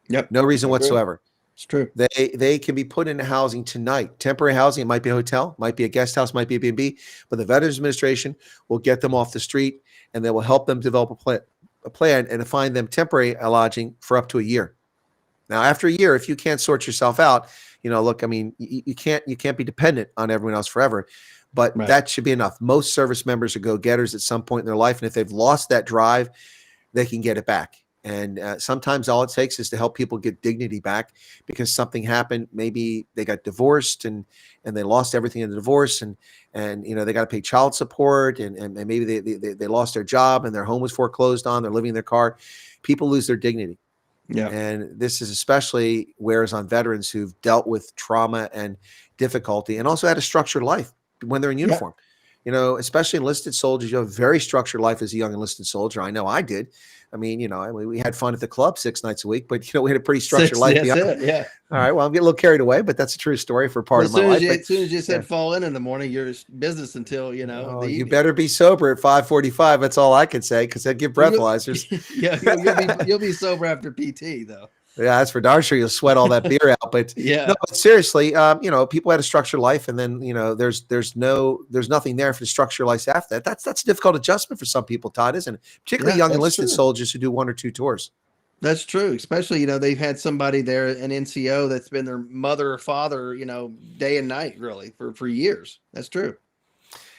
Yep. No reason whatsoever. It's true. They can be put into housing tonight. Temporary housing. It might be a hotel, might be a guest house, might be a B&B, but the Veterans Administration will get them off the street, and they will help them develop a plan and find them temporary lodging for up to a year. Now, after a year, if you can't sort yourself out, look, I mean, you can't be dependent on everyone else forever, but that should be enough. Most service members are go-getters at some point in their life, and if they've lost that drive, they can get it back. And sometimes all it takes is to help people get dignity back because something happened. Maybe they got divorced and they lost everything in the divorce, and they got to pay child support, and maybe they lost their job and their home was foreclosed on. They're living in their car. People lose their dignity. Yeah. And this is especially wears on veterans who've dealt with trauma and difficulty and also had a structured life when they're in uniform. Especially enlisted soldiers, you have a very structured life as a young enlisted soldier. I know I did. I mean, we had fun at the club 6 nights a week, but we had a pretty structured life. Yeah. All right. Well, I'm getting a little carried away, but that's a true story for part of my life. As soon as you said fall in the morning, you're business until you better be sober at 5:45. That's all I can say because they give breathalyzers. You'll be sober after PT though. Yeah, that's for darn sure. You'll sweat all that beer out, but but seriously, people had a structured life, and then there's nothing there for the structured life after that. That's a difficult adjustment for some people, Todd, isn't it? Particularly young enlisted soldiers who do 1 or 2 tours. That's true. Especially they've had somebody there, an NCO that's been their mother or father, day and night really for years. That's true.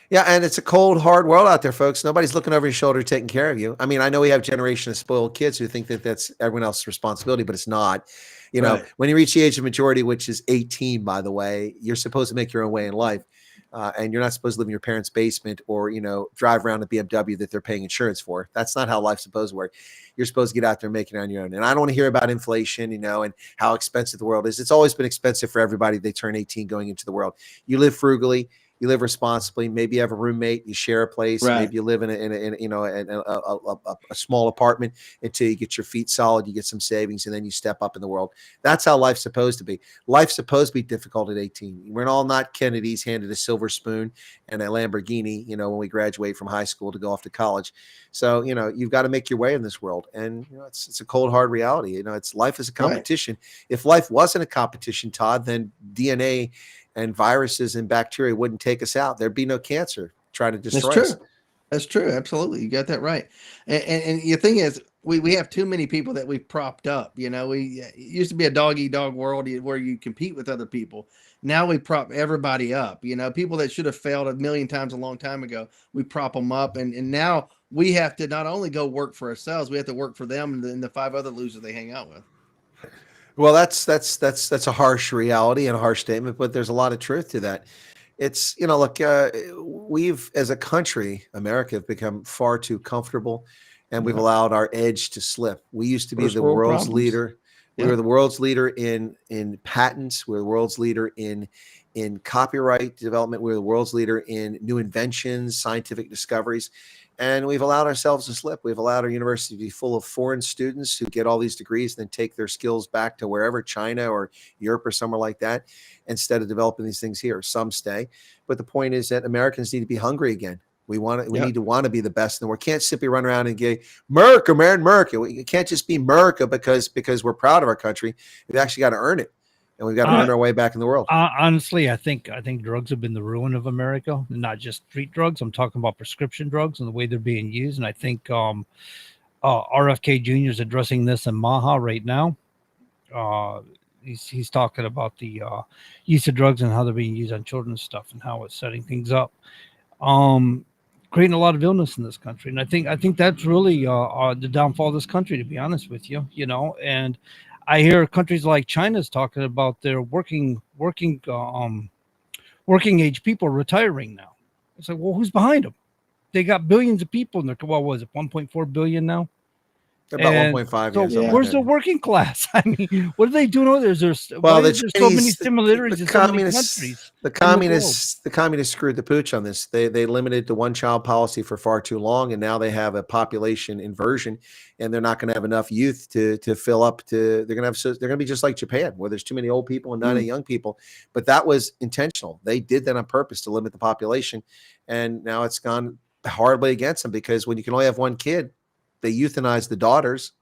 Yeah, and it's a cold, hard world out there, folks. Nobody's looking over your shoulder taking care of you. I mean, I know we have a generation of spoiled kids who think that that's everyone else's responsibility, but it's not. When you reach the age of majority, which is 18, by the way, you're supposed to make your own way in life. And you're not supposed to live in your parents' basement or, drive around a BMW that they're paying insurance for. That's not how life's supposed to work. You're supposed to get out there and make it on your own. And I don't want to hear about inflation, and how expensive the world is. It's always been expensive for everybody. They turn 18 going into the world. You live frugally. You live responsibly. Maybe you have a roommate. You share a place. Right. Maybe you live in a small apartment until you get your feet solid. You get some savings, and then you step up in the world. That's how life's supposed to be. Life's supposed to be difficult at 18. We're all not Kennedys handed a silver spoon and a Lamborghini, when we graduate from high school to go off to college. So you've got to make your way in this world, and it's a cold, hard reality. Life is a competition. Right. If life wasn't a competition, Todd, then DNA and viruses and bacteria wouldn't take us out. There'd be no cancer trying to destroy us. That's true. Absolutely. You got that right. And the thing is, we have too many people that we've propped up. It used to be a dog-eat-dog world where you compete with other people. Now we prop everybody up. People that should have failed a million times a long time ago, we prop them up. And now we have to not only go work for ourselves, we have to work for them and the 5 other losers they hang out with. Well, that's a harsh reality and a harsh statement, but there's a lot of truth to that. It's, look, we've, as a country, America, have become far too comfortable, and we've Yeah. allowed our edge to slip. We used to be First the world world's problems. leader. We Yeah. were the world's leader in patents. We were the world's leader in copyright development. We were the world's leader in new inventions, scientific discoveries. And we've allowed ourselves to slip. We've allowed our university to be full of foreign students who get all these degrees and then take their skills back to wherever, China or Europe or somewhere like that, instead of developing these things here. Some stay. But the point is that Americans need to be hungry again. We need to want to be the best in the world. Can't simply run around and get America, man, America. It can't just be America because we're proud of our country. We've actually got to earn it. And we've got to earn our way back in the world. Honestly, I think drugs have been the ruin of America, not just street drugs. I'm talking about prescription drugs and the way they're being used. And I think RFK Jr. is addressing this in Maha right now. He's talking about the use of drugs and how they're being used on children and stuff, and how it's setting things up, creating a lot of illness in this country. And I think that's really the downfall of this country, to be honest with you. And I hear countries like China's talking about their working age people retiring now. It's like, well, who's behind them? They got billions of people in there. What was it, 1.4 billion now? About 1.5. So where's the working class? I mean, what are they doing over there? Why is there so many similarities in so many countries? The communists screwed the pooch on this. They limited the one-child policy for far too long, and now they have a population inversion, and they're not going to have enough youth to fill up. They're going to be just like Japan, where there's too many old people and not enough young people. But that was intentional. They did that on purpose to limit the population, and now it's gone horribly against them, because when you can only have one kid, they euthanize the daughters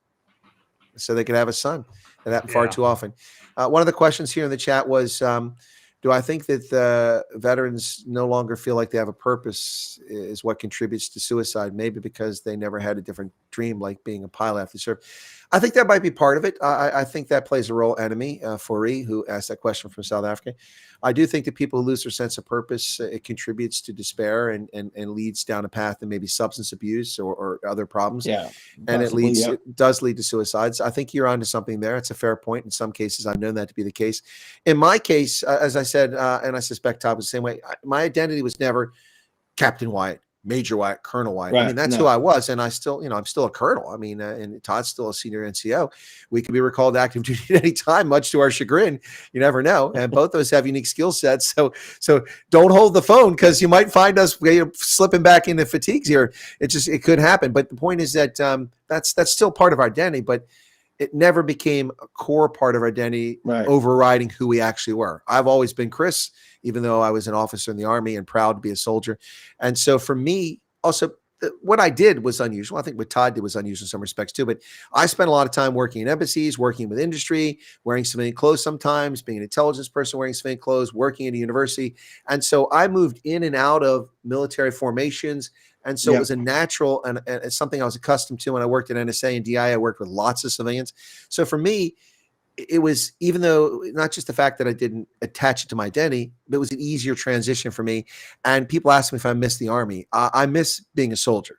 so they could have a son. That happened far too often. One of the questions here in the chat was, do I think that veterans no longer feel like they have a purpose is what contributes to suicide? Maybe because they never had a different dream, like being a pilot after they served. I think that might be part of it. I think that plays a role. Enemy, Fori, who asked that question from South Africa. I do think that people who lose their sense of purpose, it contributes to despair and leads down a path of maybe substance abuse or other problems. Yeah. And it does lead to suicides. I think you're onto something there. It's a fair point. In some cases, I've known that to be the case. In my case, as I said, and I suspect Todd was the same way, my identity was never Captain Wyatt, Major Wyatt, Colonel Wyatt. I mean, that's who I was. And I still, I'm still a colonel. I mean, and Todd's still a senior NCO. We could be recalled to active duty at any time, much to our chagrin. You never know. And both of us have unique skill sets. So don't hold the phone, because you might find us slipping back into fatigues here. It could happen. But the point is that that's still part of our identity, but it never became a core part of our identity, overriding who we actually were. I've always been Chris, even though I was an officer in the Army and proud to be a soldier. And so for me, also, what I did was unusual. I think what Todd did was unusual in some respects too, but I spent a lot of time working in embassies, working with industry, wearing civilian clothes sometimes, being an intelligence person, wearing civilian clothes, working at a university. And so I moved in and out of military formations. And so it was a natural, and it's something I was accustomed to when I worked at NSA and DI. I worked with lots of civilians. So for me, it was, even though not just the fact that I didn't attach it to my identity, but it was an easier transition for me. And people ask me if I miss the Army. I miss being a soldier,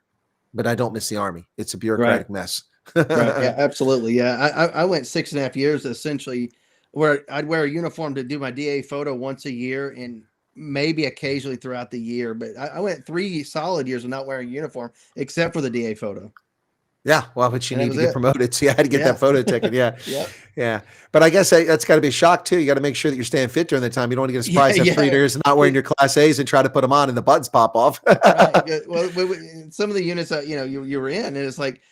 but I don't miss the Army. It's a bureaucratic mess. Yeah, absolutely. Yeah. I went 6.5 years essentially where I'd wear a uniform to do my DA photo once a year, and maybe occasionally throughout the year, but I went 3 solid years without wearing a uniform except for the DA photo. Yeah, well, but you need to get promoted, so you had to get that photo taken. Yeah, yeah. But I guess that's got to be a shock too. You got to make sure that you're staying fit during the time. You don't want to get a surprise after 3 years and not wearing your Class A's and try to put them on and the buttons pop off. Well, some of the units that you were in, and it's like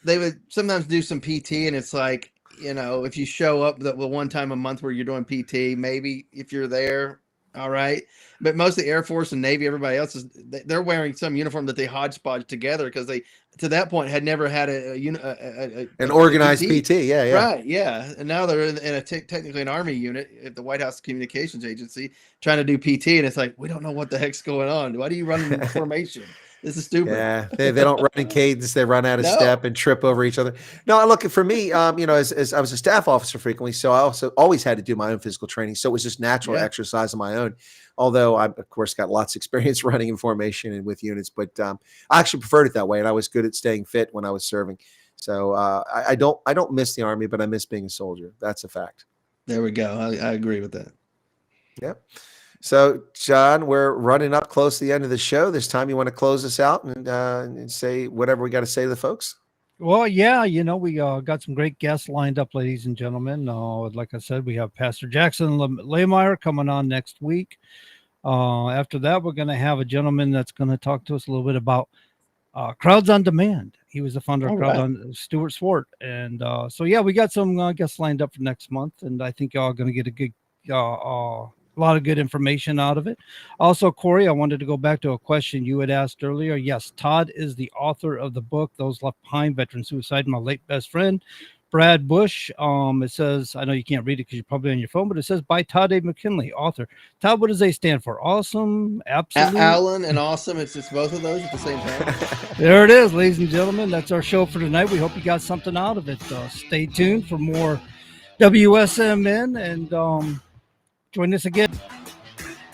they would sometimes do some PT, and it's like, if you show up the one time a month where you're doing PT, maybe if you're there, all right. But most of the Air Force and Navy, everybody else they're wearing some uniform that they hodgepodge together, because they, to that point, had never had an organized PT. Yeah. Right. Yeah. And now they're in technically an Army unit at the White House Communications Agency trying to do PT. And it's like, we don't know what the heck's going on. Why do you run in formation? This is stupid. Yeah, they don't run in cadence. They run out of step and trip over each other. No, look, for me, as I was a staff officer frequently, so I also always had to do my own physical training. So it was just natural exercise on my own. Although I, of course, got lots of experience running in formation and with units, but I actually preferred it that way, and I was good at staying fit when I was serving. So I don't miss the Army, but I miss being a soldier. That's a fact. There we go. I agree with that. Yep. So, John, we're running up close to the end of the show. This time you want to close us out and say whatever we got to say to the folks? Well, yeah, we got some great guests lined up, ladies and gentlemen. Like I said, we have Pastor Jackson Lehmeyer coming on next week. After that, we're going to have a gentleman that's going to talk to us a little bit about Crowds on Demand. He was the founder of Crowd on Stuart Swart. And so, yeah, we got some guests lined up for next month, and I think y'all are going to get a good a lot of good information out of it. Also, Corey, I wanted to go back to a question you had asked earlier. Yes, Todd is the author of the book, Those Left Behind, Veteran Suicide, My Late Best Friend, Brad Bush. It says, I know you can't read it because you're probably on your phone, but it says by Todd A. McKinley, author. Todd, what does they stand for? Awesome, absolute? Alan and awesome. It's both of those at the same time. There it is, ladies and gentlemen. That's our show for tonight. We hope you got something out of it. Stay tuned for more WSMN and join us again.